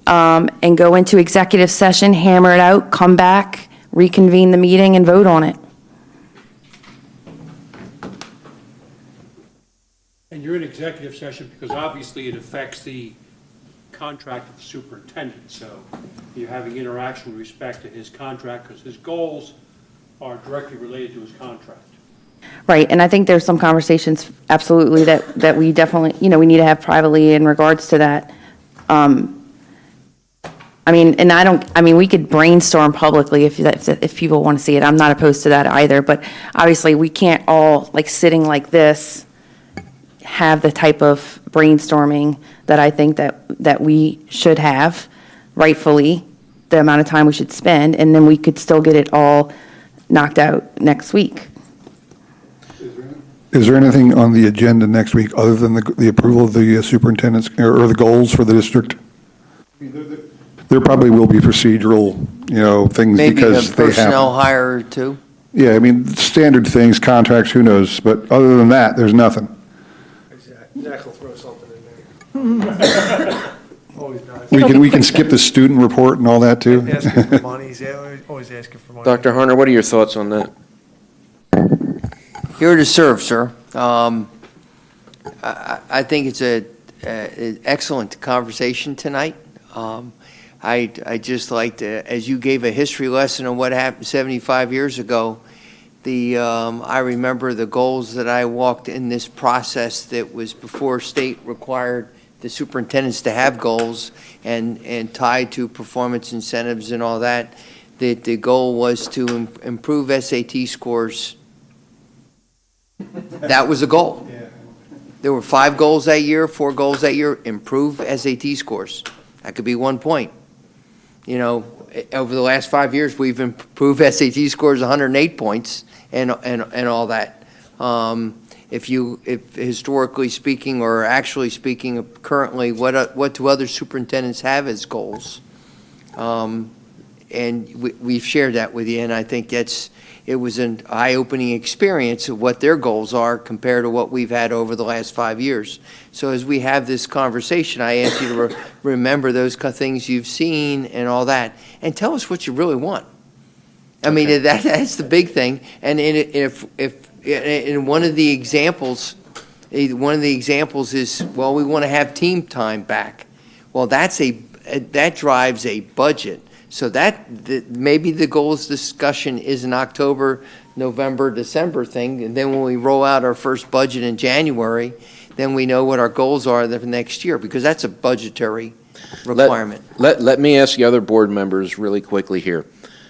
N: and go into executive session, hammer it out, come back, reconvene the meeting and vote on it.
I: And you're in executive session because obviously it affects the contract of the superintendent. So you're having interaction with respect to his contract because his goals are directly related to his contract.
N: Right, and I think there's some conversations, absolutely, that we definitely, we need to have privately in regards to that. We could brainstorm publicly if people want to see it. I'm not opposed to that either, but obviously we can't all, sitting like this, have the type of brainstorming that I think that we should have, rightfully, the amount of time we should spend, and then we could still get it all knocked out next week.
O: Is there anything on the agenda next week other than the approval of the superintendent's, or the goals for the district? There probably will be procedural, things
G: Maybe
O: because
G: a
O: they
G: personnel
O: happen.
G: hire or two.
O: Yeah, standard things, contracts, who knows, but other than that, there's nothing.
L: Exactly. Zach will throw something in there. Always nice.
O: We can skip the student report and all that too.
L: Asking for money, he's always asking for money.
A: Dr. Harner, what are your thoughts on that?
G: Here to serve, sir. I think it's an excellent conversation tonight. I just like to, as you gave a history lesson on what happened 75 years ago, I remember the goals that I walked in this process that was before state required the superintendents to have goals and tied to performance incentives and all that. The goal was to improve SAT scores. That was a goal. There were 5 goals that year, 4 goals that year, improve SAT scores. That could be 1 point. Over the last 5 years, we've improved SAT scores 108 points and all that. If historically speaking or actually speaking currently, what do other superintendents have as goals? And we've shared that with you, and I think it was an eye-opening experience of what their goals are compared to what we've had over the last 5 years. So as we have this conversation, I ask you to remember those things you've seen and all that, and tell us what you really want. I mean, that's the big thing. And in one of the examples is, well, we want to have team time back. Well, that drives a budget. So maybe the goals discussion is an October, November, December thing, and then when we roll out our first budget in January, then we know what our goals are the next year, because that's a budgetary requirement.
A: Let me ask the other board members really quickly here.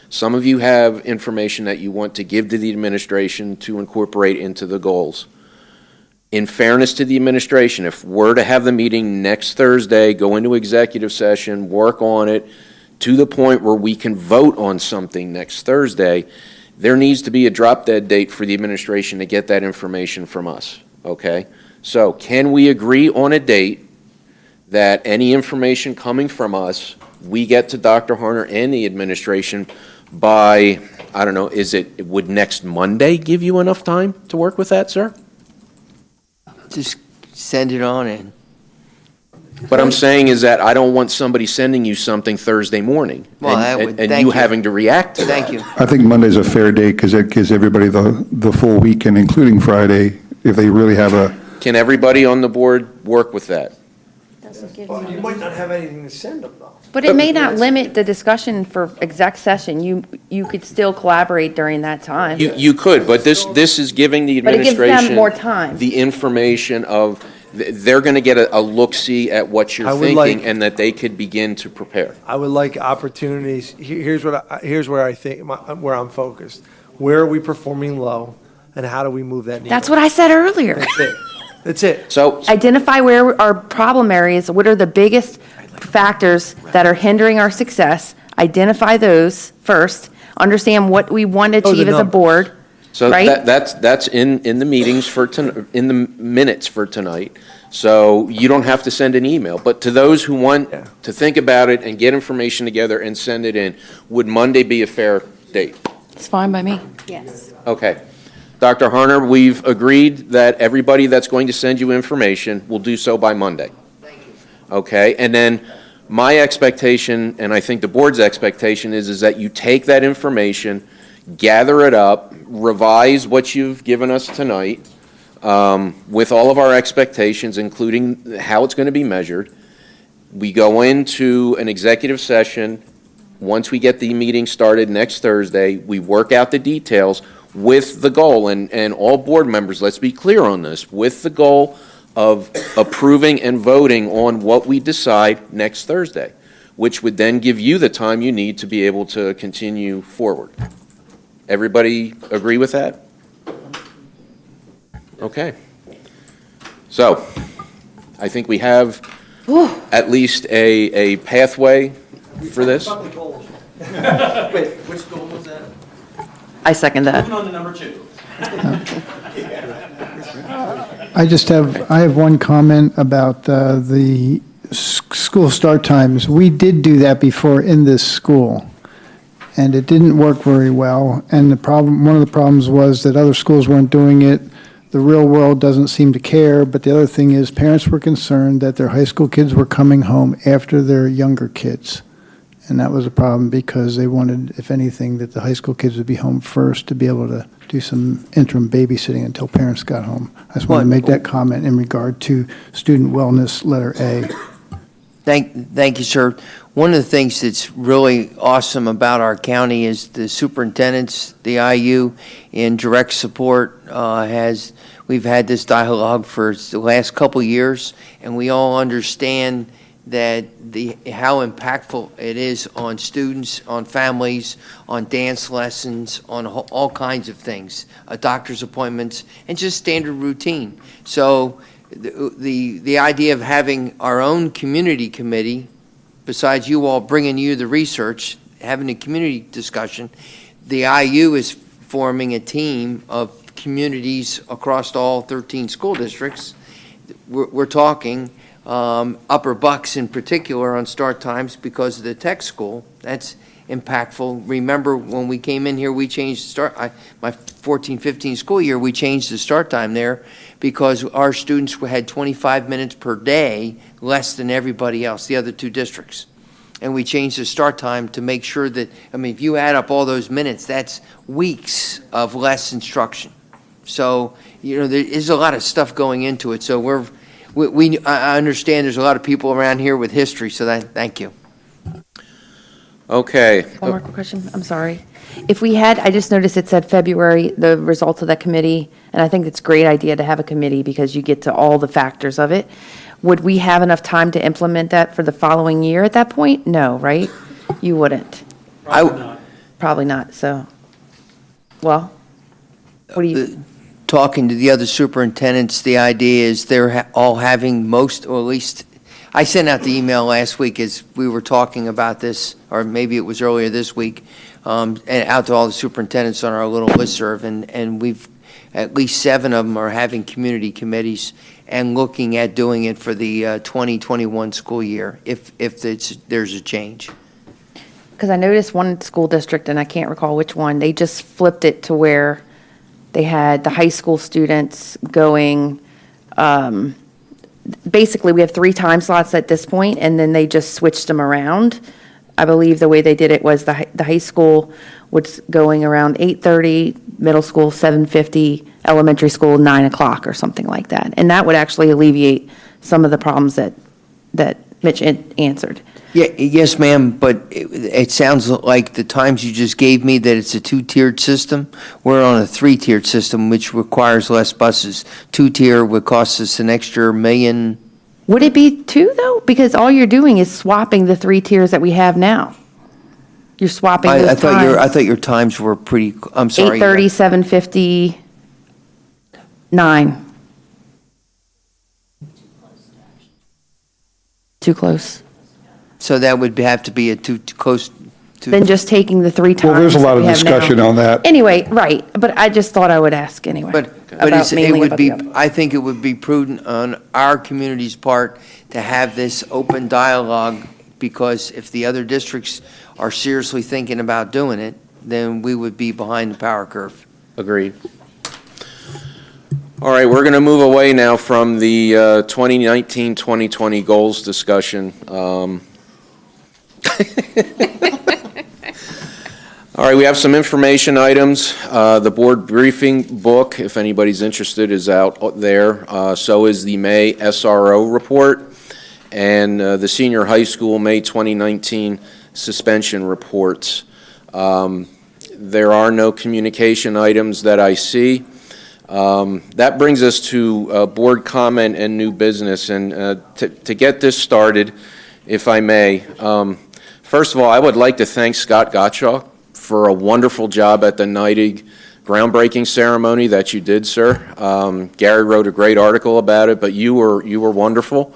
A: Some of you have information that you want to give to the administration to incorporate into the goals. In fairness to the administration, if we're to have the meeting next Thursday, go into executive session, work on it, to the point where we can vote on something next Thursday, there needs to be a drop-dead date for the administration to get that information from us, okay? So can we agree on a date that any information coming from us, we get to Dr. Harner and the administration by, I don't know, would next Monday give you enough time to work with that, sir?
G: Just send it on in.
A: What I'm saying is that I don't want somebody sending you something Thursday morning and you having to react to that.
G: Thank you.
O: I think Monday's a fair day because it gives everybody the full weekend, including Friday, if they really have a.
A: Can everybody on the board work with that?
L: Well, you might not have anything to send them, though.
N: But it may not limit the discussion for exec session. You could still collaborate during that time.
A: You could, but this is giving the
N: But it gives
A: administration
N: them more time.
A: the information of, they're going to get a look-see at what you're thinking and that they could begin to prepare.
L: I would like opportunities. Here's where I think where I'm focused. Where are we performing low, and how do we move that needle?
N: That's what I said earlier.
L: That's it.
A: So
N: Identify where our problem areas, what are the biggest factors that are hindering our success, identify those first, understand what we want to achieve as a board,
A: So
N: right?
A: that's in the meetings in the minutes for tonight. So you don't have to send an email. But to those who want to think about it and get information together and send it in, would Monday be a fair date?
N: It's fine by me.
R: Yes.
A: Okay. Dr. Harner, we've agreed that everybody that's going to send you information will do so by Monday.
G: Thank you.
A: Okay, and then my expectation, and I think the board's expectation is that you take that information, gather it up, revise what you've given us tonight, with all of our expectations, including how it's going to be measured. We go into an executive session. Once we get the meeting started next Thursday, we work out the details with the goal, and all board members, let's be clear on this, with the goal of approving and voting on what we decide next Thursday, which would then give you the time you need to be able to continue forward. Everybody agree with that? Okay. So, I think we have at least a pathway for this.
T: Wait, which goal was that?
N: I second that.
T: Moving on to number 2.
Q: I have one comment about the school start times. We did do that before in this school, and it didn't work very well. And one of the problems was that other schools weren't doing it. The real world doesn't seem to care, but the other thing is parents were concerned that their high school kids were coming home after their younger kids. And that was a problem because they wanted, if anything, that the high school kids would be home first to be able to do some interim babysitting until parents got home. I just want to make that comment in regard to student wellness, letter A.
G: Thank you, sir. One of the things that's really awesome about our county is the superintendents, the IU, in direct support we've had this dialogue for the last couple of years, and we all understand that how impactful it is on students, on families, on dance lessons, on all kinds of things, doctor's appointments, and just standard routine. So the idea of having our own community committee, besides you all bringing you the research, having a community discussion, the IU is forming a team of communities across all 13 school districts. We're talking Upper Bucks in particular on start times because of the tech school. That's impactful. Remember when we came in here, we changed the start, my 14-15 school year, we changed the start time there because our students had 25 minutes per day less than everybody else, the other 2 districts. And we changed the start time to make sure that, I mean, if you add up all those minutes, that's weeks of less instruction. So, you know, there is a lot of stuff going into it. So I understand there's a lot of people around here with history, so thank you.
A: Okay.
N: One more quick question, I'm sorry. If we had, I just noticed it said February, the results of that committee, and I think it's a great idea to have a committee because you get to all the factors of it. Would we have enough time to implement that for the following year at that point? No, right? You wouldn't. Probably not, so. Well, what do you?
G: Talking to the other superintendents, the idea is they're all having most, or at least, I sent out the email last week as we were talking about this, or maybe it was earlier this week, and out to all the superintendents on our little listserv, and we've, at least 7 of them are having community committees and looking at doing it for the 2021 school year, if there's a change.
N: Because I noticed one school district, and I can't recall which one, they just flipped it to where they had the high school students going, basically we have 3 time slots at this point, and then they just switched them around. I believe the way they did it was the high school was going around 8:30, middle school 7:50, elementary school 9 o'clock or something like that. And that would actually alleviate some of the problems that Mitch answered.
G: Yeah, yes, ma'am, but it sounds like the times you just gave me that it's a 2-tiered system. We're on a 3-tiered system, which requires less buses. 2-tier would cost us an extra $1 million.
N: Would it be 2 though? Because all you're doing is swapping the 3 tiers that we have now. You're swapping those
G: I
N: times.
G: thought your times were pretty, I'm sorry.
N: 8:30, 7:50, 9. Too close.
G: So that would have to be a too close to.
N: Than just taking the 3 times.
O: Well, there's a lot
N: that
O: of
N: we have
O: discussion
N: now.
O: on that.
N: Anyway, right, but I just thought I would ask anyway.
G: But
N: mainly
G: it would
N: about
G: be,
N: the other.
G: I think it would be prudent on our community's part to have this open dialogue, because if the other districts are seriously thinking about doing it, then we would be behind the power curve.
A: Agreed. All right, we're going to move away now from the 2019-2020 goals discussion. All right, we have some information items. The board briefing book, if anybody's interested, is out there. So is the May SRO report and the senior high school May 2019 suspension reports. There are no communication items that I see. That brings us to board comment and new business. And to get this started, if I may, first of all, I would like to thank Scott Gottschalk for a wonderful job at the NIDIG groundbreaking ceremony that you did, sir. Gary wrote a great article about it, but you were wonderful.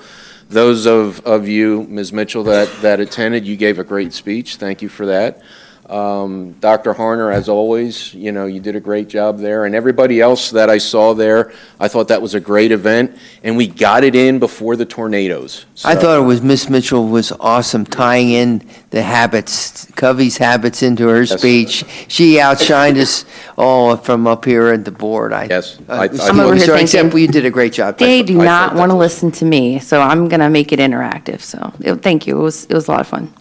A: Those of you, Ms. Mitchell, that attended, you gave a great speech. Thank you for that. Dr. Harner, as always, you did a great job there. And everybody else that I saw there, I thought that was a great event. And we got it in before the tornadoes.
G: I thought it was Miss Mitchell was awesome tying in the habits, Covey's habits into her speech. She outshined us all from up here at the board.
A: Yes.
N: I'm over here thinking,
G: you did a great job.
N: they do not want to listen to me, so I'm going to make it interactive. So thank you. It was a lot of fun.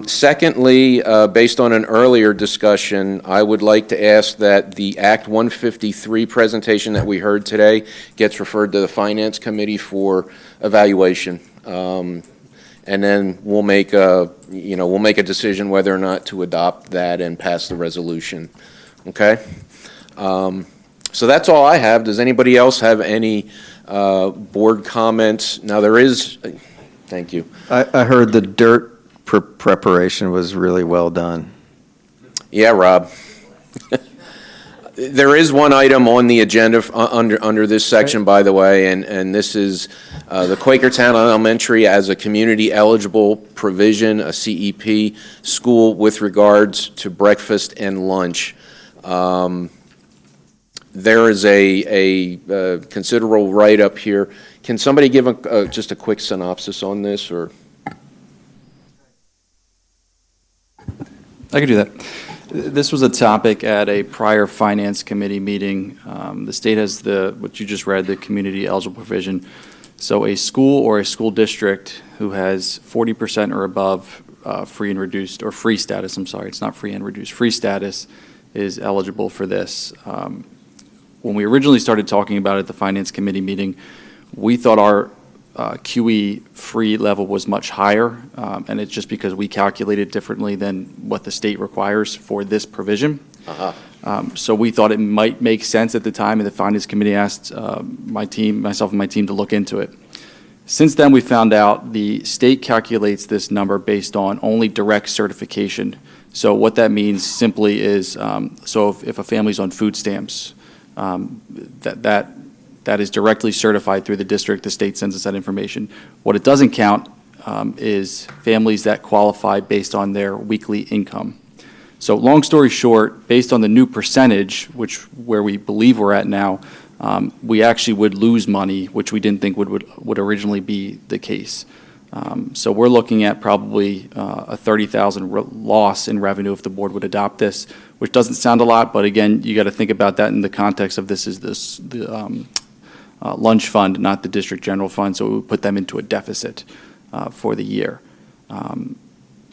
A: Secondly, based on an earlier discussion, I would like to ask that the Act 153 presentation that we heard today gets referred to the Finance Committee for evaluation. And then we'll make a decision whether or not to adopt that and pass the resolution. Okay? So that's all I have. Does anybody else have any board comments? Now there is, thank you.
C: I heard the dirt preparation was really well done.
A: Yeah, Rob. There is one item on the agenda under this section, by the way, and this is the Quakertown Elementary as a community eligible provision, a CEP school with regards to breakfast and lunch. There is a considerable write-up here. Can somebody give just a quick synopsis on this, or?
H: I could do that. This was a topic at a prior Finance Committee meeting. The state has what you just read, the community eligible provision. So a school or a school district who has 40% or above free and reduced, or free status, I'm sorry, it's not free and reduced, free status is eligible for this. When we originally started talking about it at the Finance Committee meeting, we thought our QE free level was much higher, and it's just because we calculated differently than what the state requires for this provision. So we thought it might make sense at the time, and the Finance Committee asked myself and my team to look into it. Since then, we found out the state calculates this number based on only direct certification. So what that means simply is, so if a family's on food stamps, that is directly certified through the district. The state sends us that information. What it doesn't count is families that qualify based on their weekly income. So long story short, based on the new percentage, where we believe we're at now, we actually would lose money, which we didn't think would originally be the case. So we're looking at probably a $30,000 loss in revenue if the board would adopt this, which doesn't sound a lot, but again, you got to think about that in the context of the lunch fund, not the district general fund, so it would put them into a deficit for the year.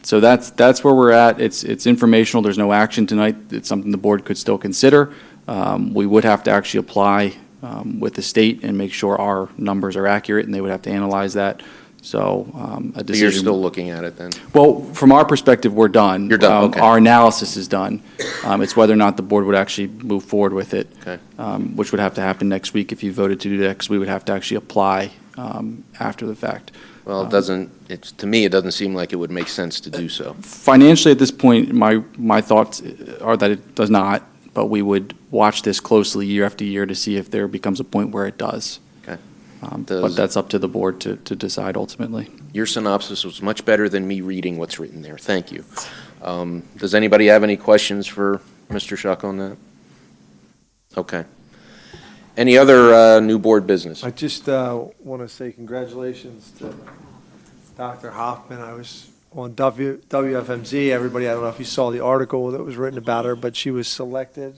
H: So that's where we're at. It's informational. There's no action tonight. It's something the board could still consider. We would have to actually apply with the state and make sure our numbers are accurate, and they would have to analyze that. So a decision.
A: You're still looking at it then?
H: Well, from our perspective, we're done.
A: You're done, okay.
H: Our analysis is done. It's whether or not the board would actually move forward with it,
A: okay.
H: Which would have to happen next week if you voted to do that, because we would have to actually apply after the fact.
A: Well, to me, it doesn't seem like it would make sense to do so.
H: Financially, at this point, my thoughts are that it does not, but we would watch this closely year after year to see if there becomes a point where it does.
A: Okay.
H: But that's up to the board to decide ultimately.
A: Your synopsis was much better than me reading what's written there. Thank you. Does anybody have any questions for Mr. Shuck on that? Okay. Any other new board business?
L: I just want to say congratulations to Dr. Hoffman. I was on WFMZ. Everybody, I don't know if you saw the article that was written about her, but she was selected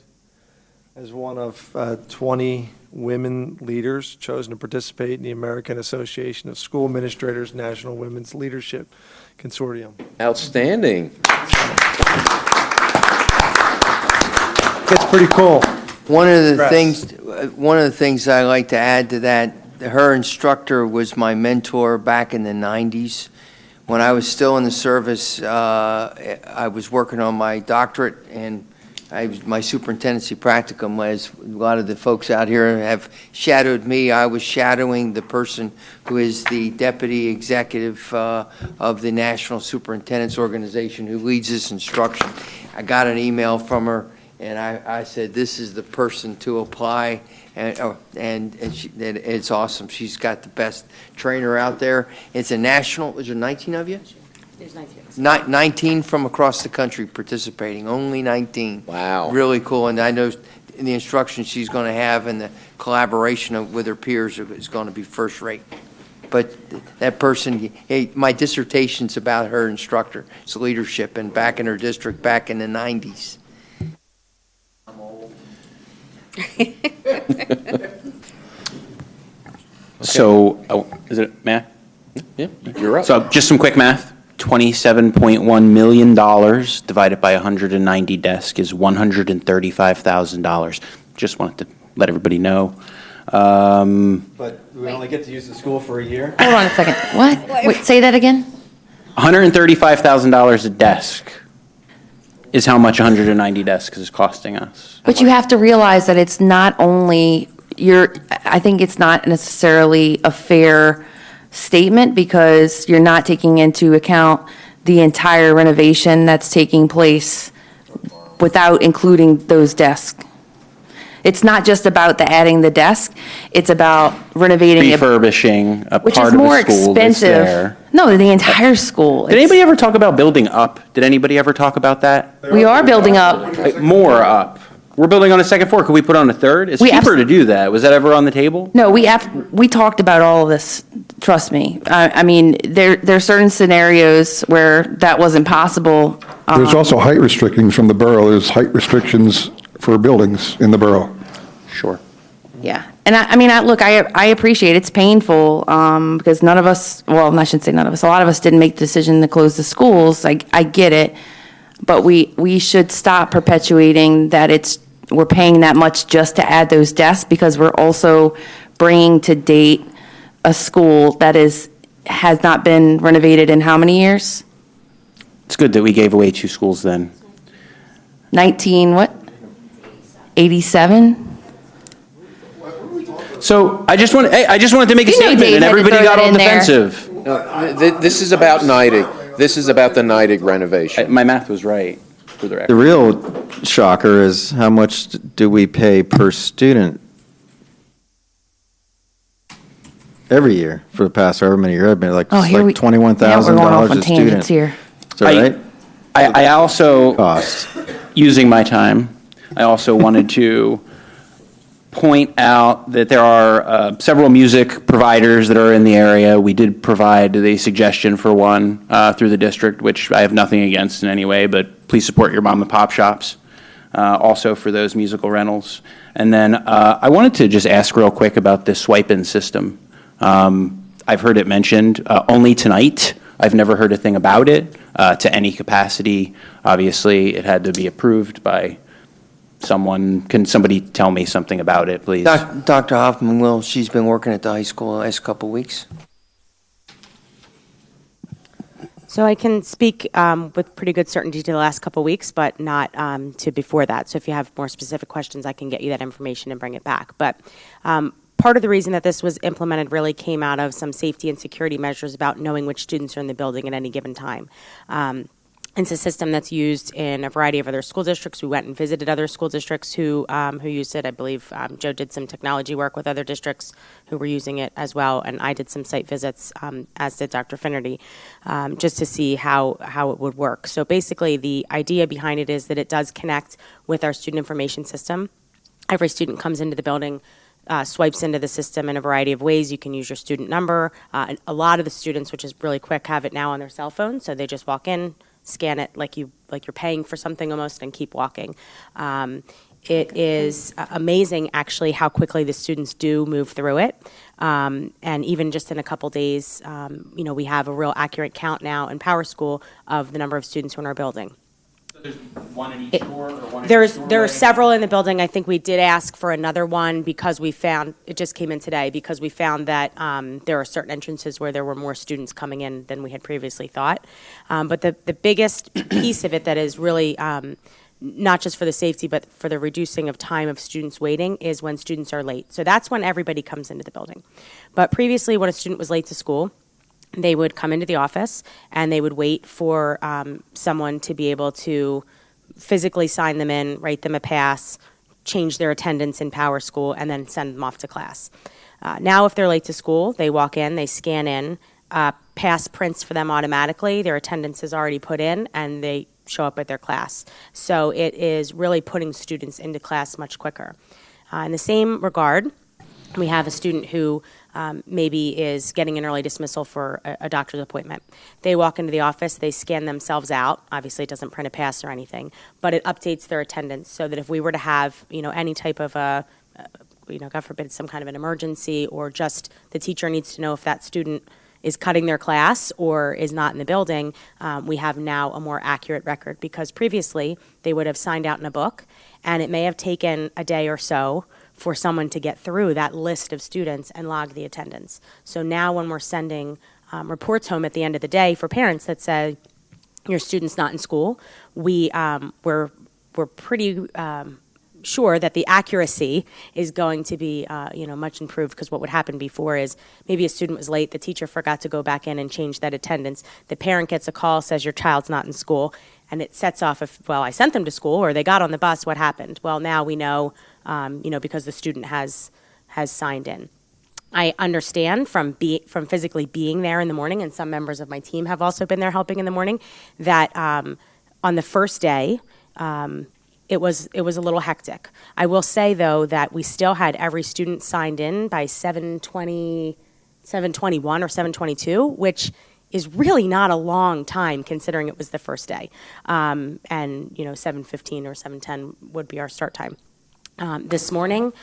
L: as one of 20 women leaders chosen to participate in the American Association of School Administrators National Women's Leadership Consortium.
A: Outstanding.
L: It's pretty cool.
G: One of the
L: Congrats.
G: things I like to add to that, her instructor was my mentor back in the 90s. When I was still in the service, I was working on my doctorate, and my superintendency practicum, as a lot of the folks out here have shadowed me, I was shadowing the person who is the deputy executive of the National Superintendents Organization who leads this instruction. I got an email from her, and I said, this is the person to apply, and it's awesome. She's got the best trainer out there. It's a national, is there 19 of you?
M: There's 19.
G: 19 from across the country participating, only 19.
A: Wow.
G: Really cool, and I know the instruction she's going to have and the collaboration with her peers is going to be first rate. But that person, hey, my dissertation's about her instructor. It's leadership, and back in her district back in the 90s.
F: So, is it math?
A: Yeah, you're up.
F: So just some quick math. $27.1 million divided by 190 desks is $135,000. Just wanted to let everybody know.
C: But we only get to use the school for a year?
N: Hold on a second. What? Wait, say that again?
F: $135,000 a desk is how much 190 desks is costing us.
N: But you have to realize that it's not only I think it's not necessarily a fair statement because you're not taking into account the entire renovation that's taking place without including those desks. It's not just about adding the desk, it's about renovating
F: Refurbishing a
N: which
F: part
N: is
F: of
N: more
F: the school that's
N: expensive.
F: there.
N: No, the entire school.
F: Did anybody ever talk about building up? Did anybody ever talk about that?
N: We are building up.
F: More up. We're building on a second floor. Could we put on a third? It's cheaper to do that. Was that ever on the table?
N: No, we talked about all of this. Trust me. I mean, there are certain scenarios where that wasn't possible.
O: There's also height restrictions from the borough. There's height restrictions for buildings in the borough.
F: Sure.
N: Yeah, and I appreciate it's painful because none of us. Well, I shouldn't say none of us. A lot of us didn't make the decision to close the schools. I get it, but we should stop perpetuating that we're paying that much just to add those desks because we're also bringing to date a school that has not been renovated in how many years?
F: It's good that we gave away 2 schools then.
N: 87?
F: So I just wanted to make a statement, and everybody got all defensive.
A: No, this is about NIDIG. This is about the NIDIG renovation.
F: My math was right, for the record.
C: The real shocker is how much do we pay per student every year for the past however many years? I've been like $21,000 a student.
N: Here.
C: Is that right?
F: I also, using my time, I also wanted to point out that there are several music providers that are in the area. We did provide the suggestion for one through the district, which I have nothing against in any way, but please support your mom and pop shops also for those musical rentals. And then I wanted to just ask real quick about this swipe-in system. I've heard it mentioned only tonight. I've never heard a thing about it to any capacity. Obviously, it had to be approved by someone. Can somebody tell me something about it, please?
G: Dr. Hoffman will. She's been working at the high school the last couple of weeks.
M: So I can speak with pretty good certainty to the last couple of weeks, but not to before that. So if you have more specific questions, I can get you that information and bring it back. But part of the reason that this was implemented really came out of some safety and security measures about knowing which students are in the building at any given time. It's a system that's used in a variety of other school districts. We went and visited other school districts who used it. I believe Joe did some technology work with other districts who were using it as well, and I did some site visits, as did Dr. Finnerty, just to see how it would work. So basically, the idea behind it is that it does connect with our student information system. Every student comes into the building, swipes into the system in a variety of ways. You can use your student number. A lot of the students, which is really quick, have it now on their cell phone, so they just walk in, scan it like you're paying for something almost, and keep walking. It is amazing, actually, how quickly the students do move through it. And even just in a couple days, we have a real accurate count now in Power School of the number of students who are in our building.
H: So there's one in each door, or one in
M: There
H: each
M: are several in the building. I think we did ask for another one because we found, it just came in today, because we found that there are certain entrances where there were more students coming in than we had previously thought. But the biggest piece of it that is really not just for the safety, but for the reducing of time of students waiting is when students are late. So that's when everybody comes into the building. But previously, when a student was late to school, they would come into the office and they would wait for someone to be able to physically sign them in, write them a pass, change their attendance in Power School, and then send them off to class. Now, if they're late to school, they walk in, they scan in, pass prints for them automatically, their attendance is already put in, and they show up at their class. So it is really putting students into class much quicker. In the same regard, we have a student who maybe is getting an early dismissal for a doctor's appointment. They walk into the office, they scan themselves out. Obviously, it doesn't print a pass or anything, but it updates their attendance so that if we were to have, any type of a, God forbid, some kind of an emergency, or just the teacher needs to know if that student is cutting their class or is not in the building, we have now a more accurate record, because previously they would have signed out in a book, and it may have taken a day or so for someone to get through that list of students and log the attendance. So now when we're sending reports home at the end of the day for parents that say, your student's not in school, we're pretty sure that the accuracy is going to be much improved, because what would happen before is maybe a student was late, the teacher forgot to go back in and change that attendance, the parent gets a call, says your child's not in school, and it sets off if, well, I sent them to school, or they got on the bus, what happened? Well, now we know, because the student has signed in. I understand from physically being there in the morning, and some members of my team have also been there helping in the morning, that on the first day, it was a little hectic. I will say, though, that we still had every student signed in by 7:21 or 7:22, which is really not a long time considering it was the first day. And 7:15 or 7:10 would be our start time. This morning,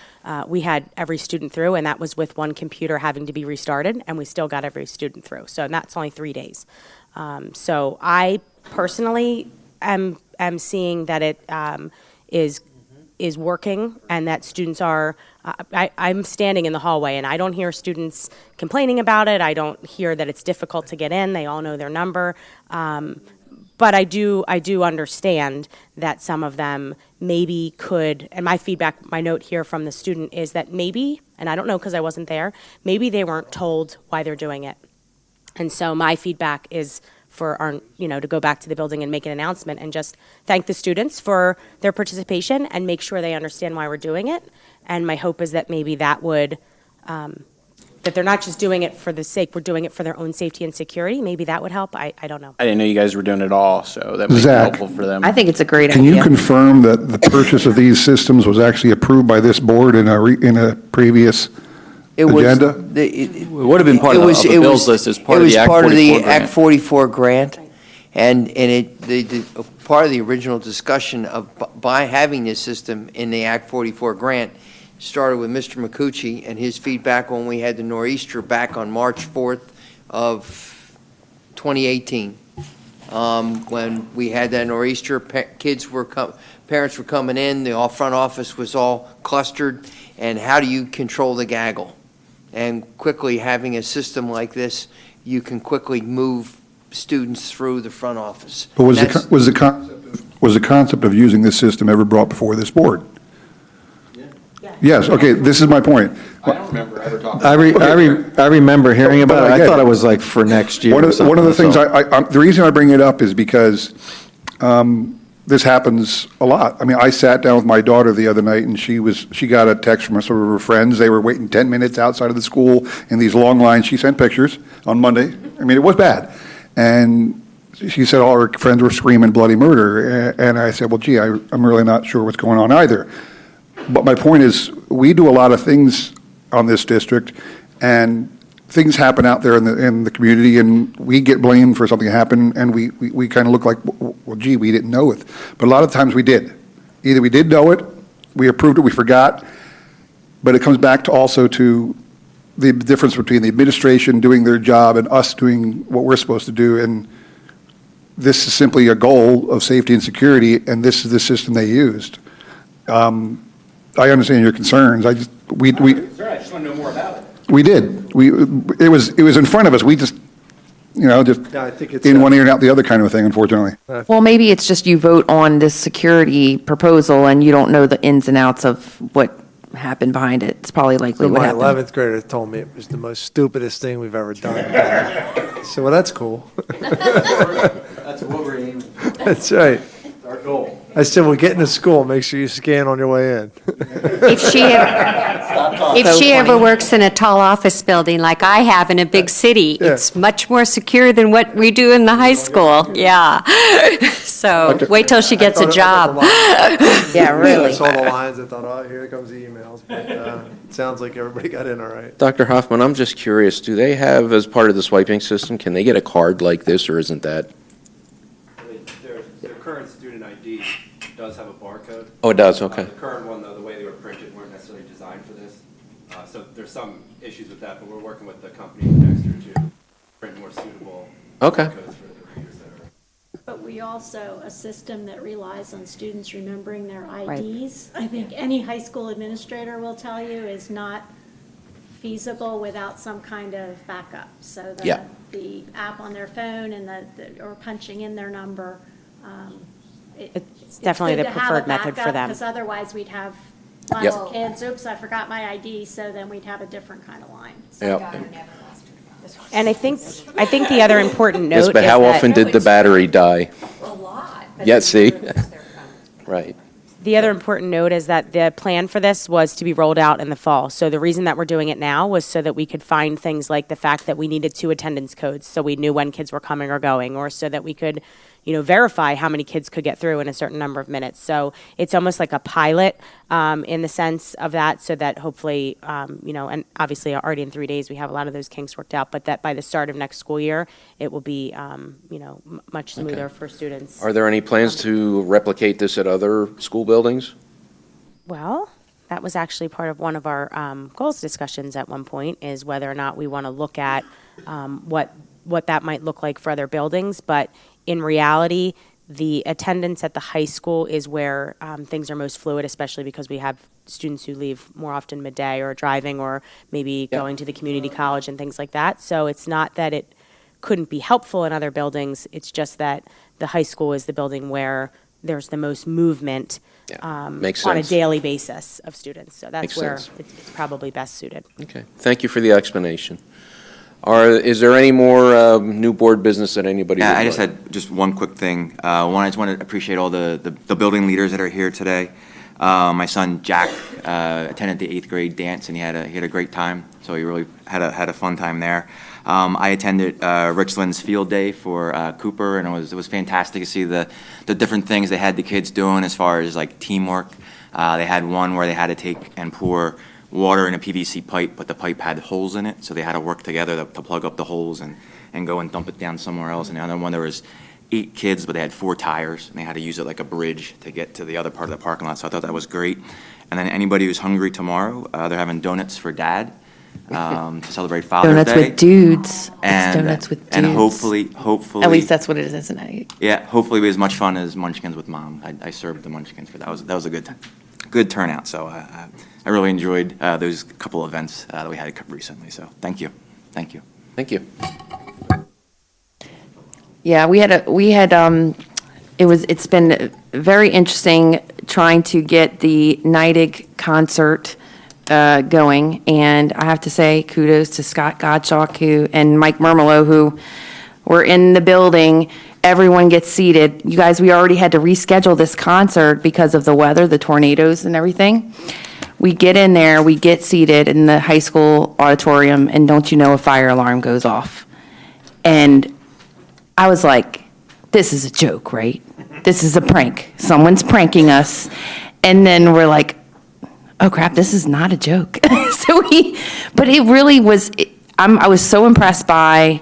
M: we had every student through, and that was with one computer having to be restarted, and we still got every student through. So that's only 3 days. So I personally am seeing that it is working, and that students are, I'm standing in the hallway and I don't hear students complaining about it. I don't hear that it's difficult to get in. They all know their number. But I do understand that some of them maybe could, and my feedback, my note here from the student is that maybe, and I don't know because I wasn't there, maybe they weren't told why they're doing it. And so my feedback is for our, to go back to the building and make an announcement and just thank the students for their participation and make sure they understand why we're doing it. And my hope is that maybe that would, that they're not just doing it for the sake, we're doing it for their own safety and security. Maybe that would help. I don't know.
F: I didn't know you guys were doing it all, so that might be
O: Zach,
F: helpful for them.
N: I think it's a great
O: Can
N: idea.
O: you confirm that the purchase of these systems was actually approved by this board in a previous agenda?
H: It would have been part of the bills list as part of the Act 44
G: It was part of the
H: grant.
G: Act 44 grant, and the part of the original discussion of by having this system in the Act 44 grant started with Mr. McCucci and his feedback when we had the nor'easter back on March 4th of 2018. When we had that nor'easter, parents were coming in, the front office was all clustered, and how do you control the gaggle? And quickly having a system like this, you can quickly move students through the front office.
O: But was the concept of using this system ever brought before this board? Yes, okay, this is my point.
C: I don't remember ever talking about it. I remember hearing about it. I thought it was like for next year.
O: One of the things,
C: so.
O: the reason I bring it up is because this happens a lot. I mean, I sat down with my daughter the other night, and she got a text from some of her friends. They were waiting 10 minutes outside of the school in these long lines. She sent pictures on Monday. I mean, it was bad. And she said all her friends were screaming bloody murder. And I said, well, gee, I'm really not sure what's going on either. But my point is, we do a lot of things on this district, and things happen out there in the community, and we get blamed for something that happened, and we kind of look like, well, gee, we didn't know it. But a lot of times we did. Either we did know it, we approved it, we forgot, but it comes back to also to the difference between the administration doing their job and us doing what we're supposed to do, and this is simply a goal of safety and security, and this is the system they used. I understand your concerns.
E: I just want to know more about it.
O: We did. It was in front of us. We just, just
L: No, I think it's,
O: in one ear and out the other kind of a thing, unfortunately.
N: Well, maybe it's just you vote on this security proposal and you don't know the ins and outs of what happened behind it. It's probably likely
L: So
N: what
L: my
N: happened.
L: 11th grader told me it was the most stupidest thing we've ever done. So, well, that's cool.
T: That's what we're aiming for.
L: That's right.
T: It's our goal.
L: I said, well, get into school, make sure you scan on your way in.
M: If she ever works in a tall office building like I have in a big city,
L: Yeah.
M: it's much more secure than what we do in the high school. Yeah. So wait till she gets a job. Yeah, really.
L: I saw the lines, I thought, oh, here comes the emails, but it sounds like everybody got in all right.
A: Dr. Hoffman, I'm just curious, do they have, as part of the swiping system, can they get a card like this, or isn't that?
T: Their current student ID does have a barcode.
A: Oh, it does, okay.
T: The current one, though, the way they were printed weren't necessarily designed for this. So there's some issues with that, but we're working with the company Dexter to print more suitable
A: Okay.
T: barcodes for the readers that are.
R: But we also, a system that relies on students remembering their
M: Right.
R: IDs. I think any high school administrator will tell you is not feasible without some kind of backup. So
A: Yeah.
R: the app on their phone and or punching in their number.
M: It's definitely the preferred method for them.
R: Because otherwise we'd have lots
A: Yep.
R: of kids, oops, I forgot my ID, so then we'd have a different kind of line.
A: Yep.
M: And I think the other important note
A: Yes,
M: is
A: but how
M: that
A: often did the battery die? Yeah, see? Right.
M: the other important note is that the plan for this was to be rolled out in the fall. So the reason that we're doing it now was so that we could find things like the fact that we needed 2 attendance codes, so we knew when kids were coming or going, or so that we could, verify how many kids could get through in a certain number of minutes. So it's almost like a pilot in the sense of that, so that hopefully, and obviously already in 3 days we have a lot of those kinks worked out, but that by the start of next school year, it will be, much smoother for students.
A: Are there any plans to replicate this at other school buildings?
M: Well, that was actually part of one of our goals discussions at one point, is whether or not we want to look at what that might look like for other buildings. But in reality, the attendance at the high school is where things are most fluid, especially because we have students who leave more often midday or driving or maybe going to the community college and things like that. So it's not that it couldn't be helpful in other buildings. It's just that the high school is the building where there's the most movement
A: Makes
M: on a
A: sense.
M: daily basis of students. So that's
A: Makes
M: where
A: sense.
M: it's probably best suited.
A: Okay, thank you for the explanation. Is there any more new board business that anybody would
P: Yeah, I just
A: like?
P: had just one quick thing. One, I just want to appreciate all the building leaders that are here today. My son Jack attended the 8th grade dance, and he had a great time. So he really had a fun time there. I attended Richland's field day for Cooper, and it was fantastic to see the different things they had the kids doing as far as like teamwork. They had one where they had to take and pour water in a PVC pipe, but the pipe had holes in it, so they had to work together to plug up the holes and go and dump it down somewhere else. And the other one, there was 8 kids, but they had 4 tires, and they had to use it like a bridge to get to the other part of the parking lot. So I thought that was great. And then anybody who's hungry tomorrow, they're having donuts for Dad to celebrate Father's
N: Donuts
P: Day.
N: with dudes.
P: And,
N: It's donuts with dudes.
P: and hopefully,
N: At least that's what it is, isn't it?
P: yeah, hopefully it was as much fun as Munchkins with Mom. I served the Munchkins for that. That was a good turnout. So I really enjoyed those couple events that we had recently. So thank you.
A: Thank you.
N: Yeah, it's been very interesting trying to get the NIDIG concert going, and I have to say kudos to Scott Gottschalk and Mike Mermelo, who were in the building. Everyone gets seated. You guys, we already had to reschedule this concert because of the weather, the tornadoes and everything. We get in there, we get seated in the high school auditorium, and don't you know, a fire alarm goes off. And I was like, this is a joke, right? This is a prank. Someone's pranking us. And then we're like, oh crap, this is not a joke. But it really was, I was so impressed by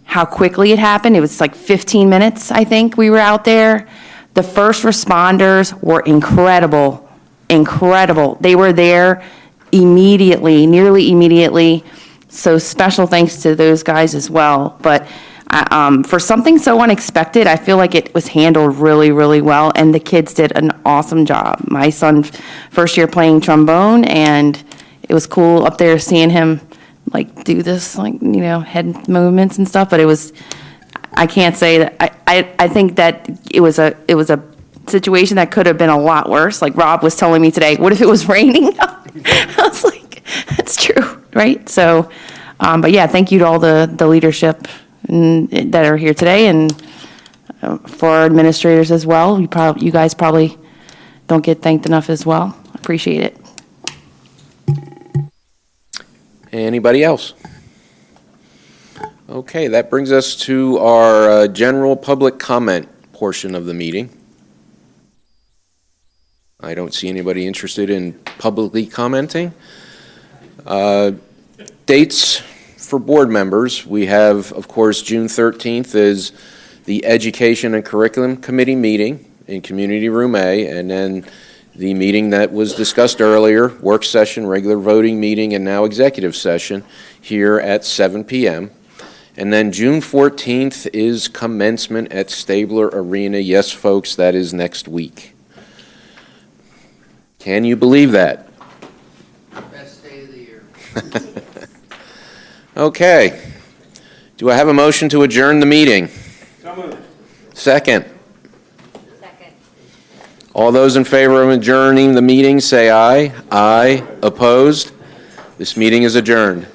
N: how quickly it happened. It was like 15 minutes, I think, we were out there. The first responders were incredible incredible. They were there immediately, nearly immediately. So special thanks to those guys as well. But for something so unexpected, I feel like it was handled really, really well, and the kids did an awesome job. My son, first year playing trombone, and it was cool up there seeing him like do this, like, you know, head movements and stuff. But it was, I can't say that, I think that it was a situation that could have been a lot worse. Like Rob was telling me today, what if it was raining? I was like, that's true, right? So, but yeah, thank you to all the leadership that are here today, and for our administrators as well. You guys probably don't get thanked enough as well. Appreciate it.
A: Anybody else? Okay, that brings us to our general public comment portion of the meeting. I don't see anybody interested in publicly commenting. Dates for board members. We have, of course, June 13th is the Education and Curriculum Committee meeting in Community Room A, and then the meeting that was discussed earlier, work session, regular voting meeting, and now executive session here at 7 p.m. And then June 14th is commencement at Stabler Arena. Yes, folks, that is next week. Can you believe that?
G: Best day of the year.
A: Okay. Do I have a motion to adjourn the meeting?
I: So moved.
A: Second. All those in favor of adjourning the meeting, say aye. Aye. Opposed? This meeting is adjourned.